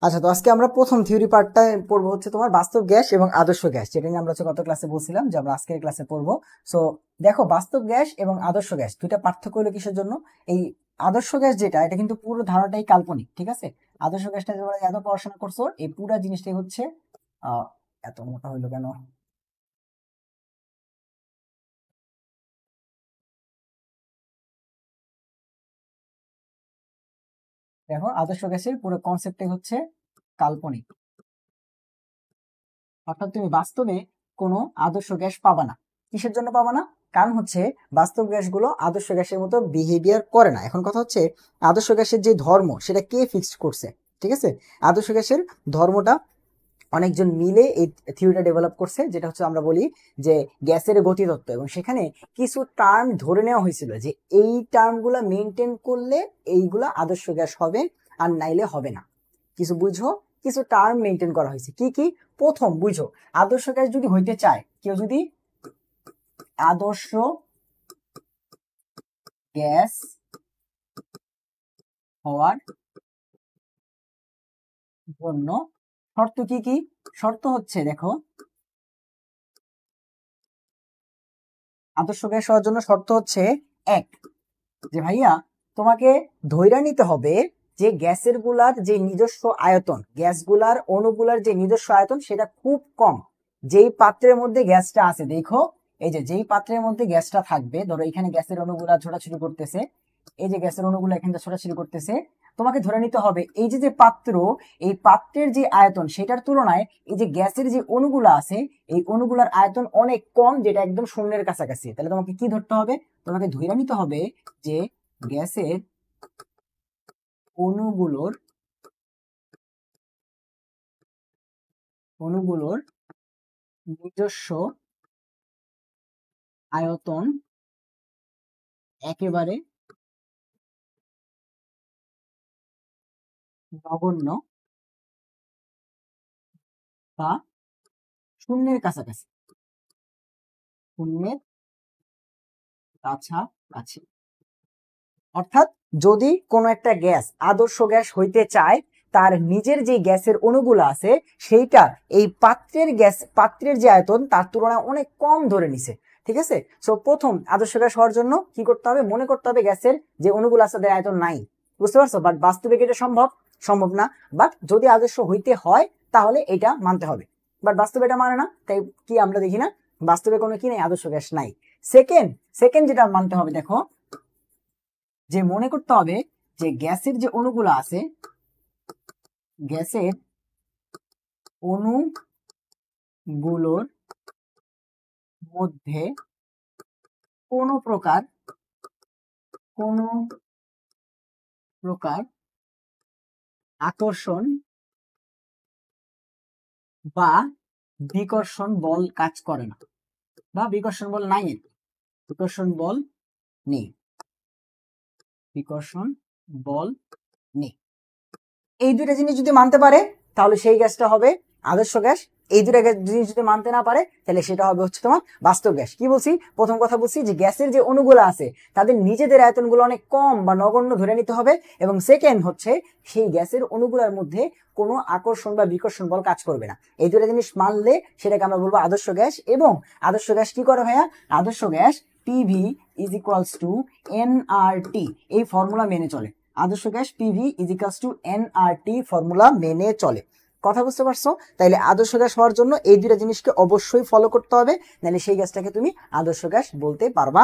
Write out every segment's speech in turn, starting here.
আচ্ছা, তো আজকে আমরা প্রথম থিওরি পার্টটা পড়বো হচ্ছে তোমার বাস্তব গ্যাস এবং আদর্শ গ্যাস, যেটা নিয়ে আমরা গত ক্লাসে বলছিলাম যে আমরা আজকের ক্লাসে পড়বো। সো দেখো, বাস্তব গ্যাস এবং আদর্শ গ্যাস দুইটা পার্থক্য হলো কিসের জন্য। এই আদর্শ গ্যাস যেটা, এটা কিন্তু পুরো ধারণাটাই কাল্পনিক, ঠিক আছে। আদর্শ গ্যাসটা তোমরা এত পড়াশোনা করছো, এই পুরো জিনিসটাই হচ্ছে আহ এত মোটা হইলো কেন। দেখো, আদর্শ গ্যাসের পুরো কনসেপ্টটাই হচ্ছে কাল্পনিক, অর্থাৎ তুমি বাস্তবে কোনো আদর্শ গ্যাস পাবা না। কিসের জন্য পাবা না? কারণ হচ্ছে বাস্তব গ্যাসগুলো আদর্শ গ্যাসের মতো বিহেভিয়ার করে না। এখন কথা হচ্ছে আদর্শ গ্যাসের যে ধর্ম সেটা কে ফিক্সড করছে, ঠিক আছে। আদর্শ গ্যাসের ধর্মটা অনেকজন মিলে এই থিওরিটা ডেভেলপ করছে, যেটা হচ্ছে আমরা বলি যে গ্যাসের গতিতত্ত্ব। এবং সেখানে কিছু টার্ম ধরে নেওয়া হয়েছিল যে এই টার্মগুলা মেনটেন করলে এইগুলা আদর্শ গ্যাস হবে, আর নাইলে হবে না। কিছু বুঝো, কিছু টার্ম মেনটেন করা হয়েছে। কি কি? প্রথম বুঝো, আদর্শ গ্যাস যদি হইতে চায়, কেউ যদি আদর্শ গ্যাস হওয়ার জন্য শর্ত কি কি? শর্ত হচ্ছে, দেখো, আদর্শ গ্যাস হওয়ার জন্য শর্ত হচ্ছে এক, যে ভাইয়া তোমাকে ধৈর্য নিতে হবে যে গ্যাসের গুলার যে নিজস্ব আয়তন, গ্যাসগুলার অণুগুলার যে নিজস্ব আয়তন সেটা খুব কম। যেই পাত্রের মধ্যে গ্যাসটা আছে, দেখো, এই যে যেই পাত্রের মধ্যে গ্যাসটা থাকবে, ধরো এখানে গ্যাসের অণুগুলা ছোটাছুটি করতেছে, এই যে গ্যাসের অণুগুলো এখানে ছোটাছুটি করতেছে, তোমাকে ধরে নিতে হবে এই যে যে পাত্র, এই পাত্রের যে আয়তন সেটার তুলনায় এই যে গ্যাসের যে অণুগুলো আছে, এই অণুগুলার আয়তন অনেক কম, যেটা একদম শূন্যের কাছাকাছি। তাহলে তোমাকে কি ধরতে হবে? তোমাকে ধরে নিতে হবে যে গ্যাসের অণুগুলোর অণুগুলোর নিজস্ব আয়তন একেবারে নগণ্য বা শূন্যের কাছাকাছি, শূন্যের কাছাকাছি। অর্থাৎ যদি কোনো একটা গ্যাস আদর্শ গ্যাস হইতে চায়, তার নিজের যে গ্যাসের অণুগুলো আছে সেইটা এই পাত্রের যে আয়তন তার তুলনায় অনেক কম ধরে নিছে, ঠিক আছে। সো প্রথম আদর্শ গ্যাস হওয়ার জন্য কি করতে হবে? মনে করতে হবে গ্যাসের যে অণুগুলো আছে তাদের আয়তন নাই, বুঝতে পারছো? বাট বাস্তবে এটা সম্ভব না। বাট যদি আদর্শ হইতে হয় তাহলে এটা মানতে হবে, বাট বাস্তবে এটা মানে না। তাই কি আমরা দেখি না বাস্তবে কোনো কি নেই, আদর্শ গ্যাস নাই। সেকেন্ড সেকেন্ড যেটা মানতে হবে, দেখো, যে মনে করতে হবে যে গ্যাসের যে অণুগুলো আছে, গ্যাসের অণুগুলোর মধ্যে কোনো প্রকার আকর্ষণ বা বিকর্ষণ বল কাজ করে না, বা বিকর্ষণ বল নাই, বিকর্ষণ বল নেই, বিকর্ষণ বল নেই। এই দুইটা জিনিস যদি মানতে পারে তাহলে সেই গ্যাসটা হবে আদর্শ গ্যাস। এই দুটা জিনিস যদি মানতে না পারে তাহলে সেটা হবে হচ্ছে তোমার বাস্তব গ্যাস। কি বলছি? প্রথম কথা বলছি যে গ্যাসের যে অণুগুলো আছে তাদের নিজেদের আয়তনগুলো অনেক কম বা নগণ্য ধরে নিতে হবে। এবং সেকেন্ড হচ্ছে সেই গ্যাসের অণুগুলোর মধ্যে কোনো আকর্ষণ বা বিকর্ষণ বল কাজ করবে না। এই দুটা জিনিস মানলে সেটাকে আমরা বলবো আদর্শ গ্যাস। এবং আদর্শ গ্যাস কি করে ভাইয়া? আদর্শ gas PV is equals to nRT, এই ফর্মুলা মেনে চলে। আদর্শ gas PV is equals to nRT formula মেনে চলে। কথা বুঝতে পারছো? তাইলে আদর্শ গ্যাস হওয়ার জন্য এই দুইটা জিনিসকে অবশ্যই ফলো করতে হবে, নাহলে সেই গ্যাসটাকে তুমি আদর্শ গ্যাস বলতে পারবা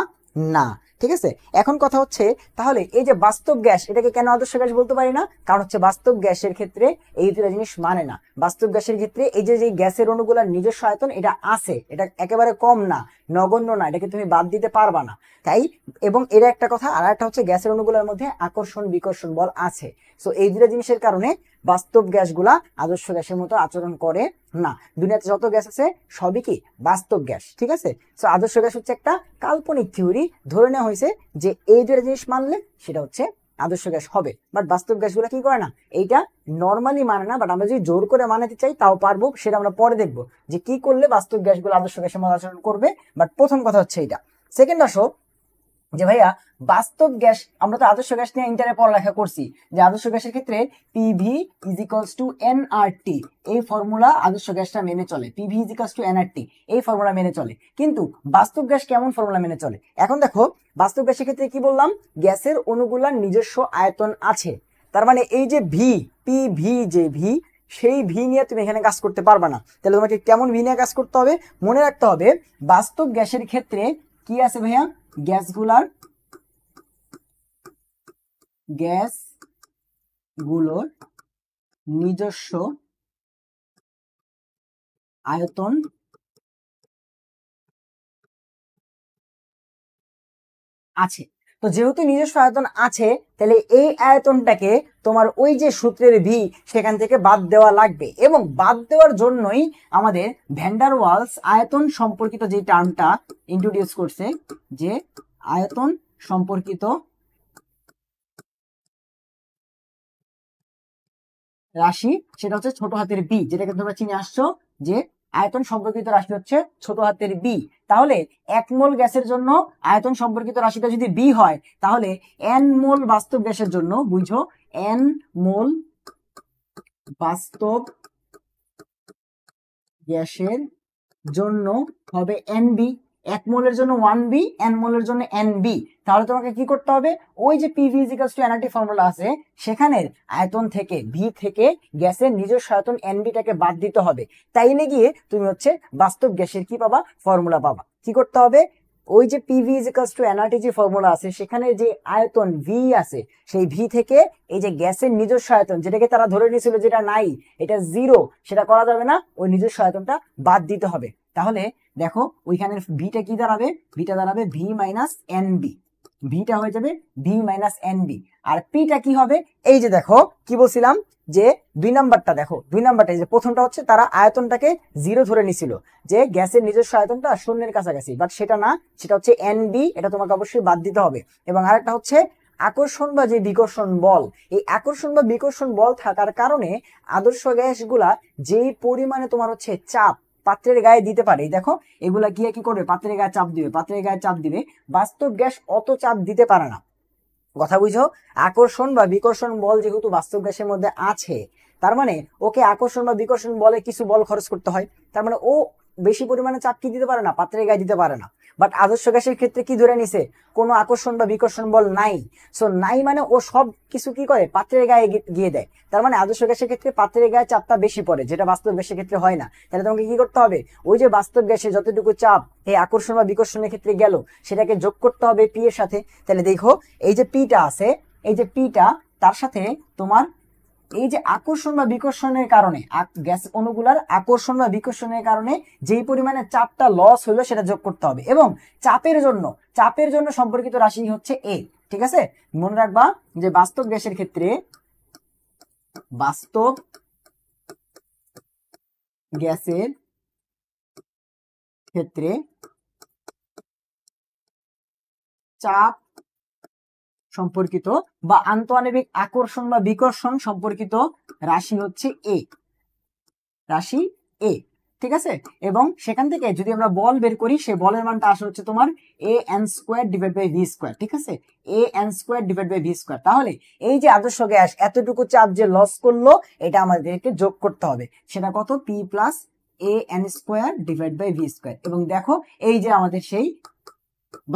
না, ঠিক আছে। এখন কথা হচ্ছে, তাহলে এই যে বাস্তব গ্যাস, এটাকে কেন আদর্শ গ্যাস বলতে পারি না? কারণ হচ্ছে বাস্তব গ্যাসের ক্ষেত্রে এই দুটা জিনিস মানে না। বাস্তব গ্যাসের ক্ষেত্রে এই যে গ্যাসের অণুগুলোর নিজস্ব আয়তন এটা আছে, এটা একেবারে কম না, নগণ্য না, এটাকে তুমি বাদ দিতে পারবা না। তাই, এবং এর একটা কথা, আর একটা হচ্ছে গ্যাসের অণুগুলোর মধ্যে আকর্ষণ বিকর্ষণ বল আছে। সো এই দুটা জিনিসের কারণে বাস্তব গ্যাসগুলা আদর্শ গ্যাসের মতো আচরণ করে না। দুনিয়াতে যত গ্যাস আছে সবই কি বাস্তব গ্যাস, ঠিক আছে। সো আদর্শ গ্যাস হচ্ছে একটা কাল্পনিক থিওরি, ধরে নেওয়া হয়েছে যে এই দুটো জিনিস মানলে সেটা হচ্ছে আদর্শ গ্যাস হবে। বাট বাস্তব গ্যাসগুলো কি করে না, এইটা নর্মালি মানে না। বাট আমরা যদি জোর করে মানাতে চাই তাও পারবো, সেটা আমরা পরে দেখবো যে কি করলে বাস্তব গ্যাসগুলো আদর্শ গ্যাসের মতো আচরণ করবে। বাট প্রথম কথা হচ্ছে এইটা। সেকেন্ড আসো, যে ভাইয়া বাস্তব গ্যাস, আমরা তো আদর্শ গ্যাস নিয়ে ইন্টারে পড়ালেখা করছি যে আদর্শ গ্যাসের ক্ষেত্রে PV is equals to nRT, এই ফর্মুলা আদর্শ গ্যাসটা মেনে চলে। PV is equals to nRT এই ফর্মুলা মেনে চলে, কিন্তু বাস্তব গ্যাস কেমন ফর্মুলা মেনে চলে? এখন দেখো বাস্তব গ্যাসের ক্ষেত্রে কি বললাম, গ্যাসের অণুগুলার নিজস্ব আয়তন আছে। তার মানে এই যে ভি, পিভি যে ভি, সেই ভি নিয়ে তুমি এখানে কাজ করতে পারবে না। তাহলে তোমাকে কেমন ভি নিয়ে কাজ করতে হবে? মনে রাখতে হবে বাস্তব গ্যাসের ক্ষেত্রে কি আছে ভাইয়া, গ্যাসগুলোর নিজস্ব আয়তন আছে। তো যেহেতু নিজস্ব আয়তন আছে, তাহলে এই আয়তনটাকে তোমার ওই যে সূত্রের ভি সেখান থেকে বাদ দেওয়া লাগবে, এবং বাদ দেওয়ার জন্যই আমাদের ভ্যান ডার ওয়ালস আয়তন সম্পর্কিত যে টার্মটা ইন্ট্রোডিউস করছে, যে আয়তন সম্পর্কিত রাশি, সেটা হচ্ছে ছোট হাতের বি, যেটাকে তোমরা চিনে আসছো যে আয়তন সম্পর্কিত রাশি হচ্ছে ছোট হাতের বি। তাহলে 1 মোল গ্যাসের জন্য আয়তন সম্পর্কিত রাশিটা যদি বি হয়, তাহলে n মোল বাস্তব গ্যাসের জন্য, বুঝো, n মোল বাস্তব গ্যাসের জন্য হবে nb। 1 মোলের জন্য 1b, n মোলের জন্য nb। তাহলে তোমাকে কি করতে হবে, ওই যে PV equals to nRT formula আছে, সেখানের আয়তন থেকে ভি থেকে গ্যাসের নিজস্ব আয়তন এনবিটাকে বাদ দিতে হবে। তাইলে গিয়ে তুমি হচ্ছে বাস্তব গ্যাসের কি পাবা, ফর্মুলা পাবা। কি করতে হবে, ওই যে পিভি ইকুয়ালস টু এনআরটি যে ফর্মুলা আছে, সেখানে যে আয়তন ভি আছে, সেই ভি থেকে এই যে গ্যাসের নিজস্ব আয়তন, যেটাকে তারা ধরে নিয়েছিল যেটা নাই, এটা জিরো, সেটা করা যাবে না, ওই নিজস্ব আয়তনটা বাদ দিতে হবে। তাহলে দেখো ওইখানের ভিটা কি দাঁড়াবে, ভিটা দাঁড়াবে ভি মাইনাস এনবি, ভিটা হয়ে যাবে ভি মাইনাস এনবি। আর পিটা কি হবে, এই যে দেখো কি বলছিলাম যে 2 নাম্বারটা, দেখো 2 নাম্বারটা, যে প্রথমটা হচ্ছে তারা আয়তনটাকে জিরো ধরে নিছিল, যে গ্যাসের নিজস্ব আয়তনটা শূন্যের কাছাকাছি, বাট সেটা না, সেটা হচ্ছে এনবি, এটা তোমাকে অবশ্যই বাদ দিতে হবে। এবং আরেকটা হচ্ছে আকর্ষণ বা যে বিকর্ষণ বল, এই আকর্ষণ বা বিকর্ষণ বল থাকার কারণে আদর্শ গ্যাসগুলা যেই পরিমাণে তোমার হচ্ছে চাপ পাত্রের গায়ে দিতে পারে, দেখো এগুলা গিয়ে কি করবে, পাত্রের গায়ে চাপ দিবে, পাত্রের গায়ে চাপ দিবে। বাস্তব গ্যাস অত চাপ দিতে পারে না, কথা বুঝো। আকর্ষণ বা বিকর্ষণ বল যেহেতু বাস্তব গ্যাসের মধ্যে আছে, তার মানে ওকে আকর্ষণ বা বিকর্ষণ বলে কিছু বল খরচ করতে হয়। তার মানে ও বেশি পরিমাণে চাপ কি দিতে পারে না, পাত্রের গায়ে দিতে পারে না। বাট আদর্শ গ্যাসের ক্ষেত্রে কি ধরে নিছে, কোনো আকর্ষণ বা বিকর্ষণ বল নাই। সো নাই মানে ও সব কিছু কি করে, পাত্রের গায়ে গিয়ে দেয়। তার মানে আদর্শ গ্যাসের ক্ষেত্রে পাত্রের গায়ে চাপটা বেশি পড়ে, যেটা বাস্তব গ্যাসের ক্ষেত্রে হয় না। তাহলে তোমাকে কি করতে হবে, ওই যে বাস্তব গ্যাসে যতটুকু চাপ এই আকর্ষণ বা বিকর্ষণের ক্ষেত্রে গেল, সেটাকে যোগ করতে হবে পি এর সাথে। তাহলে দেখো এই যে পিটা আছে, এই যে পিটা, তার সাথে তোমার এই যে আকর্ষণ বা বিকর্ষণের কারণে, গ্যাস অণুগুলার আকর্ষণ বা বিকর্ষণের কারণে যেই পরিমাণে চাপটা লস হলো, সেটা যোগ করতে হবে। এবং চাপের জন্য সম্পর্কিত রাশি হচ্ছে এ, ঠিক আছে। মনে রাখবা যে বাস্তব গ্যাসের ক্ষেত্রে, বাস্তব গ্যাসের ক্ষেত্রে চাপ সম্পর্কিত বা আন্তঃআণবিক আকর্ষণ বা বিকর্ষণ সম্পর্কিত রাশি হচ্ছে এ, রাশি এ, ঠিক আছে। এবং সেখান থেকে যদি আমরা বল বের করি, সেই বলের মানটা আসে হচ্ছে তোমার a N square divide by V square, ঠিক আছে, a N square divide by V square. তাহলে এই যে আদর্শ গ্যাস এতটুকু চাপ যে লস করলো, এটা আমাদেরকে যোগ করতে হবে, সেটা কত, P plus A N square divide by V square. এবং দেখো এই যে আমাদের সেই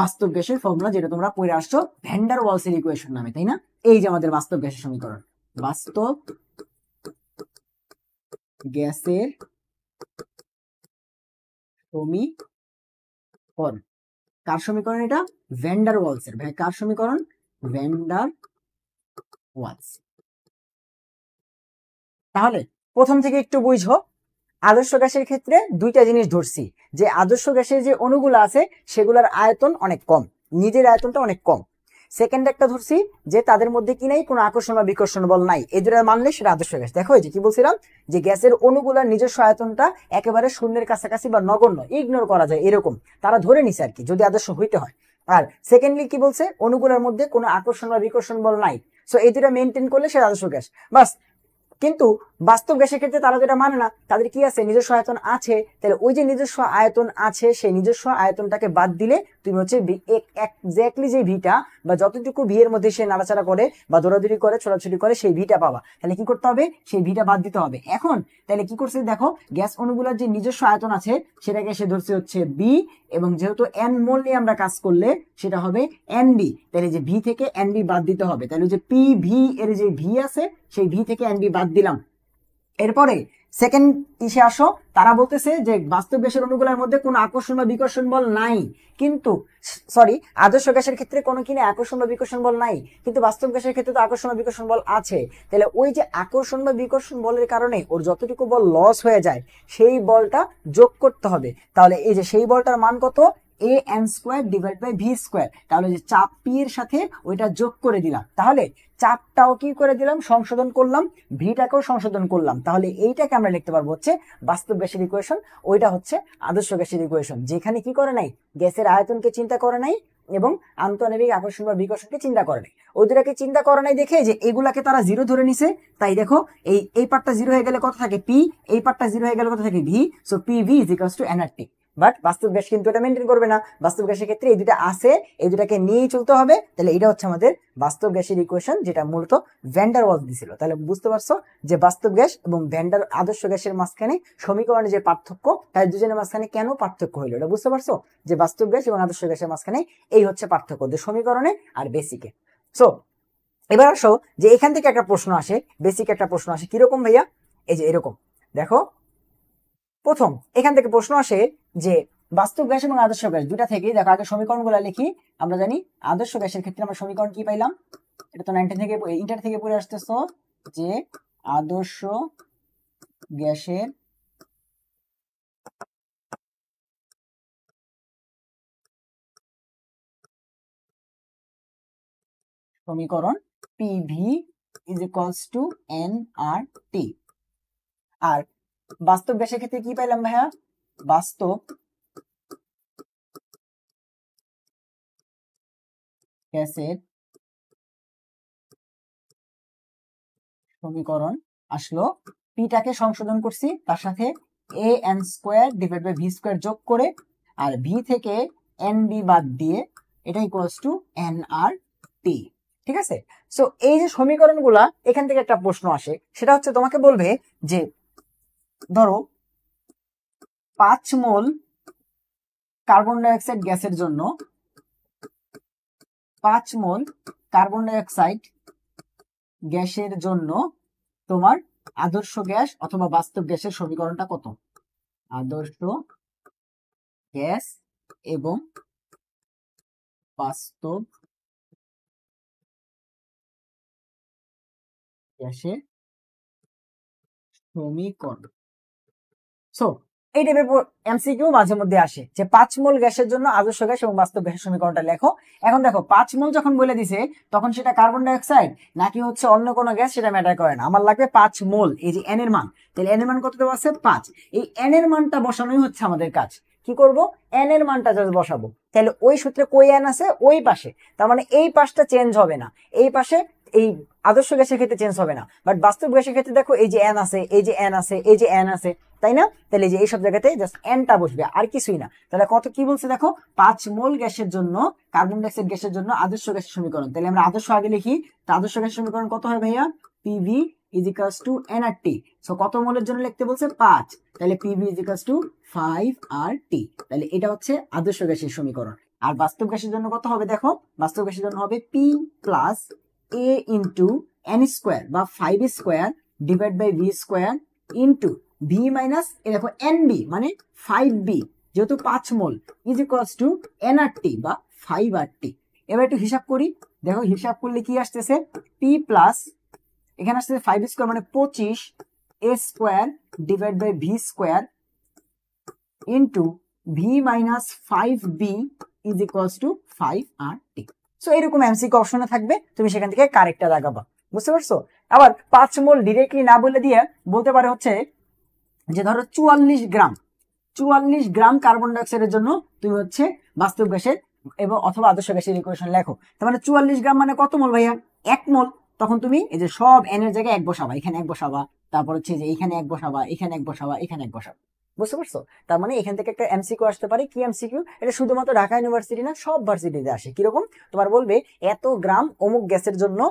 বাস্তব গ্যাসের ফর্মুলা, যেটা তোমরা পড়ে আসছো ভ্যান ডার ওয়ালস এর ইকুয়েশন নামে, তাই না? এই যে আমাদের বাস্তব গ্যাসের সমীকরণ, বাস্তব গ্যাসের সমীকরণ, কার সমীকরণ এটা, ভ্যান ডার ওয়ালস এর। ভাই কার সমীকরণ, ভ্যান ডার ওয়ালস। তাহলে প্রথম থেকে একটু বুঝো, আদর্শ গ্যাসের ক্ষেত্রে দুইটা জিনিস ধরছি, যে আদর্শ গ্যাসের যে অণুগুলো আছে সেগুলোর আয়তন অনেক কম, নিজের আয়তনটা অনেক কম। সেকেন্ড একটা ধরছি যে তাদের মধ্যে কি নাই, কোনো আকর্ষণ বা বিকর্ষণ বল নাই। এই দুটো মানলে সেটা আদর্শ গ্যাস। দেখো এই যে কি বলছিলাম, যে গ্যাসের অণুগুলার নিজস্ব আয়তনটা একেবারে শূন্যের কাছাকাছি বা নগণ্য, ইগনোর করা যায়, এরকম তারা ধরে নিছে আর কি, যদি আদর্শ হইতে হয়। আর সেকেন্ডলি কি বলছে, অণুগুলার মধ্যে কোনো আকর্ষণ বা বিকর্ষণ বল নাই। সো এই দুটা মেনটেন করলে সেটা আদর্শ গ্যাস, বাস। কিন্তু বাস্তব গ্যাসের ক্ষেত্রে তারা যেটা মানে না, তাদের কি আছে, নিজস্ব আয়তন আছে। তাহলে ওই যে নিজস্ব আয়তন আছে, সেই নিজস্ব আয়তনটাকে বাদ দিলে তুমি হচ্ছে এক্স্যাক্টলি যে ভিটা বা যতটুকু ভি এর মধ্যে সে নাড়াচাড়া করে বা দৌড়াদৌড়ি করে ছোটাছুটি করে সেই ভিটা পাবা। তাহলে কি করতে হবে, সেই ভিটা বাদ দিতে হবে। এখন তাহলে কি করছে দেখো, গ্যাস অণুগুলোর যে নিজস্ব আয়তন আছে সেটাকে সে ধরছে হচ্ছে বি, এবং যেহেতু এন মোল নিয়ে আমরা কাজ করলে সেটা হবে এন বি। তাহলে যে ভি থেকে এন বি বাদ দিতে হবে, তাহলে যে পি ভি এর যে ভি আছে সেই ভি থেকে এন বি বাদ দিলাম। এরপরে সেকেন্ড ইসে আসো, তারা বলতেছে যে বাস্তব গ্যাসের অণুগুলোর মধ্যে কোনো আকর্ষণ বা বিকর্ষণ বল নাই, কিন্তু সরি আদর্শ গ্যাসের ক্ষেত্রে কোনো কিনা আকর্ষণ বা বিকর্ষণ বল নাই, কিন্তু বাস্তব গ্যাসের ক্ষেত্রে তো আকর্ষণ বা বিকর্ষণ বল আছে। তাহলে ওই যে আকর্ষণ বা বিকর্ষণ বলের কারণে ওর যতটুকু বল লস হয়ে যায় সেই বলটা যোগ করতে হবে। তাহলে এই যে সেই বলটার মান কত, a N square divide by V square. তাহলে যে চাপ পি এর সাথে ওইটা যোগ করে দিলাম, তাহলে চাপটাও কি করে দিলাম, সংশোধন করলাম, ভিটাকেও সংশোধন করলাম। তাহলে এইটাকে আমরা লিখতে পারবো হচ্ছে বাস্তব গ্যাসের ইকুয়েশন, ওইটা হচ্ছে আদর্শ গ্যাসের ইকুয়েশন, যেখানে কি করে নাই, গ্যাসের আয়তনকে চিন্তা করে নাই এবং আন্তঃনৈবিক আকর্ষণ বা বিকর্ষণকে চিন্তা করে নাই। ওই দুটাকে চিন্তা করে নাই দেখে যে এগুলাকে তারা জিরো ধরে নিছে, তাই দেখো এই পার্টটা জিরো হয়ে গেলে কত থাকে পি, এই পার্টটা জিরো হয়ে গেলে কত থাকে V. So P V is equals to nRT. But বাস্তব গ্যাস কিন্তু এটা মেনটেন করবে না, বাস্তব গ্যাসের ক্ষেত্রে এই দুটা আছে, এই দুটাকে নিয়েই চলতে হবে। তাহলে এটা হচ্ছে আমাদের বাস্তব গ্যাসের ইকুয়েশন, যেটা মূলত ভ্যান্ডার ওয়ালস দিছিল। তাহলে বুঝতে পারছো যে বাস্তব গ্যাস এবং আদর্শ গ্যাসের মাঝখানে সমীকরণের যে পার্থক্য, তাই দুজনের মাঝখানে কেন পার্থক্য হইলো এটা বুঝতে পারছো, যে বাস্তব গ্যাস এবং আদর্শ গ্যাসের মাঝখানে এই হচ্ছে পার্থক্য, যে সমীকরণে আর বেসিকে। সো এবার আসো যে এখান থেকে একটা প্রশ্ন আসে, বেসিক একটা প্রশ্ন আসে, কিরকম ভাইয়া, এই যে এরকম দেখো, প্রথম এখান থেকে প্রশ্ন আসে যে বাস্তব গ্যাস এবং আদর্শ গ্যাস দুটা থেকে দেখো, আগে সমীকরণগুলো লিখি। আমরা জানি আদর্শ গ্যাসের ক্ষেত্রে আমরা সমীকরণ কি পাইলাম, এটা তো 19 থেকে ইন্টার থেকে পড়ে আসতেছো, যে আদর্শ গ্যাসের সমীকরণ PV is equals to N R T. আর বাস্তব গ্যাসের ক্ষেত্রে কি পাইলাম ভাইয়া, বাস্তব গ্যাসের সমীকরণ আসলো, পিটাকে সংশোধন করছি, তার সাথে a N square divide by V square যোগ করে, আর ভি থেকে এন বি বাদ দিয়ে, এটা equals to N R T. ঠিক আছে, সো এই যে সমীকরণগুলা, এখান থেকে একটা প্রশ্ন আসে, সেটা হচ্ছে তোমাকে বলবে যে ধরো 5 মোল কার্বন ডাইঅক্সাইড গ্যাসের জন্য 5 মোল কার্বন ডাইঅক্সাইড গ্যাসের জন্য তোমার আদর্শ গ্যাস অথবা বাস্তব গ্যাসের সমীকরণটা কত। আদর্শ গ্যাস এবং বাস্তব গ্যাসের সমীকরণ। সো এই টাইপের এমসিকিউ মাঝে মধ্যে আসে যে 5 মোল গ্যাসের জন্য আদর্শ গ্যাস এবং বাস্তব গ্যাসের সমীকরণটা লেখো। এখন দেখো 5 মোল যখন বলে দিছে তখন সেটা কার্বন ডাইঅক্সাইড নাকি হচ্ছে অন্য কোনো গ্যাস সেটা ম্যাটার করে না, আমার লাগবে 5 মোল, এই যে এন এর মান। তাহলে এন এর মান কত দেওয়া আছে 5, এই এন এর মানটা বসানোই হচ্ছে আমাদের কাজ। কি করব, এন এর মানটা জাস্ট বসাবো। তাহলে ওই সূত্রে কই এন আছে, ওই পাশে, তার মানে এই পাশটা চেঞ্জ হবে না, এই পাশে এই আদর্শ গ্যাসের ক্ষেত্রে চেঞ্জ হবে না। বাট বাস্তব গ্যাসের ক্ষেত্রে দেখো এই যে এন আছে, এই যে এন আছে, এই যে এন আছে, তাই না? তাহলে যে এইসব জায়গাতে জাস্ট এনটা বসবে, আর কিছুই না। তাহলে কত কি বলছে দেখো, 5 মোল গ্যাসের জন্য, কার্বন ডাইঅক্সাইড গ্যাসের জন্য আদর্শ গ্যাসের সমীকরণ। তাহলে আমরা আদর্শ আগে লিখি, তো আদর্শ গ্যাসের সমীকরণ কত হয় ভাইয়া, PV is equals to nRT. So কত মোলের জন্য লিখতে বলছে 5, তাহলে PV is equals to 5RT। তাহলে এটা হচ্ছে আদর্শ গ্যাসের সমীকরণ। আর বাস্তব গ্যাসের জন্য কত হবে দেখো, বাস্তব গ্যাসের জন্য হবে P plus A into N square বা 5 square divide by V square into V minus A দেখো এন বি মানে 5B, যেহেতু 5 mole is equals to NRT বা 5RT। এবার একটু হিসাব করি, দেখো হিসাব করলে কি আসতেছে, পি প্লাস এখানে আসতেছে 5 স্কোয়ার মানে 25 A square divide by V square into V minus 5B is equals to 5RT। So এরকম এমসিকিউ অপশনে থাকবে, তুমি সেখান থেকে কারেক্টটা লাগাবা, বুঝতে পারছো? আবার 5 মোল ডিরেক্টলি না বলে দিয়ে বলতে পারে হচ্ছে যে ধরো 44 গ্রাম কার্বন ডাইঅক্সাইডের জন্য তুমি হচ্ছে বাস্তব গ্যাসের এবং অথবা আদর্শ গ্যাসের ইকুয়েশন লেখো। তার মানে 44 গ্রাম মানে কত মোল ভাইয়া, 1 মোল। তখন তুমি এই যে সব এন এর জায়গায় 1 বসাবা, এখানে 1 বসাবা, তারপর হচ্ছে যে এখানে 1 বসাবা, এখানে 1 বসাবা, এখানে 1 বসাবা। বুঝতে পারছো? তার মানে এখান থেকে একটা এমসিকিউ আসতে পারে। কি এমসিকিউ? এটা শুধুমাত্র ঢাকা ইউনিভার্সিটি না, সব ভার্সিটিতে আসে। কিরকম? তোমার বলবে এত গ্রাম অমুক গ্যাসের জন্য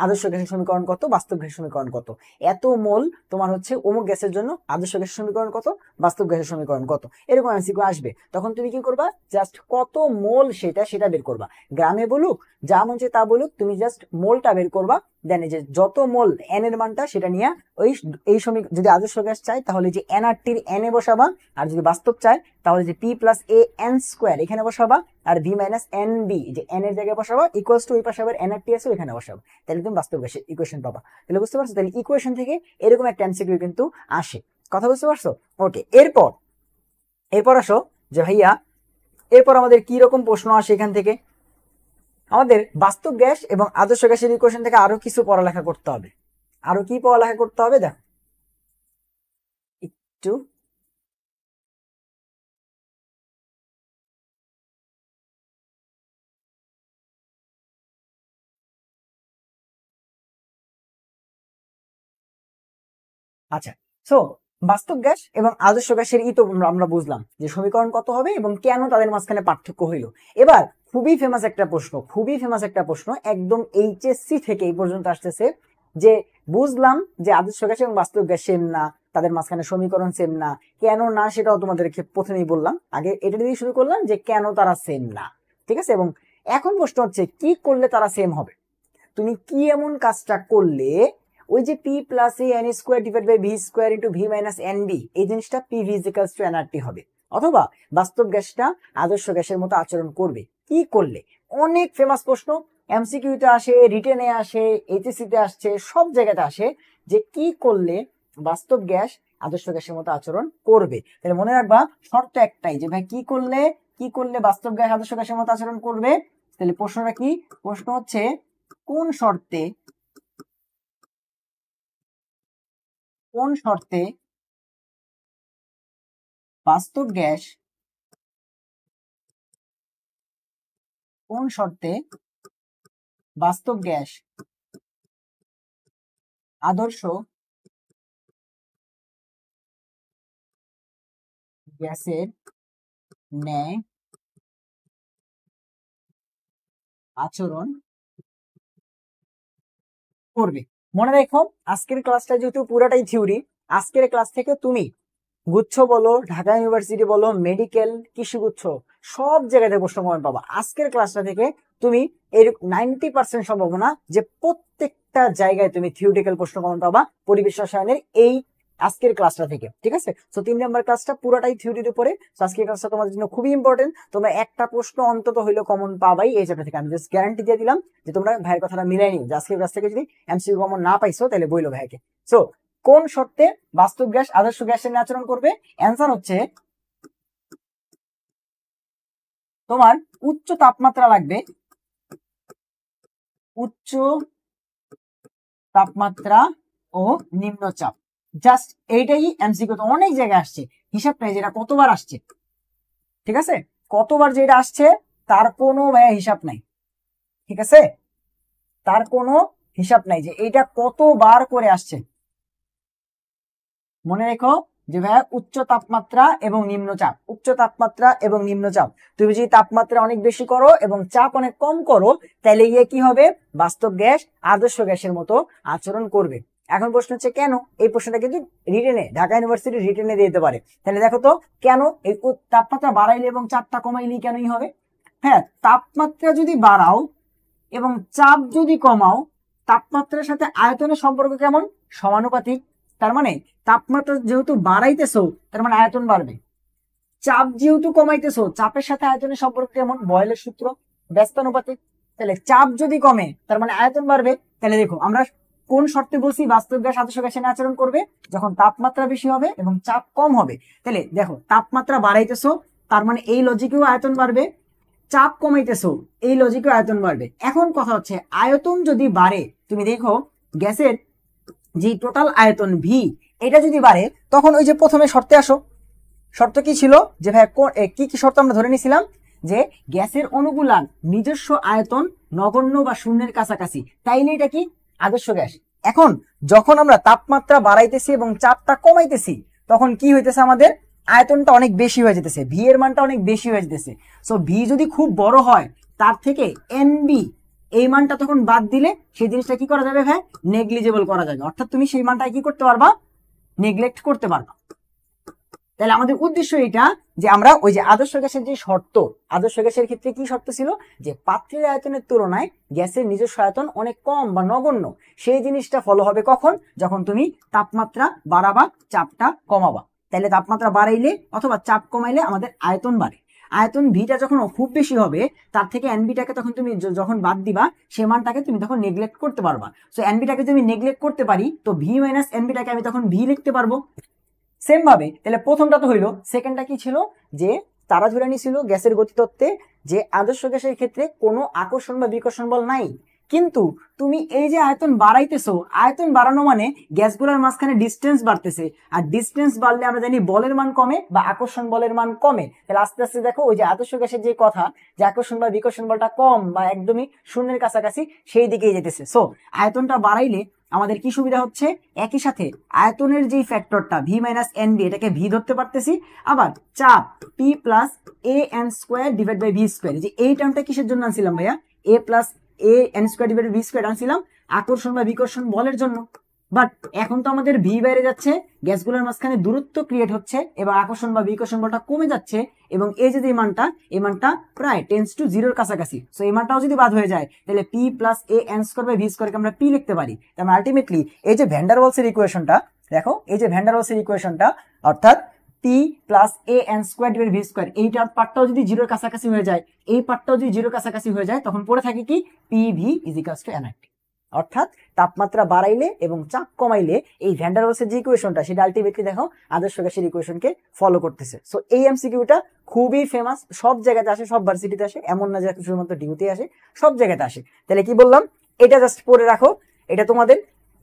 আদর্শ গ্যাসের সমীকরণ কত, বাস্তব গ্যাসের সমীকরণ কত, এত মোল তোমার হচ্ছে অমুক গ্যাসের জন্য আদর্শ গ্যাসের সমীকরণ কত, বাস্তব গ্যাসের সমীকরণ কত, এরকম এমসিকিউ আসবে। তখন তুমি কি করবা? জাস্ট কত মোল সেটা বের করবা। গ্রামে বলুক, যা মন চায় তা বলুক, তুমি জাস্ট মোলটা বের করবা। দেন যে যত মোল এন এর মানটা সেটা নিয়ে এই সমীকরণ, যদি আদর্শ গ্যাস চাই তাহলে যে এনআরটির এন এ বসাবা, আর যদি বাস্তব চাই তাহলে যে P plus A N square এখানে বসাবা, আর ভি মাইনাস এন বি যে এন এর জায়গায় বসাবা, ইকুয়ালস টু ওই পাশে আবার এনআরটি আছে এখানে বসাবা, তাহলে তুমি বাস্তব গ্যাসের ইকুয়েশন পাবা। তাহলে বুঝতে পারছো? তাহলে ইকুয়েশন থেকে এরকম একটা এমসিকিউ কিন্তু আসে। কথা বুঝতে পারছো? ওকে, এরপর আসো যে ভাইয়া এরপর আমাদের কি রকম প্রশ্ন আসে এখান থেকে। আমাদের বাস্তব গ্যাস এবং আদর্শ গ্যাসের ইকুয়েশন থেকে আরো কিছু পড়ালেখা করতে হবে। আরো কি পড়ালেখা করতে হবে দেখো একটু। আচ্ছা, সো বাস্তব গ্যাস এবং আদর্শ গ্যাসের তো আমরা বুঝলাম যে সমীকরণ কত হবে এবং কেন তাদের মাঝখানে পার্থক্য হইল। এবার খুবই ফেমাস একটা প্রশ্ন একদম এইচএসসি থেকে এই পর্যন্ত আসতেছে, যে বুঝলাম যে আদর্শ গ্যাস এবং বাস্তব গ্যাস সেম না, তাদের মাঝখানে সমীকরণ সেম না, কেন না সেটাও তোমাদেরকে প্রথমেই বললাম। আগে এটা দিয়ে শুরু করলাম যে কেন তারা সেম না, ঠিক আছে। এবং এখন প্রশ্ন হচ্ছে কি করলে তারা সেম হবে। তুমি কি এমন কাজটা করলে ওই যে P plus A N square divide by V square into V minus N b, এই জিনিসটা P V equals to nRT হবে, অথবা বাস্তব গ্যাসটা আদর্শ গ্যাসের মতো আচরণ করবে। কি করলে? অনেক ফেমাস প্রশ্ন, এমসিকিউতে আসে, রিটেনে আসে, এইচএসসি তে আসছে, সব জায়গাতে আসে যে কি করলে বাস্তব গ্যাস আদর্শ গ্যাসের মতো আচরণ করবে। তাহলে মনে রাখবা শর্ত একটাই, যে ভাই কি করলে বাস্তব গ্যাস আদর্শ গ্যাসের মতো আচরণ করবে। তাহলে প্রশ্নটা কি? প্রশ্ন হচ্ছে কোন শর্তে বাস্তব গ্যাস আদর্শ গ্যাসের ন্যায় আচরণ করবে। মনে রেখো আজকের ক্লাসটা যেহেতু পুরাটাই থিওরি, আজকের ক্লাস থেকে তুমি গুচ্ছ বলো, ঢাকা ইউনিভার্সিটি বলো, মেডিকেল, কৃষিগুচ্ছ, সব জায়গাতে প্রশ্ন কমন পাবা। আজকের ক্লাসটা থেকে তুমি এর 90% সম্ভাবনা যে প্রত্যেকটা জায়গায় তুমি থিওরিটিক্যাল প্রশ্ন কমন পাবা পরিবেশ রসায়নের এই আজকের ক্লাসটা থেকে, ঠিক আছে। তো 3 নম্বর ক্লাসটা পুরোটাই থিওরির উপরে। আজকের ক্লাসটা তোমাদের জন্য খুবই ইম্পর্টেন্ট। তোমরা একটা প্রশ্ন অন্তত হইলো কমন পাবাই এই চ্যাপ্টার থেকে। আমি জাস্ট গ্যারান্টি দিয়ে দিলাম যে তোমরা ভাইয়ের কথাটা মিলাই নিও, আজকের ক্লাস থেকে যদি এমসিকিউ কমন না পাইছো তাহলে বইলো ভাইকে। সো কোন শর্তে বাস্তব গ্যাস আদর্শ গ্যাসের নিয়ে আচরণ করবে? অ্যান্সার হচ্ছে তোমার উচ্চ তাপমাত্রা লাগবে, উচ্চ তাপমাত্রা ও নিম্নচাপ। জাস্ট এইটাই এমসিকিউ তো অনেক জায়গায় আসছে, হিসাব নাই যেটা কতবার আসছে, ঠিক আছে। কতবার যেটা আসছে তার কোনো হিসাব নাই, ঠিক আছে, তার কোনো হিসাব নাই যে এইটা কতবার করে আসছে। মনে রেখো যে ভাইয়া উচ্চ তাপমাত্রা এবং নিম্নচাপ, তুমি যদি তাপমাত্রা অনেক বেশি করো এবং চাপ অনেক কম করো তাহলে গিয়ে কি হবে? বাস্তব গ্যাস আদর্শ গ্যাসের মতো আচরণ করবে। এখন প্রশ্ন হচ্ছে কেন? এই প্রশ্নটা কিন্তু রিটেনে, ঢাকা ইউনিভার্সিটি রিটেনে দিতে পারে। তাহলে দেখো তো কেন এই তাপমাত্রা বাড়াইলে এবং চাপটা কমাইলে কেনই হবে? হ্যাঁ, তাপমাত্রা যদি বাড়াও এবং চাপ যদি কমাও, তাপমাত্রার সাথে আয়তনের সম্পর্ক কেমন? সমানুপাতিক। তার মানে তাপমাত্রা যেহেতু বাড়াইতেছো তার মানে আয়তন বাড়বে, চাপ যেহেতু কমাইতেছো চাপের সাথে আয়তনের সম্পর্ক কেমন? বয়েলের সূত্র, ব্যস্তানুপাতিক। তাহলে চাপ যদি কমে তার মানে আয়তন বাড়বে। তাহলে দেখো আমরা কোন শর্তে বলছি বাস্তব গ্যাস আদর্শ গ্যাসের নিয়ে আচরণ করবে? যখন তাপমাত্রা বেশি হবে এবং চাপ কম হবে। তাহলে দেখো তাপমাত্রা বাড়াইতেছো তার মানে এই লজিকেও আয়তন বাড়বে, চাপ কমাইতেছো এই লজিকেও আয়তন বাড়বে। এখন কথা হচ্ছে আয়তন যদি বাড়ে, তুমি দেখো গ্যাসের যে টোটাল আয়তন ভি এটা যদি বাড়ে তখন ওই যে প্রথমে শর্তে আসো। শর্ত কি ছিল? যে ভাই কি কি শর্ত আমরা ধরে নিয়েছিলাম? যে গ্যাসের অনুগুলান নিজস্ব আয়তন নগণ্য বা শূন্যের কাছাকাছি, তাইলে এটা কি? আদর্শ গ্যাস। এখন যখন আমরা তাপমাত্রা বাড়াইতেছি এবং চাপটা কমাইতেছি তখন কি হইতেছে? আমাদের আয়তনটা অনেক বেশি হয়ে যেতেছে, ভি এর মানটা অনেক বেশি হয়ে যেতেছে। সো ভি যদি খুব বড় হয় তার থেকে এনবি এই মানটা তখন বাদ দিলে সেই জিনিসটা কি করা যাবে ভাই, নেগলিজেবল করা যাবে, অর্থাৎ তুমি সেই মানটা কি করতে পারবা, নেগলেক্ট করতে পারবা। তাহলে আমাদের উদ্দেশ্য এটা যে আমরা ওই যে আদর্শ গ্যাসের যে শর্ত, আদর্শ গ্যাসের ক্ষেত্রে কি শর্ত ছিল, যে পাত্রের আয়তনের তুলনায় গ্যাসের নিজস্ব আয়তন অনেক কম বা নগণ্য, সেই জিনিসটা ফলো হবে কখন, যখন তুমি তাপমাত্রা বাড়াবা, চাপটা কমাবা। তাহলে তাপমাত্রা বাড়াইলে অথবা চাপ কমাইলে আমাদের আয়তন বাড়ে। আয়তন ভিটা যখন খুব বেশি হবে তার থেকে এনবিটাকে তখন তুমি যখন বাদ দিবা সে মানটাকে তুমি তখন নেগলেক্ট করতে পারবা। সো এনবিটাকে যদি নেগলেক্ট করতে পারি তো ভি মাইনাস এনবিটাকে আমি তখন ভি লিখতে পারবো। সেম ভাবে তাহলে প্রথমটা তো হইলো, সেকেন্ডটা কি ছিল, যে তারা ধরে নিয়েছিল গ্যাসের গতিতত্ত্বে যে আদর্শ গ্যাসের ক্ষেত্রে কোনো আকর্ষণ বা বিকর্ষণ বল নাই, কিন্তু তুমি এই যে আয়তন বাড়াইতেছো, আয়তন বাড়ানো মানে গ্যাসগুলোর মাঝখানে ডিস্টেন্স বাড়তেছে, আর ডিস্টেন্স বাড়লে আমরা জানি বলের মান কমে বা আকর্ষণ বলের মান কমে। তাহলে আস্তে আস্তে দেখো ওই যে আদর্শ গ্যাসের যে কথা যে আকর্ষণ বা বিকর্ষণ বলটা কম বা একদমই শূন্যের কাছাকাছি সেই দিকেই যেতেছে। সো আয়তনটা বাড়াইলে আমাদের কি সুবিধা হচ্ছে, একই সাথে আয়তনের যে ফ্যাক্টরটা ভি মাইনাস এন বি এটাকে ভি ধরতে পারতেছি, আবার চাপ P plus A N square divide by V square, যে এই টার্মটা কিসের জন্য আনছিলাম ভাইয়া, A plus A N square divide V square আনছিলাম আকর্ষণ বা বিকর্ষণ বলের জন্য। বাট এখন তো আমাদের ভি বাইরে যাচ্ছে, গ্যাসগুলোর মাঝখানে দূরত্ব ক্রিয়েট হচ্ছে এবং আকর্ষণ বা বিকর্ষণ বলটা কমে যাচ্ছে, এবং এই যে মানটা এই মানটা প্রায় টেন্স টু জিরোর কাছাকাছি। সো এই মানটাও যদি বাদ হয়ে যায় তাহলে P plus A N square by V স্কোয়ারকে আমরা পি লিখতে পারি। তার আলটিমেটলি এই যে ভ্যান ডার ওয়ালসের ইকুয়েশনটা দেখো, এই যে ভ্যান ডার ওয়ালসের ইকুয়েশনটা অর্থাৎ P plus A N square divide V square, এইটার পার্টটাও যদি জিরোর কাছাকাছি হয়ে যায়, এই পার্টটাও যদি জিরোর কাছাকাছি হয়ে যায়, তখন পড়ে থাকে কি P V is equals to nRT. অর্থাৎ তাপমাত্রা বাড়াইলে এবং চাপ কমাইলে এই ভ্যান ডার ওয়ালসের যে ইকুয়েশনটা সেটা আলটিমেটলি দেখো আদর্শ গ্যাসের ইকুয়েশনকে ফলো করতেছে। সো এই এমসিকিউটা খুবই ফেমাস, সব জায়গাতে আসে, সব ভার্সিটিতে আসে, এমন না যে শুধুমাত্র ডিউতে আসে, সব জায়গাতে আসে। তাহলে কি বললাম, এটা জাস্ট পড়ে রাখো, এটা তোমাদের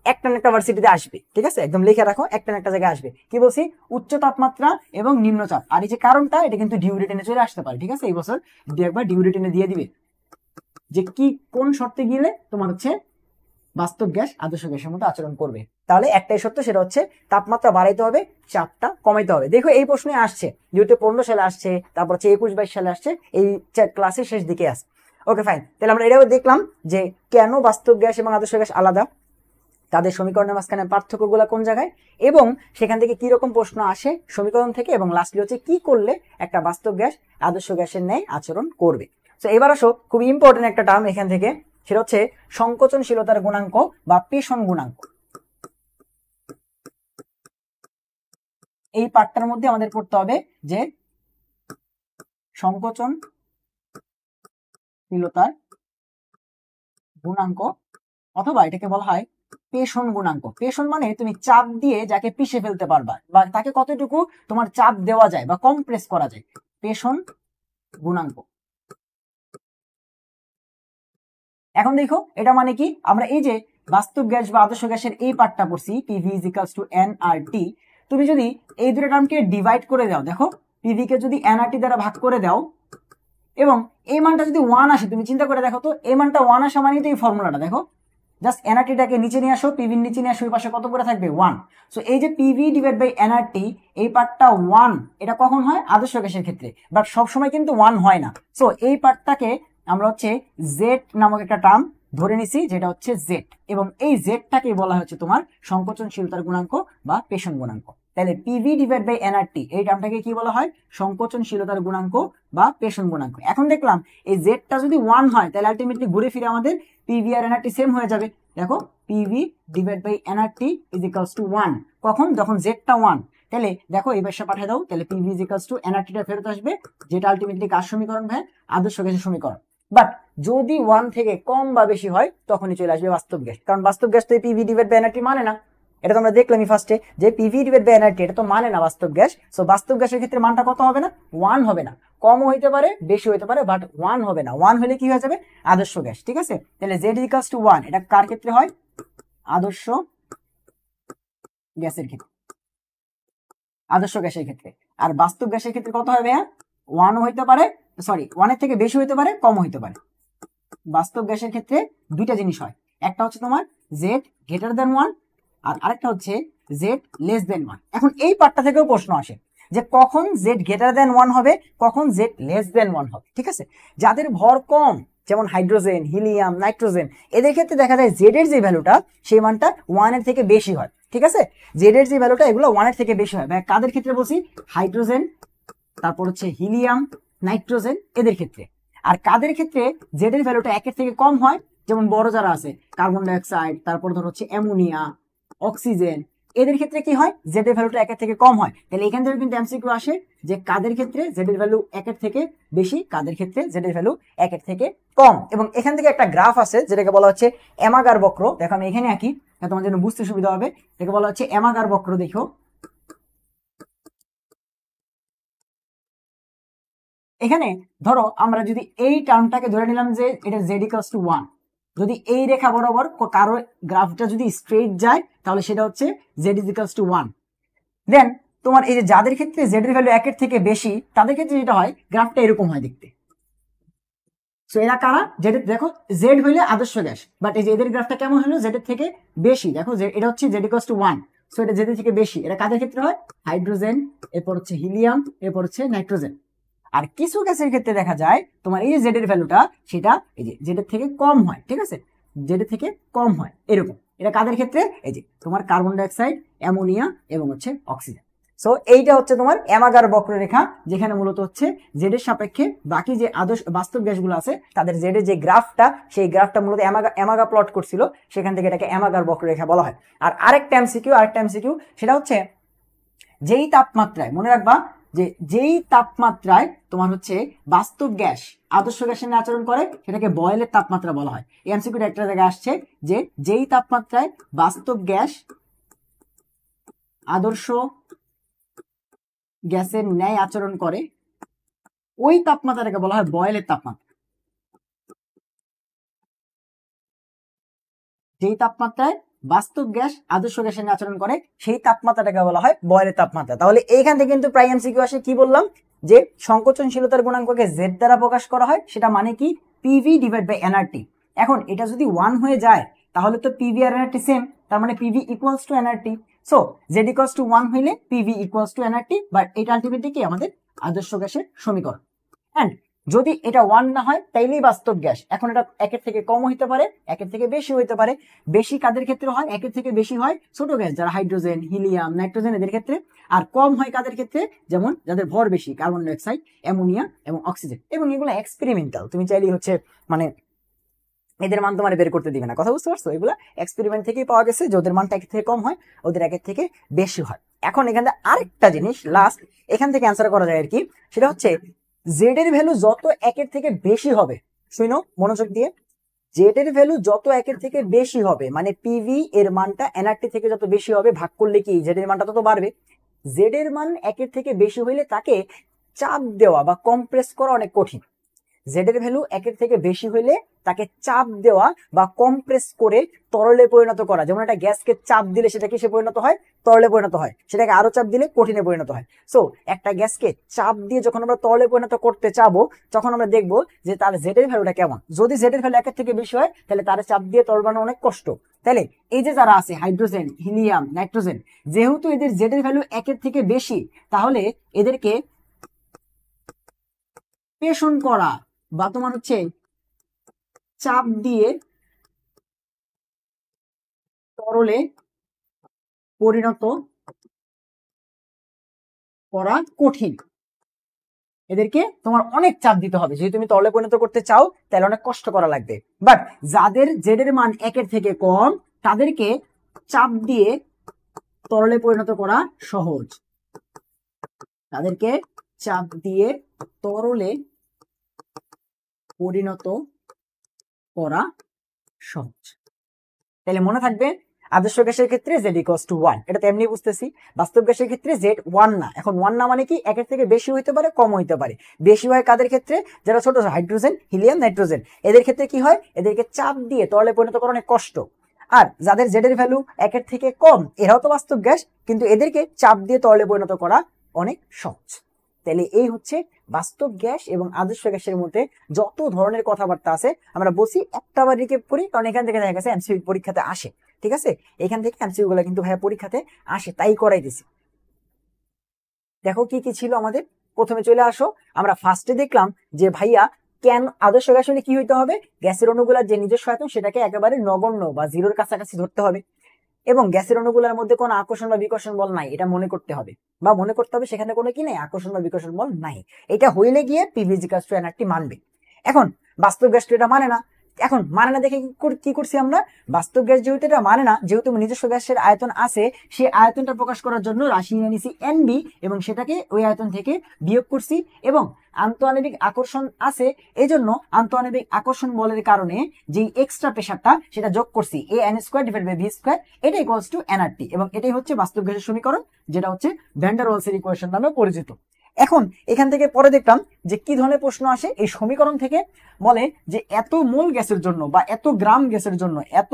একটা না একটা ভার্সিটিতে আসবে, ঠিক আছে, একদম লিখে রাখো, একটা না একটা জায়গায় আসবে। কি বলছি, উচ্চ তাপমাত্রা এবং নিম্নচাপ, আর এই যে কারণটা এটা কিন্তু ডিউ রিটেনে চলে আসতে পারে, ঠিক আছে, এই বছর একবার ডিউ রিটেনে দিয়ে দিবে যে কি কোন শর্তে গেলে তোমার হচ্ছে বাস্তব গ্যাস আদর্শ গ্যাসের মতো আচরণ করবে। তাহলে একটাই শর্ত, সেটা হচ্ছে তাপমাত্রা বাড়াইতে হবে, চাপটা কমাইতে হবে। দেখো এই প্রশ্নে আসছে, 2015 সালে আসছে, তারপর হচ্ছে 21-22 সালে আসছে, এই ক্লাসের শেষ দিকে আসছে। ওকে ফাইন, তাহলে আমরা এটাও দেখলাম যে কেন বাস্তব গ্যাস এবং আদর্শ গ্যাস আলাদা, তাদের সমীকরণের মাঝখানে পার্থক্যগুলো কোন জায়গায়, এবং সেখান থেকে কি রকম প্রশ্ন আসে সমীকরণ থেকে, এবং লাস্টলি হচ্ছে কি করলে একটা বাস্তব গ্যাস আদর্শ গ্যাসের ন্যায় আচরণ করবে। তো এবার আসো খুব ইম্পর্টেন্ট একটা টার্ম এখান থেকে, সেটা হচ্ছে সংকোচনশীলতার গুণাঙ্ক বা পেষণ গুণাঙ্ক। এই পার্টটার মধ্যে আমাদের পড়তে হবে যে সংকোচনশীলতার গুণাঙ্ক, অথবা এটাকে বলা হয় পেষণ গুণাঙ্ক। পেষণ মানে তুমি চাপ দিয়ে যাকে পিষে ফেলতে পারবা, বা তাকে কতটুকু তোমার চাপ দেওয়া যায় বা কম্প্রেস করা যায়, পেষণ গুণাঙ্ক। এখন দেখো এটা মানে কি, আমরা এই যে বাস্তব গ্যাস বা আদর্শ গ্যাসের এই পার্টটা পড়ছি PV is equals to nRT, তুমি যদি এই দুটো টার্মকে ডিভাইড করে দাও, দেখো পিভি কে যদি এনআরটি দ্বারা ভাগ করে দাও এবং এই মানটা যদি 1 আসে, তুমি চিন্তা করে দেখো তো এই মানটা 1 আসা মানে তো এই ফর্মুলাটা দেখো, জাস্ট এনআরটিটাকে নিচে নিয়ে আসো, পিভির নিচে নিয়ে আসো, ওই পাশে কত করে থাকবে 1। সো এই যে পিভি ডিভাইড বাই এনআরটি এই পার্টটা 1, এটা কখন হয় আদর্শ গ্যাসের ক্ষেত্রে, বাট সবসময় কিন্তু 1 হয় না। সো এই পার্টটাকে আমরা হচ্ছে জেড নামক একটা টার্ম ধরে নিছি, যেটা হচ্ছে জেড, এবং এই জেডটাকে বলা হচ্ছে তোমার সংকোচনশীলতার গুণাঙ্ক বা পেষণ গুণাঙ্ক। তাহলে পিভি ডিভাইড বাই এনআরটি এই টার্মটাকে কি বলা হয়, সংকোচনশীলতার গুণাঙ্ক বা পেষণ গুণাঙ্ক। এখন দেখলাম এই জেডটা যদি 1 হয় তাহলে আলটিমেটলি ঘুরে ফিরে আমাদের পিভি আর এনআরটি সেম হয়ে যাবে। দেখো PV divide by nRT is equals to 1, কখন, যখন জেডটা 1। তাহলে দেখো এই পাশে পাঠিয়ে দাও, তাহলে পিভি ইজ ইকুয়ালস টু এনআরটিটা ফেরত আসবে, যেটা আলটিমেটলি কার সমীকরণ ভাই, আদর্শ গ্যাসের সমীকরণ। বাট যদি 1 থেকে কম বা বেশি হয় তখনই চলে আসবে বাস্তব গ্যাস, কারণ বাস্তব গ্যাস তো এই পিভি ডিভাইড বাই এনআরটি মানে না, এটা তো আমরা দেখলামই ফার্স্টে যে পিভি ডিভাইড বাই এনআরটি এটা তো মানে না বাস্তব গ্যাস। সো বাস্তব গ্যাসের ক্ষেত্রে মানটা কত হবে না, 1 হবে না, কমও হইতে পারে বেশি হইতে পারে, বাট 1 হবে না। 1 হলে কি হয়ে যাবে আদর্শ গ্যাস, ঠিক আছে। তাহলে জেড ইকুয়ালস টু 1 এটা কার ক্ষেত্রে হয়, আদর্শ গ্যাসের ক্ষেত্রে, আদর্শ গ্যাসের ক্ষেত্রে। আর বাস্তব গ্যাসের ক্ষেত্রে কত হবে, 1ও হইতে পারে, সরি 1 এর থেকে বেশি হইতে পারে, কম হইতে পারে। বাস্তব গ্যাসের ক্ষেত্রে দুইটা জিনিস হয়, একটা হচ্ছে তোমার জেড গ্রেটার দেন 1 আর আরেকটা হচ্ছে জেড লেস দেন 1। এখন এই পার্টটা থেকেও প্রশ্ন আসে যে কখন জেড গ্রেটার দেন 1 হবে, কখন জেড লেস দেন 1 হবে। ঠিক আছে, যাদের ভর কম যেমন হাইড্রোজেন, হিলিয়াম, নাইট্রোজেন, এদের ক্ষেত্রে দেখা যায় জেড এর যে ভ্যালুটা সেই মানটা 1 এর থেকে বেশি হয়। ঠিক আছে, জেড এর যে ভ্যালুটা এগুলো 1 এর থেকে বেশি হয়। কাদের ক্ষেত্রে বলছি? হাইড্রোজেন, তারপর হচ্ছে হিলিয়াম, নাইট্রোজেন, এদের ক্ষেত্রে। আর কাদের ক্ষেত্রে জেড এর ভ্যালুটা 1 এর থেকে কম হয়? যেমন বড় যারা আছে, কার্বন ডাইঅক্সাইড, তারপর ধর হচ্ছে অ্যামোনিয়া, অক্সিজেন, এদের ক্ষেত্রে কি হয়? জেড এর ভ্যালুটা 1 এর থেকে কম হয়। তাহলে এখান থেকে কিন্তু এমসিকিউ আসে যে কাদের ক্ষেত্রে জেড এর ভ্যালু 1 এর থেকে বেশি, কাদের ক্ষেত্রে জেড এর ভ্যালু 1 এর থেকে কম। এবং এখান থেকে একটা গ্রাফ আছে যেটাকে বলা হচ্ছে অ্যামাগার বক্র। দেখো আমি এখানে আঁকি, তোমার জন্য বুঝতে সুবিধা হবে। এটাকে বলা হচ্ছে অ্যামাগার বক্র। দেখো এখানে ধরো আমরা যদি এই টার্মটাকে ধরে নিলাম যে এটা জেড ইকুয়ালস টু 1, যদি এই রেখা বরাবর কারো গ্রাফটা যদি স্ট্রেট যায় তাহলে সেটা হচ্ছে জেড ইজ ইকুয়ালস টু 1। দেন তোমার এই যে যাদের ক্ষেত্রে জেড এর ভ্যালু 1 এর থেকে বেশি তাদের ক্ষেত্রে যেটা হয় গ্রাফটা এরকম হয় দেখতে। সো এরা কারা? জেড, দেখো জেড হইলে আদর্শ গ্যাস, বাট এই যে এদের গ্রাফটা কেমন হলো? জেড এর থেকে বেশি। দেখো যে এটা হচ্ছে জেড ইকুয়ালস টু 1, সো এটা জেড এর থেকে বেশি। এটা কাদের ক্ষেত্রে হয়? হাইড্রোজেন, এরপর হচ্ছে হিলিয়াম, এরপর হচ্ছে নাইট্রোজেন। আর কিছু গ্যাসের ক্ষেত্রে দেখা যায় তোমার এই যে জেড এর ভ্যালুটা সেটা এই যে জেড এর থেকে কম হয়। ঠিক আছে, জেড এর থেকে কম হয় এরকম। এটা কাদের ক্ষেত্রে? এই যে তোমার কার্বন ডাইঅক্সাইড, অ্যামোনিয়া এবং হচ্ছে অক্সিজেন। সো এইটা হচ্ছে তোমার অ্যামাগার বক্ররেখা, যেখানে মূলত হচ্ছে জেড এর সাপেক্ষে বাকি যে আদর্শ বাস্তব গ্যাসগুলো আছে তাদের জেড এর যে গ্রাফটা, সেই গ্রাফটা মূলত অ্যামাগা প্লট করছিল, সেখান থেকে এটাকে অ্যামাগার বক্ররেখা বলা হয়। আর আরেকটা এমসিকিউ সেটা হচ্ছে যেই তাপমাত্রায়, মনে রাখবা যে যেই তাপমাত্রায় তোমার হচ্ছে বাস্তব গ্যাস আদর্শ গ্যাসের নিয়ে আচরণ করে সেটাকে বয়েলের তাপমাত্রা বলা হয়। এই এমসিকিউটা একটা জায়গায় আসছে যে যেই তাপমাত্রায় বাস্তব গ্যাস আদর্শ গ্যাসের ন্যায় আচরণ করে ওই তাপমাত্রাটাকে বলা হয় বয়েলের তাপমাত্রা। যেই তাপমাত্রায় বাস্তব গ্যাস আদর্শ গ্যাসের নিয়ে আচরণ করে সেই তাপমাত্রাটাকে বলা হয় বয়েলের তাপমাত্রা। তাহলে এইখান থেকে কিন্তু প্রায় এমসিকিউ আসে, কি বললাম যে সংকোচনশীলতার গুণাঙ্ককে জেড দ্বারা প্রকাশ করা হয়, সেটা মানে কি? PV divide by nRT. এখন এটা যদি 1 হয়ে যায় তাহলে তো পিভি আর এনআরটি সেম, তার মানে PV equals to nRT. So Z equals to 1 হইলে PV equals to nRT, but এটা আলটিমেটলি কি আমাদের আদর্শ গ্যাসের সমীকরণ। এন্ড যদি এটা 1 না হয় তাইলেই বাস্তব গ্যাস। এখন এটা 1 এর থেকে কম হইতে পারে, 1 এর থেকে বেশি হইতে পারে। বেশি কাদের ক্ষেত্রে হয়? 1 এর থেকে বেশি হয় ছোট গ্যাস যারা হাইড্রোজেন, হিলিয়াম, নাইট্রোজেন, এদের ক্ষেত্রে। আর কম হয় কাদের ক্ষেত্রে? যেমন যাদের ভর বেশি, কার্বন ডাইঅক্সাইড, অ্যামোনিয়া এবং অক্সিজেন। এবং এগুলো এক্সপেরিমেন্টাল, তুমি চাইলেই হচ্ছে মানে এদের মান তোমার বের করতে দিবে না। কথা বুঝতে পারছো? এগুলো এক্সপেরিমেন্ট থেকেই পাওয়া গেছে যে ওদের মানটা 1 থেকে কম হয়, ওদের 1 থেকে বেশি হয়। এখন এখানে আরেকটা জিনিস লাস্ট এখান থেকে অ্যান্সার করা যায় আর কি, সেটা হচ্ছে জেড এর ভ্যালু যত 1 এর থেকে বেশি হবে, শুনো মনোযোগ দিয়ে, জেড এর ভ্যালু যত 1 এর থেকে বেশি হবে মানে পিভি এর মানটা এনআরটি থেকে যত বেশি হবে, ভাগ করলে কি জেড এর মানটা তত বাড়বে। জেড এর মান 1 এর থেকে বেশি হইলে তাকে চাপ দেওয়া বা কম্প্রেস করা অনেক কঠিন। জেড এর ভ্যালু 1 এর থেকে বেশি হইলে তাকে চাপ দেওয়া বা কম্প্রেস করে তরলে পরিণত করা। যেমন একটা গ্যাসকে চাপ দিলে সেটা কিসে পরিণত হয়? তরলে পরিণত হয়। সেটাকে আরো চাপ দিলে কঠিনে পরিণত হয়। সো একটা গ্যাসকে চাপ দিয়ে যখন আমরা তরলে পরিণত করতে চাবো তখন আমরা দেখবো যে তার জেড এর ভ্যালুটা কেমন। যদি জেড এর ভ্যালু 1 এর থেকে বেশি হয় তাহলে তার চাপ দিয়ে তরল বানানো অনেক কষ্ট। তাহলে এই যে যারা আছে হাইড্রোজেন, হিলিয়াম, নাইট্রোজেন, যেহেতু এদের জেড এর ভ্যালু 1 এর থেকে বেশি, তাহলে এদেরকে পেষণ করা বা তোমার হচ্ছে চাপ দিয়ে তরলে পরিণত করা কঠিন। এদেরকে তোমার অনেক চাপ দিতে হবে। যদি তুমি তরলে পরিণত করতে চাও তাহলে অনেক কষ্ট করা লাগবে। বাট যাদের জেড এর মান 1 এর থেকে কম তাদেরকে চাপ দিয়ে তরলে পরিণত করা সহজ। তাদেরকে চাপ দিয়ে তরলে পরিণত করা সহজ। তাহলে মনে থাকবে আদর্শ গ্যাসের ক্ষেত্রে জেড ইকুয়ালস টু 1, এটা তো এমনি বুঝতেছি। বাস্তব গ্যাসের ক্ষেত্রে জেড 1 না। এখন 1 না মানে কি? 1 এর থেকে বেশি হইতে পারে, কম হইতে পারে। বেশি হয় কাদের ক্ষেত্রে? যারা ছোট হাইড্রোজেন, হিলিয়াম, নাইট্রোজেন, এদের ক্ষেত্রে কি হয়? এদেরকে চাপ দিয়ে তরলে পরিণত করা অনেক কষ্ট। আর যাদের জেড এর ভ্যালু 1 এর থেকে কম, এরাও তো বাস্তব গ্যাস, কিন্তু এদেরকে চাপ দিয়ে তরলে পরিণত করা অনেক সহজ। তাহলে এই হচ্ছে বাস্তব গ্যাস এবং আদর্শ গ্যাসের মধ্যে যত ধরনের কথাবার্তা আছে আমরা বসি একটা বার রিকেপ করি, কারণ এখান থেকে দেখা গেছে এমসিকিউ পরীক্ষাতে আসে। ঠিক আছে, এখান থেকে এমসিকিউ গুলো কিন্তু ভাইয়া পরীক্ষাতে আসে, তাই করাই দিছি। দেখো কি কি ছিল আমাদের। প্রথমে চলে আসো, আমরা ফার্স্টে দেখলাম যে ভাইয়া কেন আদর্শ গ্যাস হলে কি হইতে হবে, গ্যাসের অণুগুলার যে নিজস্ব আয়তন সেটাকে একেবারে নগণ্য বা জিরোর কাছাকাছি ধরতে হবে, এবং গ্যাসের অণুগুলোর মধ্যে কোনো আকর্ষণ বা বিকর্ষণ বল নাই, এটা মনে করতে হবে, বা মনে করতে হবে সেখানে কোনো কি নেই, আকর্ষণ বা বিকর্ষণ বল নাই। এটা হইলে গিয়ে পিভি ইকুয়ালস টু এনআরটি মানবে। এখন বাস্তব গ্যাস তো এটা মানে না। এখন মানে না দেখে কি করছি আমরা, বাস্তব গ্যাস যেহেতু এটা মানে না, যেহেতু নিজস্ব গ্যাসের আয়তন আছে, সেই আয়তনটা প্রকাশ করার জন্য রাশি নিয়ে নিছি এনবি, এবং সেটাকে ওই আয়তন থেকে বিয়োগ করছি, এবং আন্তঃআণবিক আকর্ষণ আছে, এই জন্য আন্তঃআণবিক আকর্ষণ বলের কারণে যে এক্সট্রা প্রেসারটা সেটা যোগ করছি, a N square divide by V square, এটা ইকুয়ালস টু এনআরটি, এবং এটাই হচ্ছে বাস্তব গ্যাসের সমীকরণ, যেটা হচ্ছে ভ্যান ডার ওয়ালসের ইকুয়েশন নামে পরিচিত। এখন এখান থেকে পরে দেখলাম যে কি ধরনের প্রশ্ন আসে এই সমীকরণ থেকে। বলে যে এত মোল গ্যাসের জন্য বা এত গ্রাম গ্যাসের জন্য, এত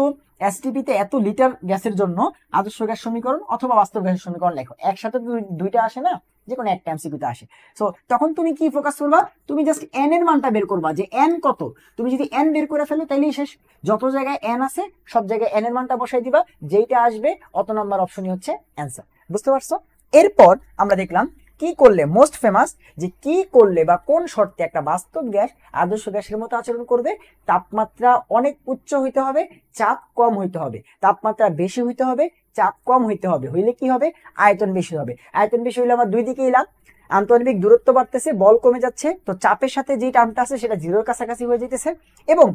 এসটিপিতে এত লিটার গ্যাসের জন্য আদর্শ গ্যাস সমীকরণ অথবা বাস্তব গ্যাসের সমীকরণ লেখো। একসাথে দুইটা আসে না, যে কোনো একটা এমসিকিউতে আসে। সো তখন তুমি কি ফোকাস করবা, তুমি জাস্ট এন এর মানটা বের করবা, যে এন কত। তুমি যদি এন বের করে ফেলো তাইলেই শেষ। যত জায়গায় এন আছে সব জায়গায় এন এর মানটা বসাই দিবা, যেইটা আসবে অত নাম্বার অপশনই হচ্ছে অ্যান্সার। বুঝতে পারছো? এরপর আমরা দেখলাম কি করলে, মোস্ট ফেমাস, যে কি করলে বা কোন শর্তে একটা বাস্তব গ্যাস আদর্শ গ্যাসের মতো আচরণ করবে। তাপমাত্রা অনেক উচ্চ হইতে হবে, চাপ কম হইতে হবে। তাপমাত্রা বেশি হইতে হবে, চাপ কম হইতে হবে। হইলে কি হবে, আয়তন বেশি হবে। আয়তন বেশি হইলে আমার দুই দিকেই লাভ, আন্তঃআণবিক দূরত্ব বাড়তেছে, বল কমে যাচ্ছে, তো চাপের সাথে যে টার্মটা আছে সেটা জিরোর কাছাকাছি হয়ে যেতেছে, এবং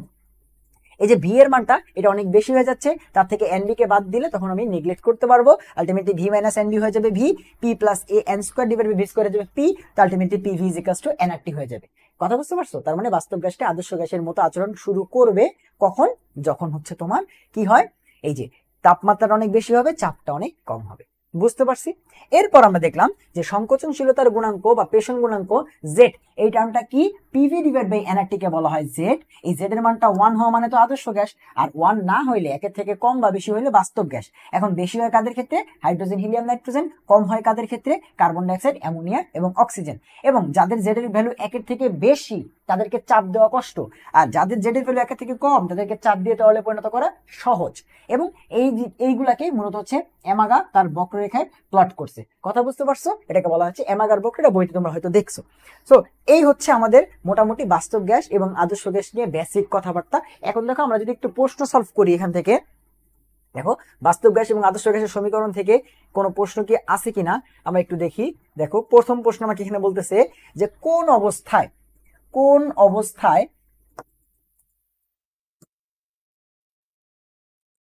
এই যে ভি এর মানটা এটা অনেক বেশি হয়ে যাচ্ছে, তার থেকে এনবি কে বাদ দিলে তখন আমি নেগলেক্ট করতে পারবো। আলটিমেটলি ভি মাইনাস এনবি হয়ে যাবে V, P plus A N square divide by V square হয়ে যাবে পি, তো ultimately P V is equals to nRT হয়ে যাবে। কথা বুঝতে পারছো? তার মানে বাস্তব গ্যাসটা আদর্শ গ্যাসের মতো আচরণ শুরু করবে কখন, যখন হচ্ছে তোমার কি হয়, এই যে তাপমাত্রাটা অনেক বেশি হবে, চাপটা অনেক কম হবে। বুঝতে পারছি? এরপর আমরা দেখলাম যে সংকোচনশীলতার গুণাঙ্ক বা প্রেষণ গুণাঙ্ক জেড, এই টার্মটা কি, পিভি ডিভাইড বাই এনআরটি কে বলা হয় জেড। এই জেড এর মানটা 1 হওয়া মানে তো আদর্শ গ্যাস, আর 1 না হইলে, একের থেকে কম বা বেশি হইলে বাস্তব গ্যাস। এখন বেশি হয় কাদের ক্ষেত্রে, হাইড্রোজেন হিলিয়াম নাইট্রোজেন। কম হয় কাদের ক্ষেত্রে, কার্বন ডাইঅক্সাইড অ্যামোনিয়া এবং অক্সিজেন। এবং যাদের জেড এর ভ্যালু একের থেকে বেশি তাদেরকে চাপ দেওয়া কষ্ট, আর যাদের জেড এর ভ্যালু একের থেকে কম তাদেরকে চাপ দিয়ে তরলে পরিণত করা সহজ। এবং এইগুলাকেই মূলত হচ্ছে এমাগা তার বক্ররেখায় প্লট করছে। কথা বুঝতে পারছো? এটাকে বলা হচ্ছে এমাগার বক্র, এটা বইতে তোমরা হয়তো দেখছো। সো এই হচ্ছে আমাদের মোটামুটি বাস্তব গ্যাস এবং আদর্শ গ্যাস নিয়ে বেসিক কথাবার্তা। এখন দেখো আমরা যদি একটু প্রশ্ন সলভ করি এখান থেকে, দেখো বাস্তব গ্যাস এবং আদর্শ গ্যাসের সমীকরণ থেকে কোনো প্রশ্ন কি আছে কিনা আমরা একটু দেখি। দেখো প্রথম প্রশ্ন আমাকে এখানে বলতেছে যে কোন অবস্থায়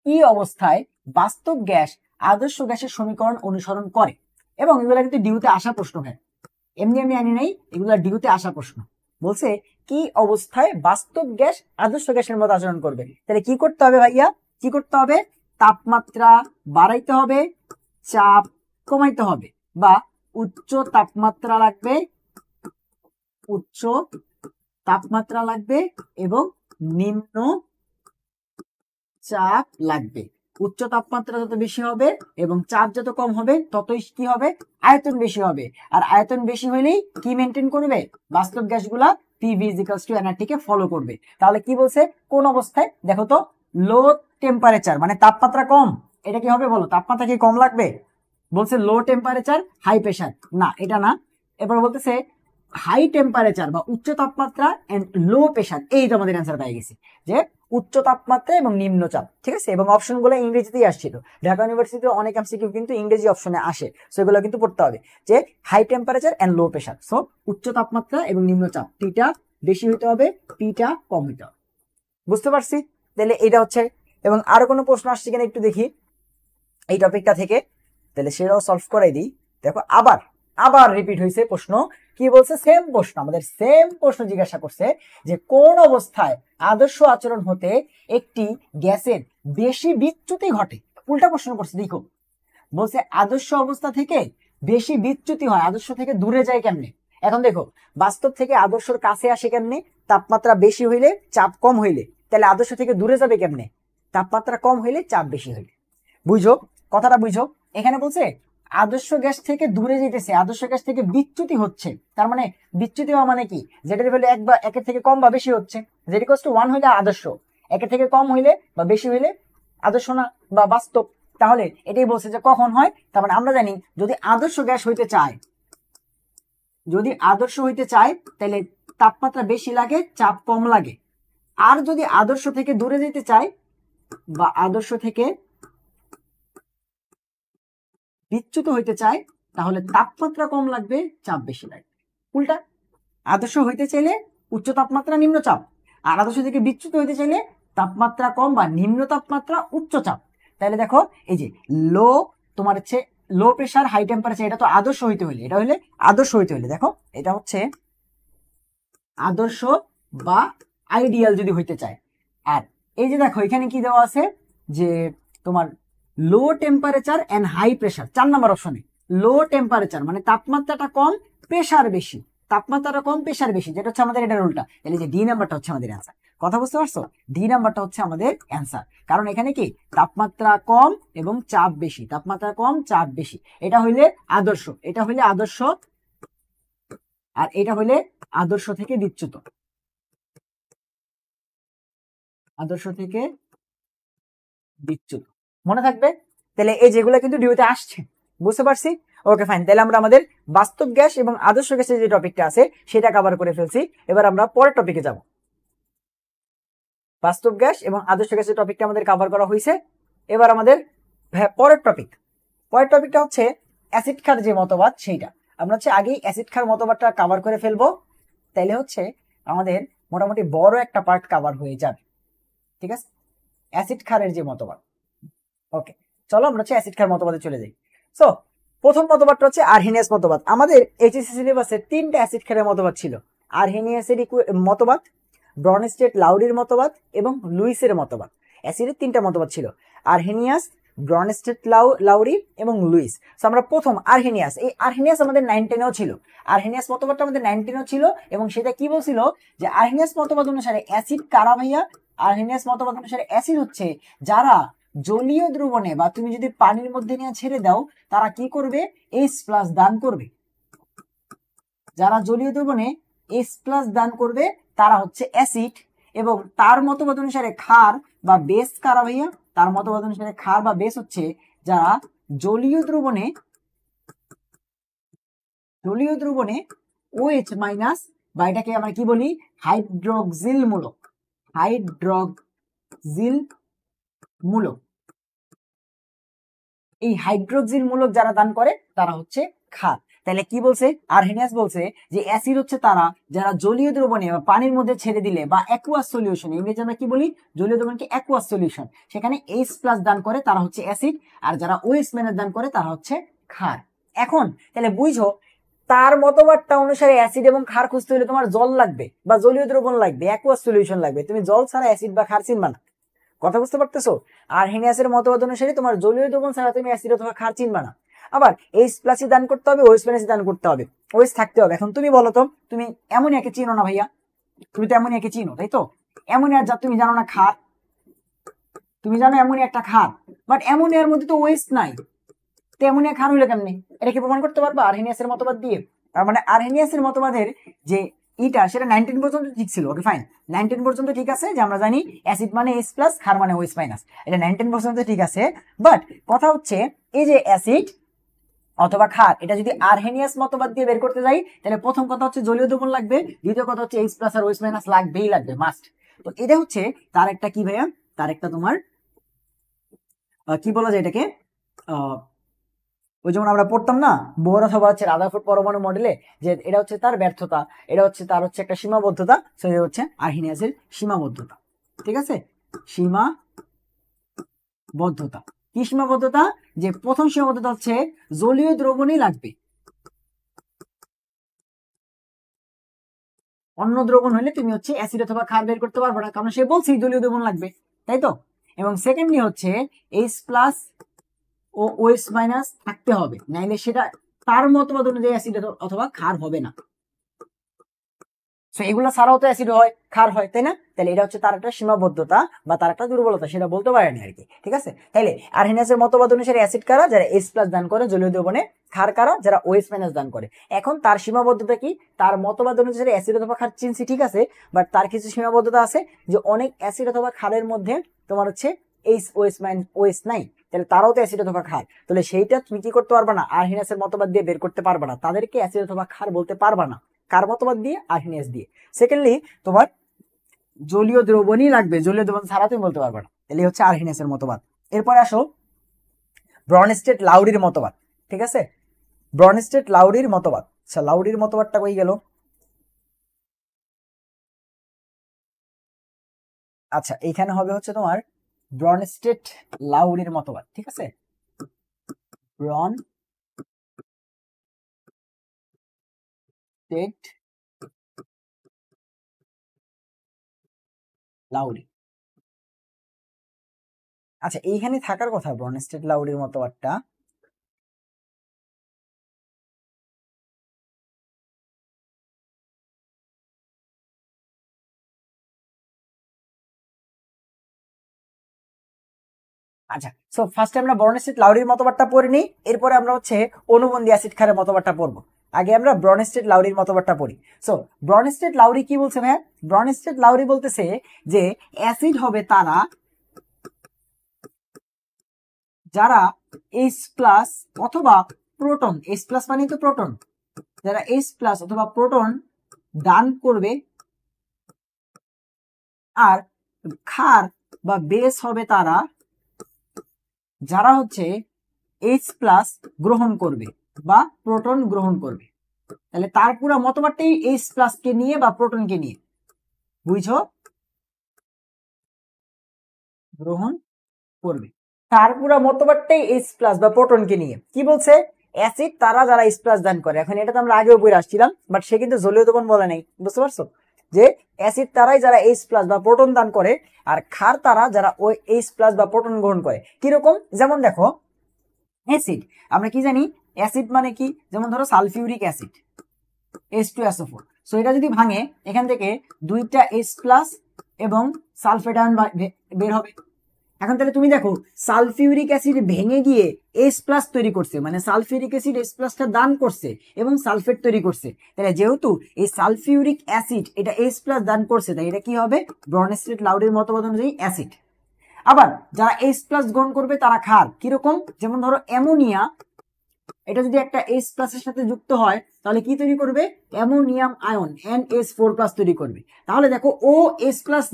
কি অবস্থায় বাস্তব গ্যাস আদর্শ গ্যাসের সমীকরণ অনুসরণ করে। এবং এগুলা কিন্তু ডিউতে আসা প্রশ্ন, হ্যাঁ এমনি আমি আনি নাই, এগুলা ডিউতে আসা প্রশ্ন। বলছে কি অবস্থায় বাস্তব গ্যাস আদর্শ গ্যাসের মতো আচরণ করবে। তাহলে কি করতে হবে ভাইয়া, কি করতে হবে, তাপমাত্রা বাড়াইতে হবে, চাপ কমাইতে হবে, বা উচ্চ তাপমাত্রা লাগবে, এবং নিম্ন চাপ লাগবে। উচ্চ তাপমাত্রা যত বেশি হবে এবং চাপ যত কম হবে ততই কি হবে, আয়তন বেশি হবে। আর আয়তন বেশি হইলেই কি মেনটেন করবে, বাস্তব গ্যাসগুলা PV is equals to NRT কে ফলো করবে। তাহলে কি বলছে, কোন অবস্থায়, দেখো তো লো টেম্পারেচার মানে তাপমাত্রা কম, এটা কি হবে বলো, তাপমাত্রা কি কম লাগবে। বলছে লো টেম্পারেচার হাই প্রেসার, না এটা না। এবার বলতেছে হাই টেম্পারেচার বা উচ্চ তাপমাত্রা এন্ড লো প্রেসার, এই তো আমাদের অ্যান্সার পেয়ে গেছি, যে উচ্চ তাপমাত্রা এবং নিম্নচাপ। ঠিক আছে, এবং অপশনগুলো ইংরেজিতেই আসছিল। ঢাকা ইউনিভার্সিটিতে অনেক এমসিকিউ কিন্তু ইংরেজি অপশনে আসে, সেগুলো কিন্তু পড়তে হবে, যে high temperature and low pressure. So উচ্চ তাপমাত্রা এবং নিম্নচাপ, টিটা বেশি হইতে হবে, পিটা কম হইতে হবে। বুঝতে পারছি? তাহলে এটা হচ্ছে। এবং আরো কোনো প্রশ্ন আসছে কিনা একটু দেখি এই টপিকটা থেকে, তাহলে সেটাও সলভ করাই দিই। দেখো আবার রিপিট হয়েছে প্রশ্ন। কি বলছে, সেম প্রশ্ন, আমাদের সেম প্রশ্ন জিজ্ঞাসা করছে যে কোন অবস্থায় আদর্শ আচরণ হতে একটি গ্যাসের বেশি বিচ্যুতি ঘটে। উল্টা প্রশ্ন করছে, দেখো বলছে আদর্শ অবস্থা থেকে বেশি বিচ্যুতি হয়, আদর্শ থেকে দূরে যায় কেমনে। এখন দেখো বাস্তব থেকে আদর্শর কাছে আসে কেমনে, তাপমাত্রা বেশি হইলে চাপ কম হইলে। তাহলে আদর্শ থেকে দূরে যাবে কেমনে, তাপমাত্রা কম হইলে চাপ বেশি হইলে। বুঝো কথাটা, বুঝো। এখানে বলছে আদর্শ গ্যাস থেকে দূরে যেতেছে, আদর্শ গ্যাস থেকে বিচ্যুতি হচ্ছে। তার মানে বিচ্যুতি হওয়া মানে কি, যেটার ভ্যালু একের থেকে কম বা বেশি হচ্ছে, যেটি ইকুয়ালস টু 1 হইলে আদর্শ, একের থেকে কম হইলে বা বেশি হইলে আদর্শ না বা বাস্তব। তাহলে এটাই বলছে যে কখন হয়। তার মানে আমরা জানি যদি আদর্শ গ্যাস হইতে চায়, যদি আদর্শ হইতে চায় তাহলে তাপমাত্রা বেশি লাগে, চাপ কম লাগে। আর যদি আদর্শ থেকে দূরে যেতে চায় বা আদর্শ থেকে বিচ্যুত হইতে চায় তাহলে তাপমাত্রা কম লাগবে, চাপ বেশি লাগবে। উল্টা, আদর্শ হইতে চাইলে উচ্চ তাপমাত্রা নিম্ন চাপ, আর আদর্শ থেকে বিচ্যুত হইতে চাইলে তাপমাত্রা কম বা নিম্ন তাপমাত্রা উচ্চ চাপ। তাহলে দেখো এই যে লো, তোমার হচ্ছে লো প্রেশার হাই টেম্পারেচার, এটা তো আদর্শ হইতে হইলে, এটা হইলে আদর্শ হইতে হইলে, দেখো এটা হচ্ছে আদর্শ বা আইডিয়াল যদি হইতে চায়। আর এই যে দেখো এখানে কি দেওয়া আছে যে তোমার low temperature and high pressure, 4 নম্বর অপশনে লো টেম্পারেচার মানে তাপমাত্রাটা কম প্রেশার বেশি, তাপমাত্রাটা কম প্রেশার বেশি, যেটা হচ্ছে আমাদের এটার উল্টা। তাহলে যে ডি নাম্বারটা হচ্ছে আমাদের অ্যান্সার। কথা বুঝতে পারছো? ডি নাম্বারটা হচ্ছে আমাদের অ্যান্সার, কারণ এখানে কি তাপমাত্রা কম এবং চাপ বেশি, তাপমাত্রা কম চাপ বেশি। এটা হইলে আদর্শ, এটা হইলে আদর্শ, আর এটা হইলে আদর্শ থেকে বিচ্যুত, আদর্শ থেকে বিচ্যুত। মনে থাকবে? তাহলে এই যেগুলো কিন্তু ডিউতে আসছে, বুঝতে পারছি? ওকে ফাইন, তাহলে আমরা আমাদের বাস্তব গ্যাস এবং আদর্শ গ্যাসের যে টপিকটা আছে সেটা কভার করে ফেলছি। এবার আমরা পরের টপিকে যাব। বাস্তব গ্যাস এবং আদর্শ গ্যাসের টপিকটা আমাদের কভার করা হয়েছে। এবার আমাদের পরের টপিকটা হচ্ছে অ্যাসিড ক্ষার যে মতবাদ, সেইটা আমরা হচ্ছে আগেই অ্যাসিড ক্ষার মতবাদটা কভার করে ফেলবো, তাইলে হচ্ছে আমাদের মোটামুটি বড় একটা পার্ট কভার হয়ে যাবে। ঠিক আছে, অ্যাসিড ক্ষারের যে মতবাদ। ওকে, চলো আমরা হচ্ছে অ্যাসিড ক্ষার মতবাদে চলে যাই। সো প্রথম মতবাদটা হচ্ছে আরহেনিয়াস মতবাদ। আমাদের এইচএসসি সিলেবাসে 3টা অ্যাসিড ক্ষারের মতবাদ ছিল, আরহেনিয়াসের মতবাদ, ব্রনস্টেড লাউরির মতবাদ এবং লুইসের মতবাদ। অ্যাসিডের 3টা মতবাদ ছিল, আরহেনিয়াস, ব্রনস্টেড লাউরি এবং লুইস। সো আমরা প্রথম আরহেনিয়াস, এই আরহেনিয়াস আমাদের 9, 10-এও ছিল, আরহেনিয়াস মতবাদটা আমাদের 9, 10-এও ছিল। এবং সেটা কি বলছিল যে আরহেনিয়াস মতবাদ অনুসারে অ্যাসিড কারা ভাইয়া? আরহেনিয়াস মতবাদ অনুসারে অ্যাসিড হচ্ছে যারা জলীয় দ্রবণে বা তুমি যদি পানির মধ্যে নিয়ে ছেড়ে দাও তারা কি করবে? H+ দান করবে। যারা জলীয় দ্রবণে H+ দান করবে তারা হচ্ছে অ্যাসিড। এবং তার মতবাদ অনুসারে ক্ষার বা বেস কারা ভাইয়া? তার মতবাদ অনুসারে ক্ষার বা বেস হচ্ছে যারা জলীয় দ্রবণে OH- বা এটাকে আমরা কি বলি? হাইড্রোক্সিল মূলক, এই হাইড্রোক্সিল মূলক যারা দান করে তারা হচ্ছে ক্ষার। তাহলে কি বলছে? আরহেনিয়াস বলছে যে অ্যাসিড হচ্ছে তারা যারা জলীয় দ্রবণে বা পানির মধ্যে ছেড়ে দিলে বা অ্যাকুয়াস সলিউশন, ইংরেজি আমরা কি বলি? জলীয় দ্রবণকে অ্যাকুয়াস সলিউশন, সেখানে H+ দান করে তারা হচ্ছে অ্যাসিড, আর যারা OH- দান করে তারা হচ্ছে ক্ষার। এখন তাহলে বুঝো তার মতবাদটা অনুসারে অ্যাসিড এবং ক্ষার খুঁজতে হলে তোমার জল লাগবে বা জলীয় দ্রবণ লাগবে, অ্যাকুয়াস সলিউশন লাগবে। তুমি জল ছাড়া অ্যাসিড বা ক্ষার চিনবা না। কথা বুঝতে পারতেছো? আর আরহেনিয়াসের মতবাদ অনুসারে তোমার জলীয় দ্রবণ ছাড়া তুমি অ্যাসিড অথবা ক্ষার চিনবা না। আবার H+ দান করতে হবে, OH- দান করতে হবে, OH থাকতে হবে। এখন তুমি বলো তো, তুমি অ্যামোনিয়াকে চিনো না ভাইয়া? তুমি তো অ্যামোনিয়াকে চিনো, তাই তো? অ্যামোনিয়ার যা তুমি জানো না ক্ষার, তুমি জানো অ্যামোনিয়া একটা ক্ষার, বাট অ্যামোনিয়ার মধ্যে তো OH নাই, তো অ্যামোনিয়া ক্ষার হইলো কেমনি? এটা কি প্রমাণ করতে পারবা আরহেনিয়াসের মতবাদ দিয়ে? তার মানে আরহেনিয়াসের মতবাদের যে এটা সেটা 19 পর্যন্ত ঠিক ছিল। ওকে ফাইন, 19 পর্যন্ত ঠিক আছে, যে আমরা জানি অ্যাসিড মানে H+, ক্ষার মানে OH-, এটা 19 পর্যন্ত ঠিক আছে। বাট কথা হচ্ছে এই যে অ্যাসিড অথবা ক্ষার, এটা যদি আরহেনিয়াস মতবাদ দিয়ে বের করতে যাই তাহলে প্রথম কথা হচ্ছে জলীয় দ্রবণ লাগবে, দ্বিতীয় কথা হচ্ছে H+ আর OH- লাগবেই লাগবে, মাস্ট। তো এটা হচ্ছে তার একটা কি ভাইয়া? তার একটা তোমার কি বলা যায় এটাকে, ওই যেমন আমরা পড়তাম না বোর অথবা হচ্ছে রাদারফোর্ড পরমাণু মডেলে, যে এটা হচ্ছে তার ব্যর্থতা, এটা হচ্ছে তার হচ্ছে একটা সীমাবদ্ধতা। সো এটা হচ্ছে আরহেনিয়াসের সীমাবদ্ধতা। ঠিক আছে, সীমাবদ্ধতা কি সীমাবদ্ধতা? যে প্রথম সীমাবদ্ধতা হচ্ছে জলীয় দ্রবণই লাগবে, অন্য দ্রবণ হলে তুমি হচ্ছে অ্যাসিড অথবা ক্ষার বের করতে পারবে না, কারণ সে বলছি জলীয় দ্রবণ লাগবে, তাই তো? এবং সেকেন্ডলি হচ্ছে H+ ও OH- থাকতে হবে, নাইলে সেটা তার মতবাদ অনুযায়ী অ্যাসিড অথবা ক্ষার হবে না। সো এগুলো ছাড়াও তো অ্যাসিড হয়, ক্ষার হয়, তাই না? তাহলে এটা হচ্ছে তার একটা সীমাবদ্ধতা বা তার একটা দুর্বলতা, সেটা বলতে পারেনি আর কি। ঠিক আছে, তাহলে আরহেনিয়াসের মতবাদ অনুসারে অ্যাসিড কারা? যারা H+ দান করে জলীয় দ্রবণে, ক্ষার কারা? যারা OH- দান করে। এখন তার সীমাবদ্ধতা কি? তার মতবাদ অনুসারে অ্যাসিড অথবা ক্ষার চিনছি, ঠিক আছে, বাট তার কিছু সীমাবদ্ধতা আছে, যে অনেক অ্যাসিড অথবা ক্ষারের মধ্যে তোমার হচ্ছে OH- নাই, তাহলে তারাও তো অ্যাসিড অথবা ক্ষার, তাহলে সেইটা তুমি কি করতে পারবা না, আর্হেনিয়াসের মতবাদ দিয়ে বের করতে পারবা না, তাদেরকে অ্যাসিড অথবা ক্ষার বলতে পারবা না। কার মতবাদ দিয়ে? আর্হেনিয়াস দিয়ে। সেকেন্ডলি তোমার জলীয় দ্রবণই লাগবে, জলীয় দ্রবণ ছাড়া তুমি বলতে পারবে না, তাহলে হচ্ছে আর্হেনিয়াসের মতবাদ। এরপরে আসো ব্রনস্টেড লাউরির মতবাদ। ঠিক আছে, ব্রনস্টেড লাউরির মতবাদ। আচ্ছা, লাউরির মতবাদটা কই গেল? আচ্ছা, এইখানে হবে হচ্ছে তোমার ব্রনস্টেড লাউরির মতবাদ। ঠিক আছে, ব্রনস্টেড লাউরি। আচ্ছা, এইখানে থাকার কথা ব্রনস্টেড লাউরির মতবাদটা। আচ্ছা, সো ফার্স্টে আমরা ব্রনস্টেড লাউরির মতবাদটা পড়ে নিই, এরপরে আমরা হচ্ছে অনুবন্ধী অ্যাসিড ক্ষারের মতবাদটা পড়বো। আগে আমরা ব্রনস্টেড লাউরির মতবাদটা পড়ি। সো ব্রনস্টেড লাউরি কি বলছে ভাই? ব্রনস্টেড লাউরি বলতেছে যে অ্যাসিড হবে তারা যারা H প্লাস অথবা প্রোটন, H প্লাস মানে তো প্রোটন, যারা H প্লাস অথবা প্রোটন দান করবে, আর ক্ষার বা বেস হবে তারা যারা হচ্ছে H প্লাস গ্রহণ করবে বা প্রোটন গ্রহণ করবে। তাহলে তার পুরো মতবাদটাই H প্লাস কে নিয়ে বা প্রোটনকে নিয়ে, বুঝছো? গ্রহণ করবে, তার পুরো মতবাদটাই H প্লাস বা প্রোটনকে নিয়ে। কি বলছে? অ্যাসিড তারা যারা H প্লাস দান করে। এখন এটা তো আমরা আগেও পড়ে আসছিলাম, বাট সে কিন্তু জলীয় দ্রবণ বলে নাই, বুঝতে পারছো? যে অ্যাসিড তারাই যারা H প্লাস বা প্রোটন দান করে, আর ক্ষার তারা যারা ওই H প্লাস বা প্রোটন গ্রহণ করে। কিরকম? যেমন দেখো, অ্যাসিড আমরা কি জানি, অ্যাসিড মানে কি? যেমন ধরো সালফিউরিক অ্যাসিড H2SO4, সো এটা যদি ভাঙে এখান থেকে দুইটা H প্লাস এবং সালফেট আয়ন বের হবে। এখন তাহলে তুমি দেখো, সালফিউরিক অ্যাসিড ভেঙে গিয়ে H প্লাস তৈরি করছে, মানে সালফিউরিক অ্যাসিড H প্লাসটা দান করছে এবং সালফেট তৈরি করছে। তাহলে যেহেতু এই সালফিউরিক অ্যাসিড এটা H প্লাস দান করছে, তাই এটা কি হবে? ব্রনস্টেড লাউরির মতবাদ অনুযায়ী অ্যাসিড। আবার যারা H প্লাস গ্রহণ করবে তারা ক্ষার। কিরকম? যেমন ধরো অ্যামোনিয়া, এটা যদি একটা H প্লাসের সাথে যুক্ত হয় তাহলে কি তৈরি করবে? অ্যামোনিয়াম আয়ন NH4+ তৈরি করবে। তাহলে দেখো, ও H প্লাস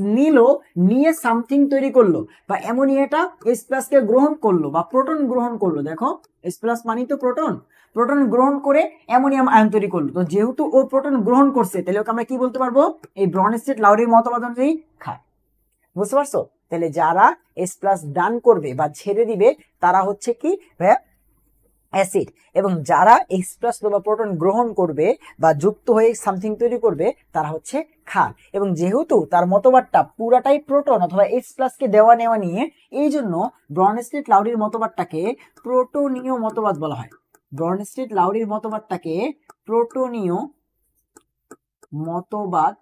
নিয়ে সামথিং তৈরি করলো, বা অ্যামোনিয়াটা H প্লাস কে গ্রহণ করলো বা প্রোটন গ্রহণ করলো। দেখো, H প্লাস মানে তো প্রোটন, প্রোটন গ্রহণ করে অ্যামোনিয়াম আয়ন তৈরি করলো। তো যেহেতু ও প্রোটন গ্রহণ করছে, তাহলে ওকে আমরা কি বলতে পারবো? এই ব্রনস্টেড লাউরির মতবাদ অনুযায়ী ক্ষার। বুঝতে পারছো? তাহলে যারা H প্লাস দান করবে বা ছেড়ে দিবে তারা হচ্ছে কি ভাইয়া? অ্যাসিড। এবং যারা H প্লাস বা প্রোটন গ্রহণ করবে বা যুক্ত হয়ে সামথিং তৈরি করবে তারা হচ্ছে ক্ষার। এবং যেহেতু তার মতবাদটা পুরাটাই প্রোটন অথবা H প্লাস কে দেওয়া নেওয়া নিয়ে, এই জন্য ব্রনস্টেড লাউরির মতবাদটাকে প্রোটোনীয় মতবাদ বলা হয়। ব্রনস্টেড লাউরির মতবাদটাকে প্রোটোনীয় মতবাদ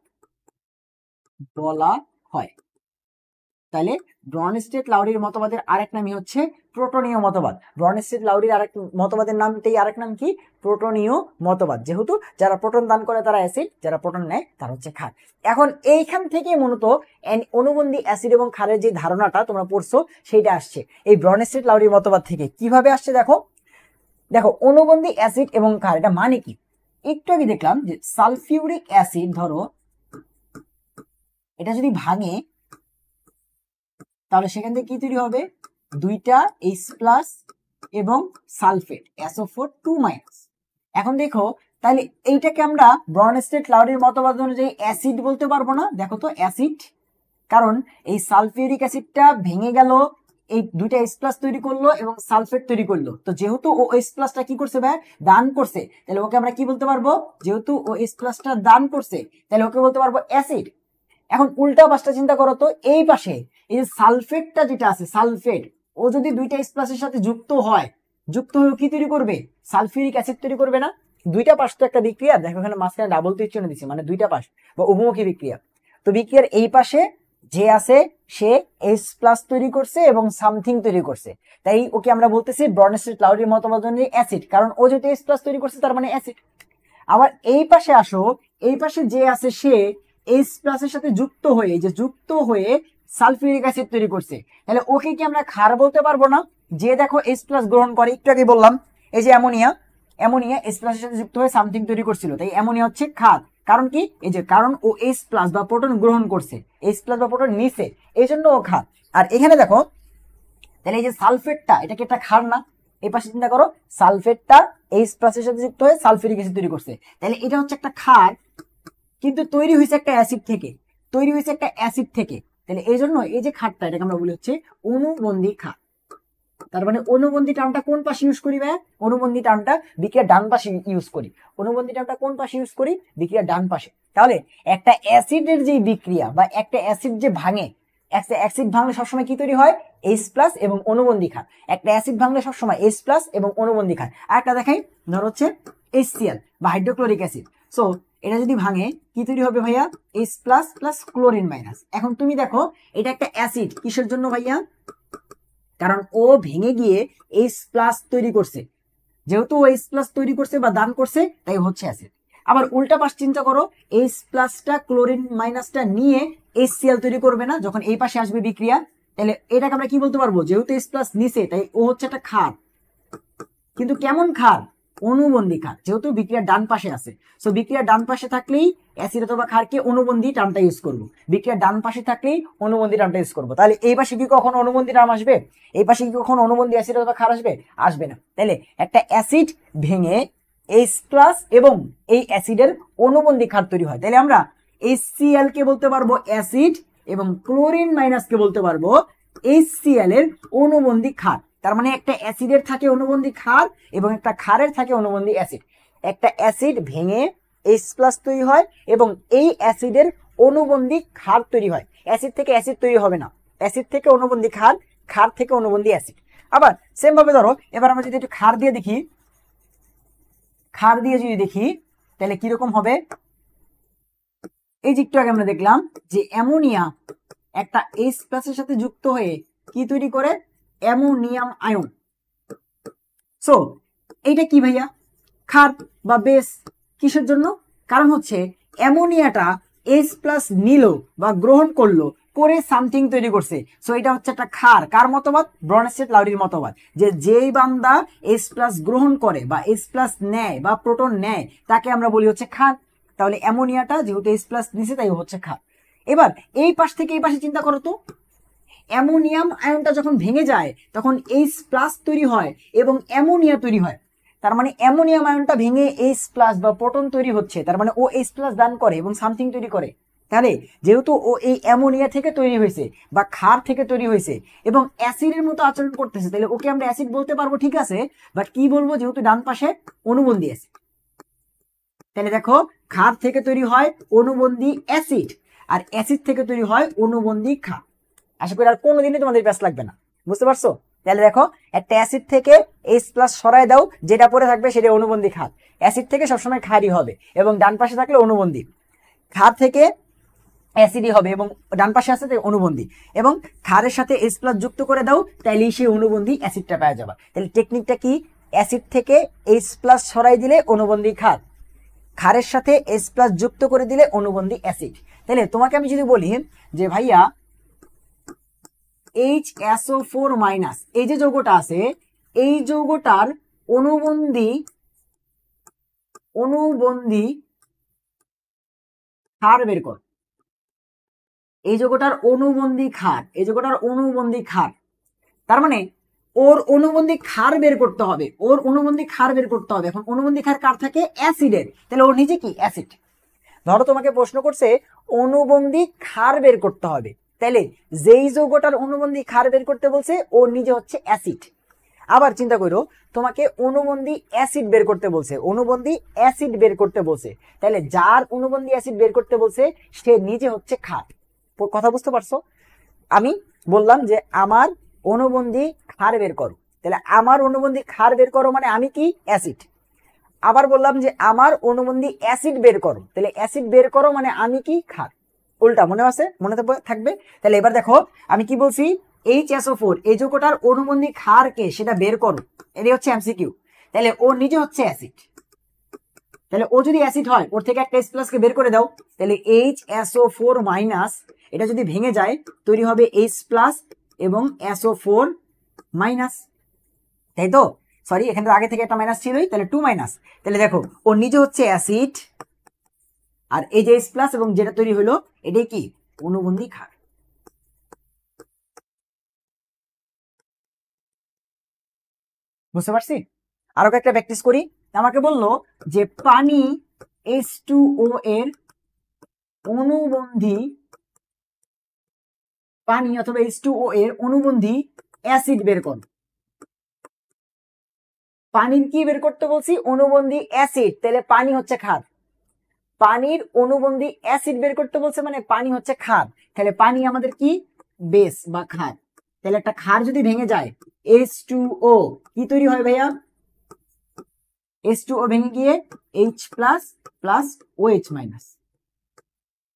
বলা হয়। তাহলে ব্রনস্টেড লাউরির মতবাদের আরেক নামই হচ্ছে প্রোটোনীয় মতবাদ। ব্রনস্টেড লাউরির আরেক মতবাদের নামটাই আরেক নাম কি? প্রোটোনীয় মতবাদ। যেহেতু যারা প্রোটন দান করে তারা অ্যাসিড, যারা প্রোটন নেয় তারা হচ্ছে ক্ষার। এখন এইখান থেকে মূলত অনুবন্ধী অ্যাসিড এবং ক্ষারের যে ধারণাটা তোমরা পড়ছো সেইটা আসছে এই ব্রনস্টেড লাউরির মতবাদ থেকে। কিভাবে আসছে দেখো, দেখো অনুবন্ধী অ্যাসিড এবং ক্ষার এটা মানে কি? একটু আগে দেখলাম যে সালফিউরিক অ্যাসিড, ধরো এটা যদি ভাঙে তাহলে সেখান থেকে কি তৈরি হবে? দুইটা H প্লাস এবং সালফেট SO4 2-। এখন দেখো, তাহলে এইটাকে আমরা ব্রনস্টেড লাউরির মতবাদ অনুযায়ী অ্যাসিড বলতে পারবো না? দেখো তো অ্যাসিড, কারণ এই সালফিউরিক অ্যাসিডটা ভেঙে গেল, এই দুইটা H প্লাস তৈরি করলো এবং সালফেট তৈরি করলো। তো যেহেতু ও H প্লাসটা কি করছে ভাই? দান করছে, তাহলে ওকে আমরা কি বলতে পারবো? যেহেতু ও H প্লাসটা দান করছে তাহলে ওকে বলতে পারবো অ্যাসিড। এখন উল্টা পাশটা চিন্তা করো তো, এই পাশে এই যে সালফেটটা যেটা আছে, সালফেট ও যদি দুইটা H প্লাসের সাথে যুক্ত হয়, যুক্ত হয়ে কি তৈরি করবে? সালফিউরিক অ্যাসিড তৈরি করবে না? দুইটা পাশ তো একটা বিক্রিয়া, দেখো এখানে মাঝখানে ডাবল তীর চিহ্ন দিচ্ছি, মানে দুইটা পাশ বা উভমুখী বিক্রিয়া। তো বিক্রিয়ার এই পাশে যে আছে সে H প্লাস তৈরি করছে এবং সামথিং তৈরি করছে, তাই ওকে আমরা বলতেছি ব্রনস্টেড লাউরির মতবাদ অনুযায়ী অ্যাসিড, কারণ ও যেহেতু H প্লাস তৈরি করছে তার মানে অ্যাসিড। আবার এই পাশে আসো, এই পাশে যে আছে সে H প্লাসের সাথে যুক্ত হয়ে সালফিউরিক অ্যাসিড তৈরি করছে, তাহলে ওকে কি আমরা ক্ষার বলতে পারবো না? যে দেখো H প্লাস গ্রহণ করে, একটু আগে বললাম এই যে অ্যামোনিয়া H প্লাসের সাথে যুক্ত হয়ে সামথিং তৈরি করছিল, তাই অ্যামোনিয়া হচ্ছে ক্ষার। কারণ কি, এই যে কারণ ও H প্লাস বা প্রোটন গ্রহণ করছে, H প্লাস বা প্রোটন নিছে, এই জন্য ও ক্ষার। আর এখানে দেখো তাহলে এই যে সালফেটটা, এটা কি একটা ক্ষার না? এই পাশে চিন্তা করো, সালফেটটা H প্লাসের সাথে যুক্ত হয়ে সালফিউরিক অ্যাসিড তৈরি করছে, তাহলে এটা হচ্ছে একটা ক্ষার, কিন্তু তৈরি হয়েছে একটা অ্যাসিড থেকে, তাহলে এই জন্য এই যে ক্ষারটা, এটাকে আমরা বলি হচ্ছে অনুবন্ধী ক্ষার। তার মানে অনুবন্ধী টার্মটা কোন পাশে ইউজ করি ভাই? অনুবন্ধী টার্মটা বিক্রিয়ার ডান পাশে ইউজ করি। অনুবন্ধী টার্মটা কোন পাশে ইউজ করি? বিক্রিয়ার ডান পাশে। তাহলে একটা অ্যাসিডের যে বিক্রিয়া বা একটা অ্যাসিড যে ভাঙে, অ্যাসিড ভাঙলে সবসময় কি তৈরি হয়? H প্লাস এবং অনুবন্ধী ক্ষার। একটা অ্যাসিড ভাঙলে সবসময় H প্লাস এবং অনুবন্ধী ক্ষার। আর একটা দেখাই, ধর হচ্ছে HCl বা হাইড্রোক্লোরিক অ্যাসিড। সো এটা যদি ভাঙে কি তৈরি হবে ভাইয়া? H plus plus chlorine minus. এখন তুমি দেখো এটা একটা অ্যাসিড, কিসের জন্য ভাইয়া? কারণ ও ভেঙে গিয়ে H প্লাস তৈরি করছে, যেহেতু ও H প্লাস তৈরি করছে বা দান করছে, তাই হচ্ছে অ্যাসিড। আবার উল্টা পাশ চিন্তা করো, H প্লাসটা ক্লোরিন মাইনাসটা নিয়ে HCl তৈরি করবে না, যখন এই পাশে আসবে বিক্রিয়া, তাহলে এটাকে আমরা কি বলতে পারবো? যেহেতু H প্লাস নিছে, তাই ও হচ্ছে একটা ক্ষার। কিন্তু কেমন ক্ষার? অনুবন্ধী ক্ষার, যেহেতু বিক্রিয়ার ডান পাশে আছে। সো বিক্রিয়ার ডান পাশে থাকলেই অ্যাসিড অথবা ক্ষারকে অনুবন্ধী টার্মটা ইউজ করব। বিক্রিয়ার ডান পাশে থাকলেই অনুবন্ধী টার্মটা ইউজ করব। তাহলে এই পাশে কি কখনো অনুবন্ধী টার্ম আসবে? এই পাশে কি কখনো অনুবন্ধী অ্যাসিড অথবা ক্ষার আসবে? আসবে না। তাহলে একটা অ্যাসিড ভেঙে H প্লাস এবং এই অ্যাসিডের অনুবন্ধী ক্ষার তৈরি হয়। তাহলে আমরা HCl কে বলতে পারবো অ্যাসিড এবং ক্লোরিন মাইনাস কে বলতে পারবো HCl এর অনুবন্ধী ক্ষার। তার মানে একটা অ্যাসিডের থাকে অনুবন্ধী ক্ষার এবং একটা ক্ষারের থাকে অনুবন্ধী অ্যাসিড। একটা অ্যাসিড ভেঙে H প্লাস তৈরি হয় এবং এই অ্যাসিডের অনুবন্ধী ক্ষার তৈরি হয়। অ্যাসিড থেকে অ্যাসিড তৈরি হবে না, অ্যাসিড থেকে অনুবন্ধী ক্ষার, ক্ষার থেকে অনুবন্ধী অ্যাসিড। আবার সেম ভাবে ধরো, এবার আমরা যদি একটু ক্ষার দিয়ে দেখি, তাহলে কিরকম হবে? এই যে একটু আগে আমরা দেখলাম যে অ্যামোনিয়া একটা H প্লাসের সাথে যুক্ত হয়ে কি তৈরি করে? Ammonium ion. সো এইটা কি ভাইয়া? ক্ষার বা বেস। কিসের জন্য? কারণ হচ্ছে অ্যামোনিয়াটা H প্লাস নিল বা গ্রহণ করলো, করে সামথিং তৈরি করছে। সো এটা হচ্ছে একটা ক্ষার। কার মতবাদ? ব্রনস্টেড লাউরির মতবাদ, যে যেই বান্দা H প্লাস গ্রহণ করে বা H প্লাস নেয় বা প্রোটন নেয়, তাকে আমরা বলি হচ্ছে ক্ষার। তাহলে অ্যামোনিয়াটা যেহেতু H প্লাস নিছে, তাই হচ্ছে ক্ষার। এবার এই পাশ থেকে এই পাশে চিন্তা করো তো, অ্যামোনিয়াম আয়নটা যখন ভেঙে যায় তখন H প্লাস তৈরি হয় এবং অ্যামোনিয়া তৈরি হয়। তার মানে অ্যামোনিয়াম আয়নটা ভেঙে H প্লাস বা প্রোটন তৈরি হচ্ছে, তার মানে ও H প্লাস দান করে এবং সামথিং তৈরি করে। তাহলে যেহেতু ও এই অ্যামোনিয়া থেকে তৈরি হয়েছে বা ক্ষার থেকে তৈরি হয়েছে এবং অ্যাসিডের মতো আচরণ করতেছে, তাহলে ওকে আমরা অ্যাসিড বলতে পারবো, ঠিক আছে। বাট কি বলবো? যেহেতু ডান পাশে অনুবন্ধী অ্যাসিড। তাহলে দেখো, ক্ষার থেকে তৈরি হয় অনুবন্ধী অ্যাসিড আর অ্যাসিড থেকে তৈরি হয় অনুবন্ধী ক্ষার। আশা করি আর কোনোদিনই তোমাদের ব্যাস লাগবে না, বুঝতে পারছো? তাহলে দেখো, একটা অ্যাসিড থেকে H প্লাস সরায় দাও, যেটা পরে থাকবে সেটা অনুবন্ধী ক্ষার। অ্যাসিড থেকে সবসময় ক্ষারই হবে এবং ডান পাশে থাকলে অনুবন্ধী। ক্ষার থেকে অ্যাসিডই হবে এবং ডান পাশে আছে তাই অনুবন্ধী, এবং ক্ষারের সাথে H প্লাস যুক্ত করে দাও, তাইলেই সেই অনুবন্ধী অ্যাসিডটা পাওয়া যাবে। তাহলে টেকনিকটা কি? অ্যাসিড থেকে H প্লাস সরাই দিলে অনুবন্ধী ক্ষার, ক্ষারের সাথে H প্লাস যুক্ত করে দিলে অনুবন্ধী অ্যাসিড। তাহলে তোমাকে আমি যদি বলি যে ভাইয়া HSO4 মাইনাস, এই যে যৌগটা আছে, এই যৌগটার অনুবন্ধী ক্ষার বের কর। এই যৌগটার অনুবন্ধী ক্ষার, তার মানে ওর অনুবন্ধী ক্ষার বের করতে হবে, এখন অনুবন্ধী ক্ষার কার থাকে? অ্যাসিডের। তাহলে ওর নিজে কি? অ্যাসিড। ধরো তোমাকে প্রশ্ন করছে অনুবন্ধী ক্ষার বের করতে হবে, তাহলে যেই যৌগটার অনুবন্ধী ক্ষার বের করতে বলছে ও নিজে হচ্ছে অ্যাসিড। আবার চিন্তা করো, তোমাকে অনুবন্ধী অ্যাসিড বের করতে বলছে, তাহলে যার অনুবন্ধী অ্যাসিড বের করতে বলছে সে নিজে হচ্ছে ক্ষার। কথা বুঝতে পারছো? আমি বললাম যে আমার অনুবন্ধী ক্ষার বের করো, তাহলে আমার অনুবন্ধী ক্ষার বের করো মানে আমি কি? অ্যাসিড। আবার বললাম যে আমার অনুবন্ধী অ্যাসিড বের করো, তাহলে অ্যাসিড বের করো মানে আমি কি? ক্ষার। উল্টা মনে আছে? মনে থাকবে। তাহলে এবার দেখো আমি কি বলছি? HSO4 এই যৌগটার অনুবন্ধী ক্ষার কে সেটা বের করো, এটাই হচ্ছে এমসিকিউ। তাহলে ও নিজে হচ্ছে অ্যাসিড। তাহলে ও যদি অ্যাসিড হয়, ওর থেকে একটা H প্লাস কে বের করে দাও, তাহলে HSO4 মাইনাস এটা যদি ভেঙে যায় তৈরি হবে H প্লাস এবং SO4 মাইনাস। তাই তো, সরি এখানে তো আগে থেকে একটা মাইনাস ছিলই, তাহলে 2 মাইনাস। তাহলে দেখো ও নিজে হচ্ছে অ্যাসিড, আর এই যে H প্লাস এবং যেটা তৈরি হলো এটাই কি অনুবন্ধী ক্ষার। বুঝতে পারছি? আরো একটা প্র্যাকটিস করি। আমাকে বললো যে পানি H2O এর অনুবন্ধী, পানি অথবা H2O এর অনুবন্ধী অ্যাসিড বের কর। পানির কি বের করতে বলছি? অনুবন্ধী অ্যাসিড, তাহলে পানি হচ্ছে ক্ষার। পানির অনুবন্ধী অ্যাসিড বের করতে বলছে মানে পানি হচ্ছে ক্ষার, তাহলে পানি আমাদের কি বেস বা ক্ষার। তাহলে একটা ক্ষার যদি ভেঙে যায় H2O কি তৈরি হয় ভাইয়া? H2O ভেঙে গিয়ে H plus plus OH minus.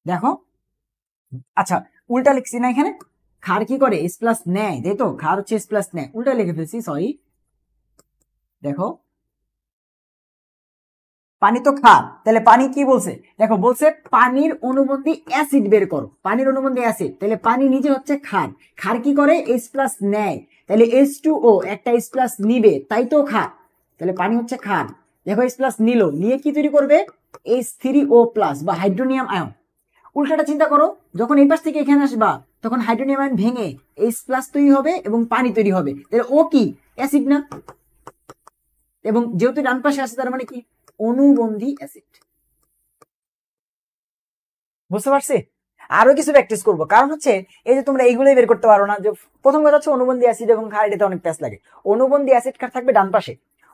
দেখো আচ্ছা উল্টা লিখছি না এখানে, ক্ষার কি করে H প্লাস নেয়, তাই তো, ক্ষার হচ্ছে H প্লাস নেয়, উল্টা লিখে ফেলছি সরি। দেখো পানি তো ক্ষার, তাহলে পানি কি বলছে? দেখো বলছে পানির অনুবন্ধী অ্যাসিড বের করো, পানির অনুবন্ধী অ্যাসিড, তাহলে পানি নিজে হচ্ছে ক্ষার। ক্ষার কি করে H প্লাস নেয়, তাহলে H2O একটা H প্লাস নিবে, তাই তো ক্ষার, তাহলে পানি হচ্ছে ক্ষার। দেখো H প্লাস নিল, নিয়ে কি তৈরি করবে? H3O প্লাস বা হাইড্রোনিয়াম আয়ন। উল্টাটা চিন্তা করো, যখন এই পাশ থেকে এখানে আসবা তখন হাইড্রোনিয়াম আয়ন ভেঙে H প্লাস তৈরি হবে এবং পানি তৈরি হবে, তাহলে ও কি অ্যাসিড না? এবং যেহেতু ডান পাশে আছে তার মানে কি অনুবন্ধী অ্যাসিড। বুঝতে পারছি? আরো কিছু প্র্যাকটিস করবো, কারণ হচ্ছে এই যে তোমরা এইগুলোই বের করতে পারো না। যে প্রথম কথা হচ্ছে অনুবন্ধী অ্যাসিড এবং ক্ষার, এটাতে অনেক প্যাস লাগে। অনুবন্ধী অ্যাসিড ক্ষার থাকবে ডান পাশে,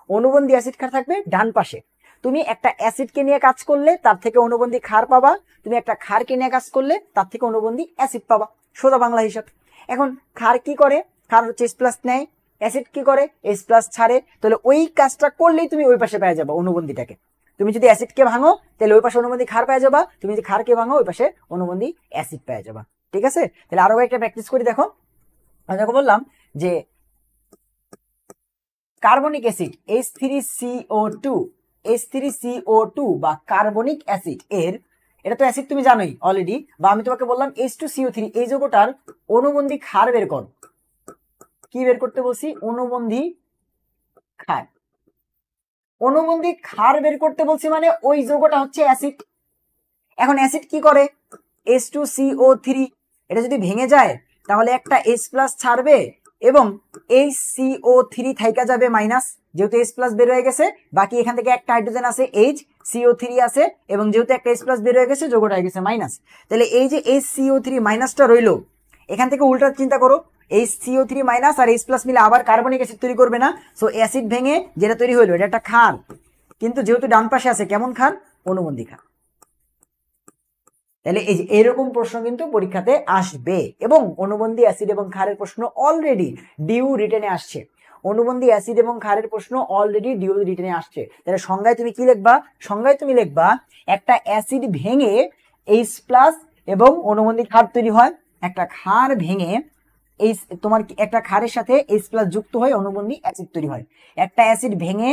অনুবন্ধী অ্যাসিড ক্ষার থাকবে ডান পাশে। তুমি একটা অ্যাসিডকে নিয়ে কাজ করলে তার থেকে অনুবন্ধী ক্ষার পাবা, তুমি একটা ক্ষারকে নিয়ে কাজ করলে তার থেকে অনুবন্ধী অ্যাসিড পাবা, সোজা বাংলা হিসাব। এখন ক্ষার কি করে? ক্ষার হচ্ছে H প্লাস নেয়, অ্যাসিড কি করে H প্লাস ছাড়ে, তাহলে ওই কাজটা করলেই তুমি ওই পাশে পেয়ে যাবে অনুবন্ধীটাকে। তুমি যদি অ্যাসিডকে ভাঙো তাহলে ওই পাশে অনুবন্ধী ক্ষার পেয়ে যাবা, তুমি যদি ক্ষারকে ভাঙো ওই পাশে অনুবন্ধী অ্যাসিড পেয়ে যাবা। ঠিক আছে, তাহলে আরো একটা প্র্যাকটিস করি। দেখো দেখো বললাম যে কার্বনিক অ্যাসিড H3CO2, H3CO2 বা কার্বনিক অ্যাসিড এর, এটা তো অ্যাসিড তুমি জানোই অলরেডি, বা আমি তোমাকে বললাম H2CO3 এই যৌগটার অনুবন্ধী ক্ষার বের করো। কি বের করতে বলছি? অনুবন্ধী ক্ষার। অনুবন্ধী ক্ষার বের করতে বলছি মানে ওই যৌগটা হচ্ছে অ্যাসিড। এখন অ্যাসিড কি করে? H2CO3 এটা যদি ভেঙে যায় তাহলে একটা H প্লাস ছাড়বে এবং HCO3 থাইকা যাবে মাইনাস, যেহেতু H প্লাস বের হয়ে গেছে, বাকি এখান থেকে একটা হাইড্রোজেন আছে HCO3 আছে, এবং যেহেতু একটা H প্লাস বের হয়ে গেছে যৌগটা হয়ে গেছে মাইনাস। তাহলে এই যে HCO3 মাইনাসটা রইলো, এখান থেকে উল্টা চিন্তা করো, HCO3 মাইনাস আর H প্লাস মিলে আবার কার্বনিক অ্যাসিড তৈরি করবে না? সো অ্যাসিড ভেঙে যেটা তৈরি হইলো এটা একটা ক্ষার, কিন্তু যেহেতু ডান পাশে আছে কেমন ক্ষার? অনুবন্ধী ক্ষার। তাহলে এই যে এরকম প্রশ্ন কিন্তু পরীক্ষাতে আসবে, এবং অনুবন্ধী অ্যাসিড এবং ক্ষারের প্রশ্ন অলরেডি ডিউ রিটেনে আসছে। অনুবন্ধী অ্যাসিড এবং ক্ষারের প্রশ্ন অলরেডি ডিউ রিটেনে আসছে। তাহলে সংজ্ঞায় তুমি কি লিখবা? সংজ্ঞায় তুমি লিখবা একটা অ্যাসিড ভেঙে H প্লাস এবং অনুবন্ধী ক্ষার তৈরি হয়, একটা ক্ষার ভেঙে এই তোমার একটা ক্ষারের সাথে H প্লাস যুক্ত হয়ে অনুবন্ধী অ্যাসিড তৈরি হয়, একটা অ্যাসিড ভেঙে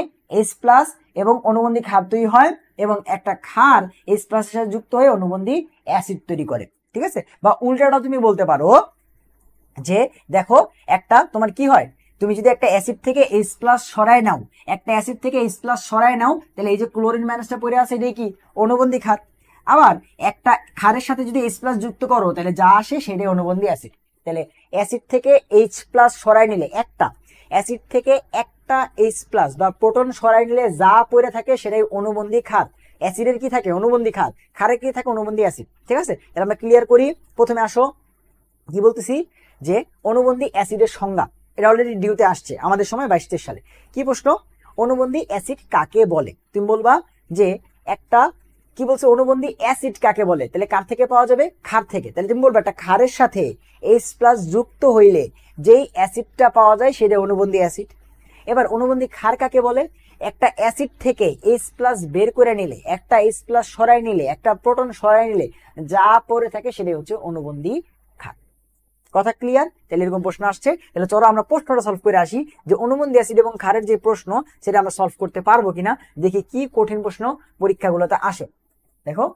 H প্লাস এবং অনুবন্ধী ক্ষার তৈরি হয়, এবং একটা ক্ষার H প্লাস এর সাথে যুক্ত হয়ে অনুবন্ধী অ্যাসিড তৈরি করে। ঠিক আছে, বা উল্টাটা তুমি বলতে পারো যে দেখো একটা তোমার কি হয়, তুমি যদি একটা অ্যাসিড থেকে H প্লাস সরায় নাও, একটা অ্যাসিড থেকে H প্লাস সরায় নাও, তাহলে এই যে ক্লোরিন মাইনাসটা পড়ে আছে এটাই কি অনুবন্ধী ক্ষার। আবার একটা ক্ষারের সাথে যদি H প্লাস যুক্ত করো তাহলে যা আসে সেটাই অনুবন্ধী অ্যাসিড। তাহলে অ্যাসিড থেকে H প্লাস সরাই নিলে, একটা অ্যাসিড থেকে একটা H প্লাস বা প্রোটন সরাই নিলে যা পড়ে থাকে সেটাই অনুবন্ধী ক্ষার। অ্যাসিডের কি থাকে? অনুবন্ধী ক্ষার। ক্ষারের কি থাকে? অনুবন্ধী অ্যাসিড। ঠিক আছে, তাহলে আমরা ক্লিয়ার করি। প্রথমে আসো কি বলতেছি যে অনুবন্ধী অ্যাসিডের সংজ্ঞা, এটা অলরেডি ডিউতে আসছে আমাদের সময় 22-23 সালে। কি প্রশ্ন? অনুবন্ধী অ্যাসিড কাকে বলে? তুমি বলবা যে একটা কি বলছে অনুবন্ধী অ্যাসিড কাকে বলে, তাহলে কার থেকে পাওয়া যাবে? ক্ষার থেকে। তাহলে তুমি বলবা একটা ক্ষারের সাথে H প্লাস যুক্ত হইলে যেই অ্যাসিডটা পাওয়া যায় সেটা অনুবন্ধী অ্যাসিড। এবার অনুবন্ধী ক্ষার কাকে বলে? একটা অ্যাসিড থেকে H প্লাস বের করে নিলে, একটা H প্লাস সরাই নিলে, একটা প্রোটন সরাই নিলে যা পড়ে থাকে সেটাই হচ্ছে অনুবন্ধী ক্ষার। কথা ক্লিয়ার? তাহলে এরকম প্রশ্ন আসছে, তাহলে চলো আমরা প্রশ্নটা সলভ করে আসি যে অনুবন্ধী অ্যাসিড এবং ক্ষারের যে প্রশ্ন সেটা আমরা সলভ করতে পারবো কিনা, দেখি কি কঠিন প্রশ্ন পরীক্ষাগুলোতে আসে। দেখো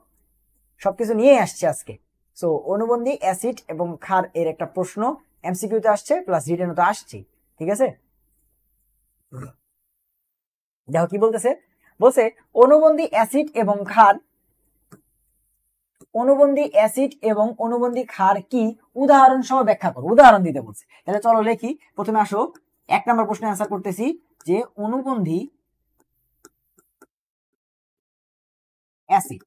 সবকিছু নিয়ে আসছে আজকে। সো অনুবন্ধী অ্যাসিড এবং ক্ষার এর একটা প্রশ্ন এমসিকিউতে আসছে, প্লাস রিটেনও তো আসছে। ঠিক আছে, দেখো কি বলতেছে, বলছে অনুবন্ধী অ্যাসিড এবং ক্ষার, অনুবন্ধী অ্যাসিড এবং অনুবন্ধী ক্ষার কি, উদাহরণ সহ ব্যাখ্যা করো। উদাহরণ দিতে বলছে, তাহলে চলো লিখি। প্রথমে আসো 1 নম্বর প্রশ্নে অ্যান্সার করতেছি যে অনুবন্ধী অ্যাসিড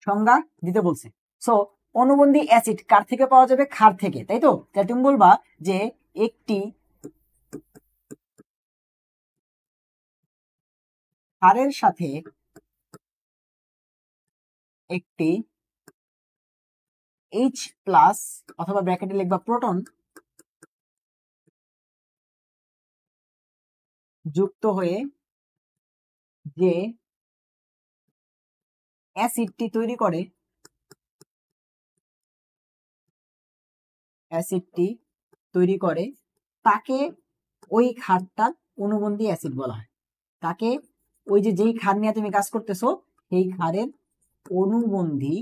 সংজ্ঞা দিতে বলছে। সো অনুবন্ধী অ্যাসিড কার থেকে পাওয়া যাবে, ক্ষার থেকে, তাই তো? তাহলে তুমি বলবা যে একটি ক্ষারের সাথে একটি H প্লাস অথবা ব্র্যাকেটে লিখবা প্রোটন যুক্ত হয়ে যে অ্যাসিডটি তৈরি করে, অ্যাসিডটি তৈরি করে তাকে ওই ক্ষারটার অনুবন্ধী অ্যাসিড বলা হয়। তাকে ওই যে যেই ক্ষার নিয়ে তুমি কাজ করতেছো সেই ক্ষারের অনুবন্ধী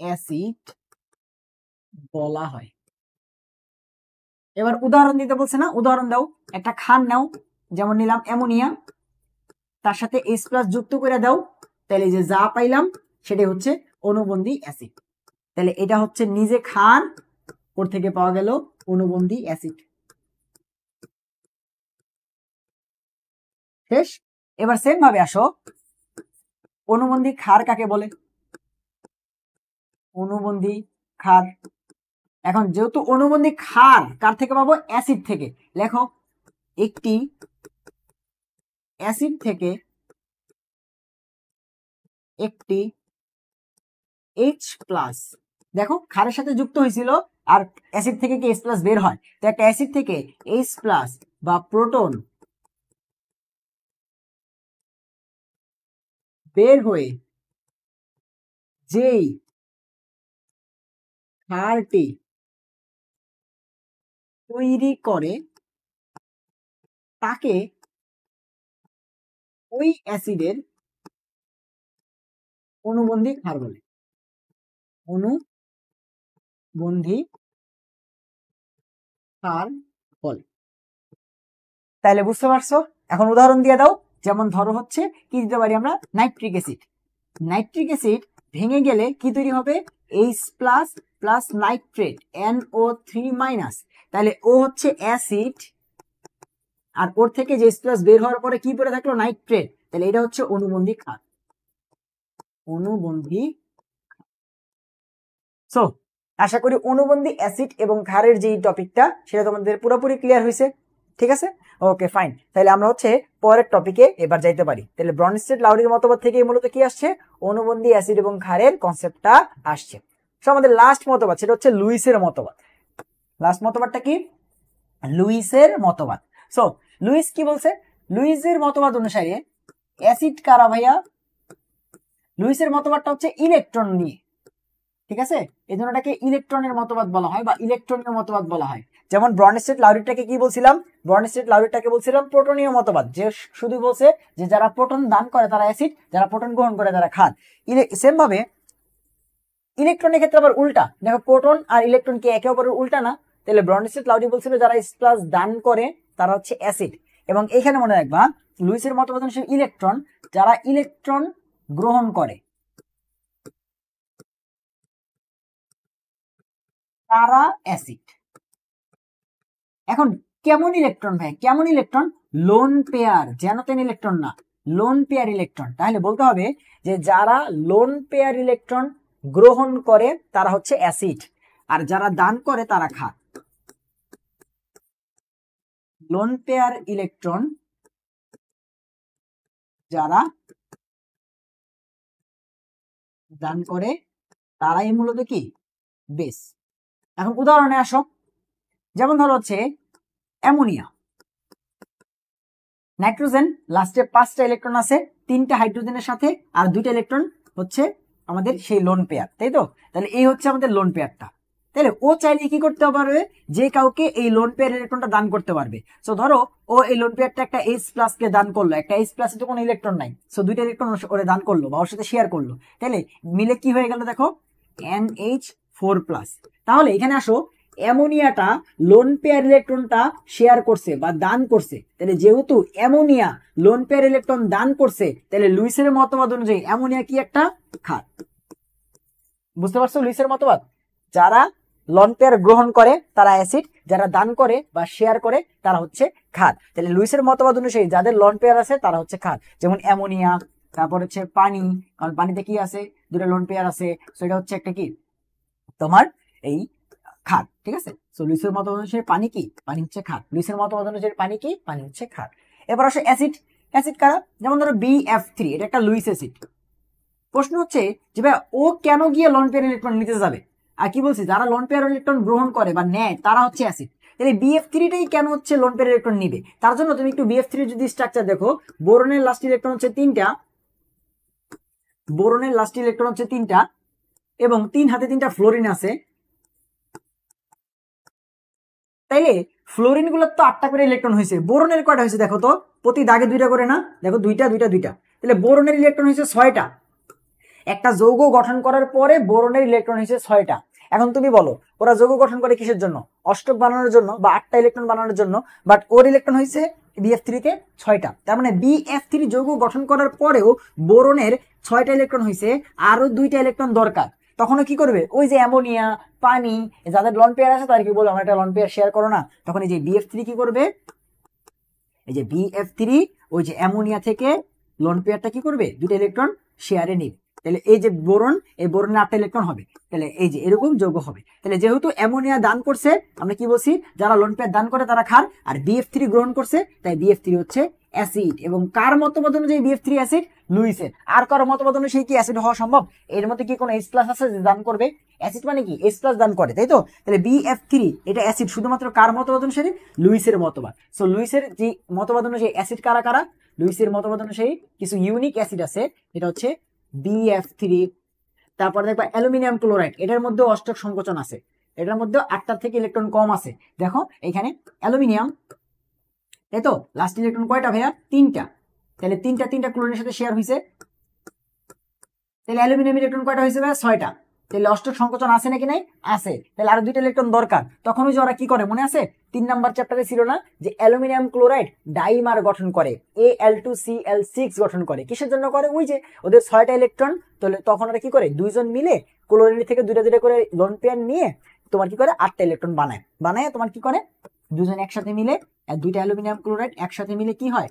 অ্যাসিড বলা হয়। এবার উদাহরণ দিতে বলছে না, উদাহরণ দাও। একটা ক্ষার নাও, যেমন নিলাম অ্যামোনিয়া, তার সাথে H প্লাস যুক্ত করে দাও, তাহলে যে যা পাইলাম সেটাই হচ্ছে অনুবন্ধী অ্যাসিড। তাহলে এটা হচ্ছে নিজে ক্ষার, ওর থেকে পাওয়া গেল অনুবন্ধী অ্যাসিড। শেষ। এবার সেম ভাবে আসো, অনুবন্ধী ক্ষার কাকে বলে? অনুবন্ধী ক্ষার, এখন যেহেতু অনুবন্ধী ক্ষার কার থেকে পাবো, অ্যাসিড থেকে, লেখো একটি অ্যাসিড থেকে একটি H প্লাস, দেখো ক্ষারের সাথে যুক্ত হয়েছিল আর অ্যাসিড থেকে কি H প্লাস বের হয়, তো একটা অ্যাসিড থেকে H প্লাস বা প্রোটন বের হয়ে যেই ক্ষারটি তৈরি করে তাকে ওই অ্যাসিডের অনুবন্ধী ক্ষার বলে। অনুবন্ধী ক্ষার বলে। তাহলে বুঝতে পারছো? এখন উদাহরণ দিয়ে দাও। যেমন ধরো হচ্ছে কি দিতে পারি আমরা, নাইট্রিক অ্যাসিড। নাইট্রিক অ্যাসিড ভেঙে গেলে কি তৈরি হবে, H plus plus nitrate NO3 minus. তাহলে ও হচ্ছে অ্যাসিড আর ওর থেকে যে H প্লাস বের হওয়ার পরে কি পড়ে থাকলো, নাইট্রেট। তাহলে এটা হচ্ছে অনুবন্ধী ক্ষার। অনুবন্ধী। সো আশা করি অনুবন্ধী অ্যাসিড এবং ক্ষারের যে টপিকটা সেটা তোমাদের পুরোপুরি ক্লিয়ার হয়েছে। ঠিক আছে, ওকে ফাইন। তাহলে আমরা হচ্ছে পরের টপিকে এবার যাইতে পারি। তাহলে ব্রনস্টেড লাউরির মতবাদ থেকে মূলত কি আসছে, অনুবন্ধী অ্যাসিড এবং ক্ষারের কনসেপ্টটা আসছে। সো আমাদের লাস্ট মতবাদ সেটা হচ্ছে লুইসের মতবাদ। লাস্ট মতবাদটা কি, লুইসের মতবাদ। সো লুইস কি বলছে, লুইসের মতবাদ অনুসারে অ্যাসিড কারা ভাইয়া, লুইসের মতবাদটা হচ্ছে ইলেকট্রন নিয়ে। ঠিক আছে, এই জন্য এটাকে ইলেকট্রনের মতবাদ বলা হয় বা ইলেকট্রনীয় মতবাদ বলা হয়। যেমন ব্রনস্টেড লাউরিটাকে কি বলছিলাম, ব্রনস্টেড লাউরিটাকে বলছিলাম প্রোটনীয় মতবাদ, যে শুধু বলছে যে যারা প্রোটন দান করে তারা অ্যাসিড, যারা প্রোটন গ্রহণ করে তারা ক্ষার। সেম ভাবে ইলেকট্রনের ক্ষেত্রে আবার উল্টা, দেখো প্রোটন আর ইলেকট্রন কি একে অপরের উল্টা না? তাহলে ব্রনস্টেড লাউরি বলছিল যারা H প্লাস দান করে তারা হচ্ছে অ্যাসিড, এবং এখানে মনে রাখবা লুইসের মতবাদ অনুসারে ইলেকট্রন, যারা ইলেকট্রন গ্রহণ করে তারা অ্যাসিড। এখন কেমন ইলেকট্রন ভাই, কেমন ইলেকট্রন, লোন পেয়ার, যেন তেন ইলেকট্রন না, লোন পেয়ার ইলেকট্রন। তাহলে বলতে হবে যে যারা লোন পেয়ার ইলেকট্রন গ্রহণ করে তারা হচ্ছে অ্যাসিড, আর যারা দান করে তারা ক্ষার। লোন পেয়ার ইলেকট্রন যারা দান করে তারাই মূলত কি, বেস। এখন উদাহরণে আসো, যেমন ধরো হচ্ছে অ্যামোনিয়া, নাইট্রোজেন লাস্টে 5টা ইলেকট্রন আছে, 3টা হাইড্রোজেনের সাথে আর 2টা ইলেকট্রন হচ্ছে আমাদের সেই লোন পেয়ার, তাই তো? তাহলে এই হচ্ছে আমাদের লোন পেয়ারটা। তাহলে ও চাইলে কি করতে পারবে, যে কাউকে এই লোন পেয়ার ইলেকট্রনটা দান করতে পারবে। সো ধরো ও এই লোন পেয়ারটা একটা H প্লাস কে দান করলো, একটা H প্লাস তো কোনো ইলেকট্রন নাই, সো 2টা ইলেকট্রন ওরে দান করলো বা ওর সাথে শেয়ার করলো, তাহলে মিলে কি হয়ে গেল দেখো NH4 প্লাস। তাহলে এখানে আসো, অ্যামোনিয়াটা লোন পেয়ার ইলেকট্রনটা শেয়ার করছে বা দান করছে, তাহলে যেহেতু অ্যামোনিয়া লোন পেয়ার ইলেকট্রন দান করছে, তাহলে লুইসের মতবাদ অনুযায়ী অ্যামোনিয়া কি একটা ক্ষার। বুঝতে পারছো লুইসের মতবাদ? যারা লন পেয়ার গ্রহণ করে তারা অ্যাসিড, যারা দান করে বা শেয়ার করে তারা হচ্ছে ক্ষার। তাহলে লুইসের মতবাদ অনুযায়ী যাদের লন পেয়ার আছে তারা হচ্ছে ক্ষার, যেমন অ্যামোনিয়া, তারপর হচ্ছে পানি, কারণ পানিতে কি আছে, দুটো লন পেয়ার আছে, সেটা হচ্ছে একটা কি তোমার এই ক্ষার। ঠিক আছে, সো লুইসের মতবাদ অনুযায়ী পানি কি, পানি হচ্ছে ক্ষার। লুইসের মতবাদ অনুযায়ী পানি কি, পানি হচ্ছে ক্ষার। এবার আসে অ্যাসিড। অ্যাসিড কারা? যেমন ধরো BF3, এটা একটা লুইস অ্যাসিড। প্রশ্ন হচ্ছে যে ভাই ও কেন গিয়ে লন পেয়ার ইলেকট্রন নিতে যাবে? আর কি বলছি, যারা লন পেয়ার ইলেকট্রন গ্রহণ করে বা নেয় তারা হচ্ছে অ্যাসিড। তাহলে BF3টাই কেন হচ্ছে লন পেয়ার ইলেকট্রন নিবে? তার জন্য তুমি একটু BF3 যদি স্ট্রাকচার দেখো, বোরনের লাস্ট ইলেকট্রন হচ্ছে 3টা, বোরনের লাস্ট ইলেকট্রন হচ্ছে 3টা, এবং 3 হাতে 3টা ফ্লোরিন আছে। তাইলে ফ্লোরিন গুলোর তো 8টা করে ইলেকট্রন হয়েছে, বোরনের কয়টা হয়েছে দেখো তো, প্রতি দাগে 2টা করে না, দেখো 2টা 2টা 2টা, তাহলে বোরনের ইলেকট্রন হয়েছে 6টা। একটা যৌগ গঠন করার পরে বোরনের ইলেকট্রন হয়েছে 6টা। এখন তুমি বলো ওরা যৌগ গঠন করে কিসের জন্য? অষ্টক বানানোর জন্য বা 8টা ইলেকট্রন বানানোর জন্য, বাট ওর ইলেকট্রন হয়েছে BF3 তে 6টা। তার মানে BF3 যৌগ গঠন করার পরেও বোরনের 6টা ইলেকট্রন হয়েছে, আরো 2টা ইলেকট্রন দরকার। তখন কি করবে, ওই যে অ্যামোনিয়া, পানি, যাদের লন পেয়ার আছে তাদেরকে বলবো আমার একটা লন পেয়ার শেয়ার করো না, তখন এই যে BF3 কি করবে, এই যে BF3 ওই যে অ্যামোনিয়া থেকে লন পেয়ারটা কি করবে, 2টা ইলেকট্রন শেয়ারে নিবে। তাহলে এই যে বোরন, এই বোরনের 8টা ইলেকট্রন হবে, তাহলে এই যে এরকম যৌগ হবে। তাহলে যেহেতু অ্যামোনিয়া দান করছে, আমরা কি বলছি, যারা লোন পেয়ার দান করে তারা ক্ষার, আর BF3 গ্রহণ করছে, তাই BF3 হচ্ছে অ্যাসিড। এবং কার মতবাদ অনুযায়ী BF3 অ্যাসিড? লুইসের। আর কারো মতবাদ অনুযায়ী কি অ্যাসিড হওয়া সম্ভব? এর মধ্যে কি কোনো H+ আছে যে দান করবে? অ্যাসিড মানে কি H+ দান করে, তাই তো? তাহলে BF3 এটা অ্যাসিড শুধুমাত্র কার মতবাদ অনুসারে? লুইসের মতবাদ। সো লুইসের যে মতবাদ অনুযায়ী অ্যাসিড কারা কারা? লুইসের মতবাদ অনুসারী কিছু ইউনিক অ্যাসিড আছে, এটা হচ্ছে BF3। তারপরে দেখবা অ্যালুমিনিয়াম ক্লোরাইড, এটার মধ্যে অষ্টক সংকোচন আছে, এটার মধ্যে 8টার থেকে ইলেকট্রন কম আছে। দেখো এখানে অ্যালুমিনিয়াম, তাই তো, লাস্ট ইলেকট্রন কয়টা ভাইয়া? 3টা। তাহলে 3টা ক্লোরিনের সাথে শেয়ার হয়েছে, তাহলে অ্যালুমিনিয়াম ইলেকট্রন কয়টা হয়েছে ভাইয়া? 6টা। তাহলে অষ্টক সংকোচন আছে নাকি নাই? আছে। তাহলে আরো 2টা ইলেকট্রন দরকার। তখন ওই যে ওরা কি করে মনে আছে, 3 নাম্বার চ্যাপ্টারে ছিল না যে অ্যালুমিনিয়াম ক্লোরাইড ডাইমার গঠন করে, Al2Cl6 গঠন করে। কিসের জন্য করে? ওই যে ওদের 6টা ইলেকট্রন, তাহলে তখন ওরা কি করে, দুইজন মিলে ক্লোরিন থেকে 2টা করে লোন পেয়ার নিয়ে তোমার কি করে 8টা ইলেকট্রন বানায় তোমার কি করে, দুজন একসাথে মিলে 2টা অ্যালুমিনিয়াম ক্লোরাইড একসাথে মিলে কি হয়,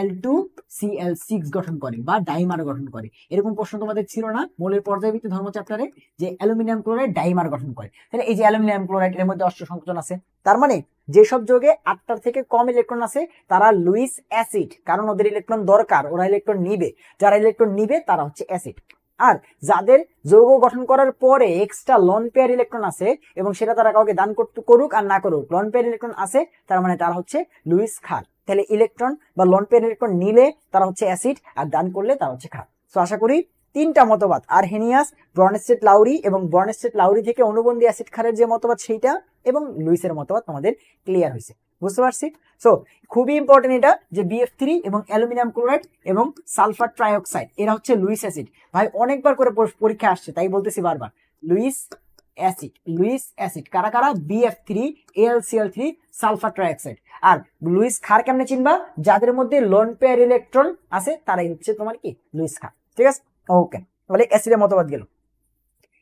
Al2Cl6 গঠন করে বা ডাইমার গঠন করে। এরকম প্রশ্ন তোমাদের ছিল না মৌলের পর্যায়বৃত্ত ধর্ম চ্যাপ্টারে, যে অ্যালুমিনিয়াম ক্লোরাইড ডাইমার গঠন করে? তাহলে এই যে অ্যালুমিনিয়াম ক্লোরাইড, এর মধ্যে অষ্টক সংকোচন আছে, তার মানে যেসব যৌগে 8টার থেকে কম ইলেকট্রন আছে তারা লুইস অ্যাসিড, কারণ ওদের ইলেকট্রন দরকার, ওরা ইলেকট্রন নিবে, যারা ইলেকট্রন নিবে তারা হচ্ছে অ্যাসিড। আর যাদের যৌগ গঠন করার পরে এক্সট্রা লন পেয়ার ইলেকট্রন আছে, এবং সেটা তারা কাউকে দান করুক আর না করুক, লন পেয়ার ইলেকট্রন আছে, তার মানে তারা হচ্ছে লুইস ক্ষার। তাহলে ইলেকট্রন বা লন পেয়ার ইলেকট্রন নিলে তারা হচ্ছে অ্যাসিড, আর দান করলে তারা হচ্ছে ক্ষার। তো আশা করি 3টা মতবাদ, আরহেনিয়াস, ব্রনস্টেড লাউরি এবং ব্রনস্টেড লাউরি থেকে অনুবন্ধী অ্যাসিড ক্ষারের যে মতবাদ সেইটা, এবং লুইসের মতবাদ তোমাদের ক্লিয়ার হয়েছে, বুঝতে পারছি? সো খুবই ইম্পর্টেন্ট এটা যে BF3 এবং অ্যালুমিনিয়াম ক্লোরাইড এবং সালফার ট্রাইঅক্সাইড এরা হচ্ছে লুইস অ্যাসিড। ভাই অনেকবার করে পরীক্ষা আসছে, তাই বলতেছি বারবার, লুইস অ্যাসিড কারা কারা? BF3, AlCl3, sulphur trioxide. আর লুইস ক্ষার কেমনে চিনবা? যাদের মধ্যে লোন পেয়ার ইলেকট্রন আছে তারাই হচ্ছে তোমার কি লুইস ক্ষার। ঠিক আছে, ওকে, তাহলে অ্যাসিডের মতবাদ গেল।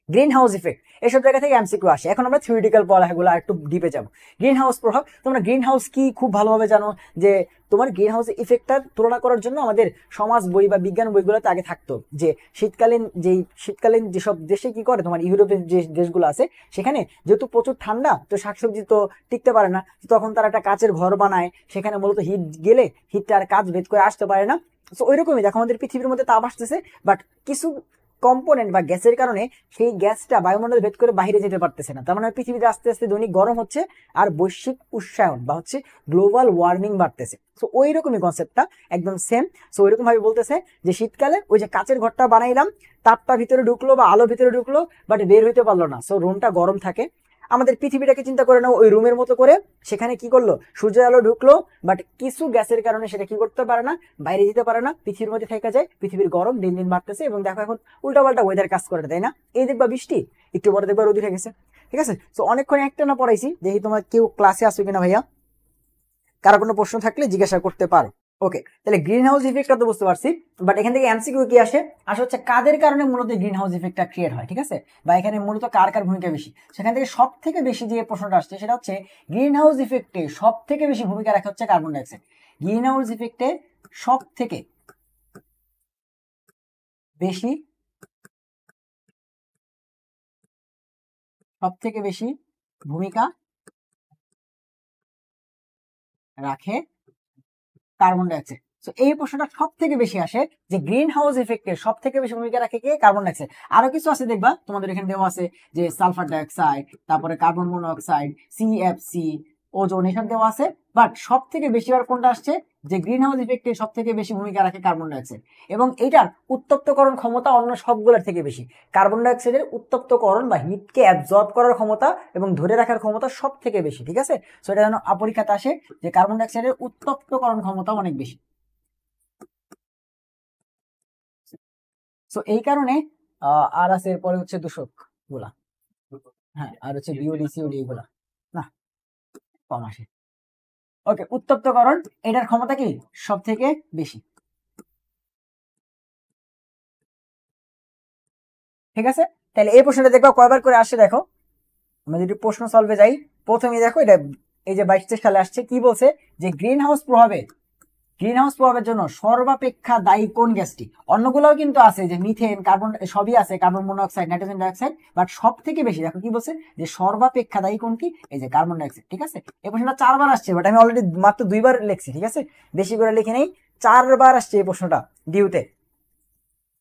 গ্রিন হাউস ইফেক্ট, এসব জায়গা থেকে এমসিকিউ আসে। এখন আমরা থিওরিটিক্যাল পড়াগুলো একটু ডিপে যাবো। গ্রিন হাউস প্রভাব, তোমরা গ্রিন হাউস কি খুব ভালোভাবে জানো, যে তোমার গ্রিন হাউস ইফেক্টটা তুলনা করার জন্য আমাদের সমাজ বই বা বিজ্ঞান বইগুলোতে আগে থাকতো যে শীতকালীন যেসব দেশে কি করে, তোমার ইউরোপের যে দেশগুলো আছে সেখানে যেহেতু প্রচুর ঠান্ডা, তো শাকসবজি তো টিকতে পারে না, তখন তারা একটা কাচের ঘর বানায়, সেখানে মূলত হিট গেলে হিটটা আর কাজ ভেদ করে আসতে পারে না। তো ওইরকমই দেখো আমাদের পৃথিবীর মধ্যে তাপ আসতেছে, বাট কিছু কম্পোনেন্ট বা গ্যাসের কারণে সেই গ্যাসটা বায়ুমণ্ডল ভেদ করে বাইরে যেতে পারতেছে না। তার মানে পৃথিবীতে আস্তে আস্তে দৈনিক গরম হচ্ছে, আর বৈশ্বিক উষ্ণায়ন বা হচ্ছে গ্লোবাল ওয়ার্মিং বাড়তেছে। সো ওই রকমই কনসেপ্টটা একদম সেম। সো ওইরকম ভাবে বলতেছে যে শীতকালে ওই যে কাচের ঘরটা বানাইলাম, তাপটা ভিতরে ঢুকলো বা আলো ভিতরে ঢুকলো, বাট বের হইতে পারলো না, সো রুমটা গরম থাকে। আমাদের পৃথিবীটাকে চিন্তা করে নাও ওই রুমের মতো করে, সেখানে কি করলো, সূর্যের আলো ঢুকলো, বাট কিছু গ্যাসের কারণে সেটা কি করতে পারে না, বাইরে যেতে পারে না, পৃথিবীর মধ্যে থেকে যায়, পৃথিবীর গরম দিন দিন বাড়তেছে, এবং দেখো এখন উল্টাপাল্টা ওয়েদার কাজ করে, তাই না? এই দেখবা বৃষ্টি, একটু পরে দেখবা রোদ উঠে গেছে। ঠিক আছে। তো অনেকক্ষণ একটা না পড়াইছি, দেখি তোমার কেউ ক্লাসে আসবে কিনা ভাইয়া, কারো কোনো প্রশ্ন থাকলে জিজ্ঞাসা করতে পারো। ওকে, তাহলে গ্রিন হাউস ইফেক্টটা তো বুঝতে পারছি, বাট এখান থেকে এমসিকিউ কি আসে হচ্ছে কাদের কারণে মূলত গ্রিন হাউস ইফেক্টটা ক্রিয়েট হয়, ঠিক আছে, বা এখানে মূলত কার কার ভূমিকা বেশি। সেখান থেকে সব থেকে বেশি যে প্রশ্নটা আসছে সেটা হচ্ছে গ্রিন হাউস ইফেক্টে সব থেকে বেশি ভূমিকা রাখে হচ্ছে কার্বন ডাইঅক্সাইড। গ্রিন হাউস ইফেক্টে সব থেকে বেশি ভূমিকা রাখে কার্বন ডাইঅক্সাইড। তো এই প্রশ্নটা সব থেকে বেশি আসে যে গ্রিন হাউস ইফেক্টের সব থেকে বেশি ভূমিকা রাখে কে, কার্বন ডাইঅক্সাইড। আরো কিছু আছে দেখবা তোমাদের এখানে দেওয়া আছে যে সালফার ডাইঅক্সাইড, তারপরে কার্বন মনোঅক্সাইড, সিএফসি, ওজোন, এসব দেওয়া আছে। বাট সব থেকে বেশিবার কোনটা আসছে যে গ্রিন হাউস ইফেক্টে সব থেকে বেশি ভূমিকা রাখে কার্বন ডাইঅক্সাইড, এবং এটার উত্তপ্তকরণ ক্ষমতা অন্য সবগুলোর থেকে বেশি। কার্বন ডাইঅক্সাইডের উত্তপ্তকরণ বা হিটকে অ্যাবজর্ব করার ক্ষমতা এবং ধরে রাখার ক্ষমতা সব থেকে বেশি, ঠিক আছে। সো এটা যেন পরীক্ষাতে আসে যে কার্বন ডাইঅক্সাইডের উত্তপ্তকরণ ক্ষমতা অনেক বেশি। সো এই কারণে আর আছে, এরপরে হচ্ছে দূষক গুলা, হ্যাঁ, আর হচ্ছে বিওডিসিওডি এগুলা না কম আসে। ওকে, উত্তপ্তকরণ এটার ক্ষমতা কি সব থেকে বেশি, ঠিক আছে। তাহলে এই প্রশ্নটা দেখবা কয়বার করে আসছে দেখো, আমরা যদি প্রশ্ন সলভে যাই, প্রথমে দেখো এটা এই যে 22 সালে আসছে, কি বলছে যে গ্রিন হাউস প্রভাবের জন্য সর্বাপেক্ষা দায়ী কোন গ্যাসটি। অন্যগুলোও কিন্তু আছে, যে মিথেন, কার্বন, সবই আছে, carbon monoxide, nitrogen dioxide, but সব থেকে বেশি দেখো কি বলছে যে সর্বাপেক্ষা দায়ী কোনটি, এই যে কার্বন ডাইঅক্সাইড, ঠিক আছে। এই প্রশ্নটা 4বার আসছে, বাট আমি অলরেডি মাত্র 2বার লিখছি, ঠিক আছে, বেশি করে লিখে নেই। 4বার আসছে এই প্রশ্নটা ডিউতে,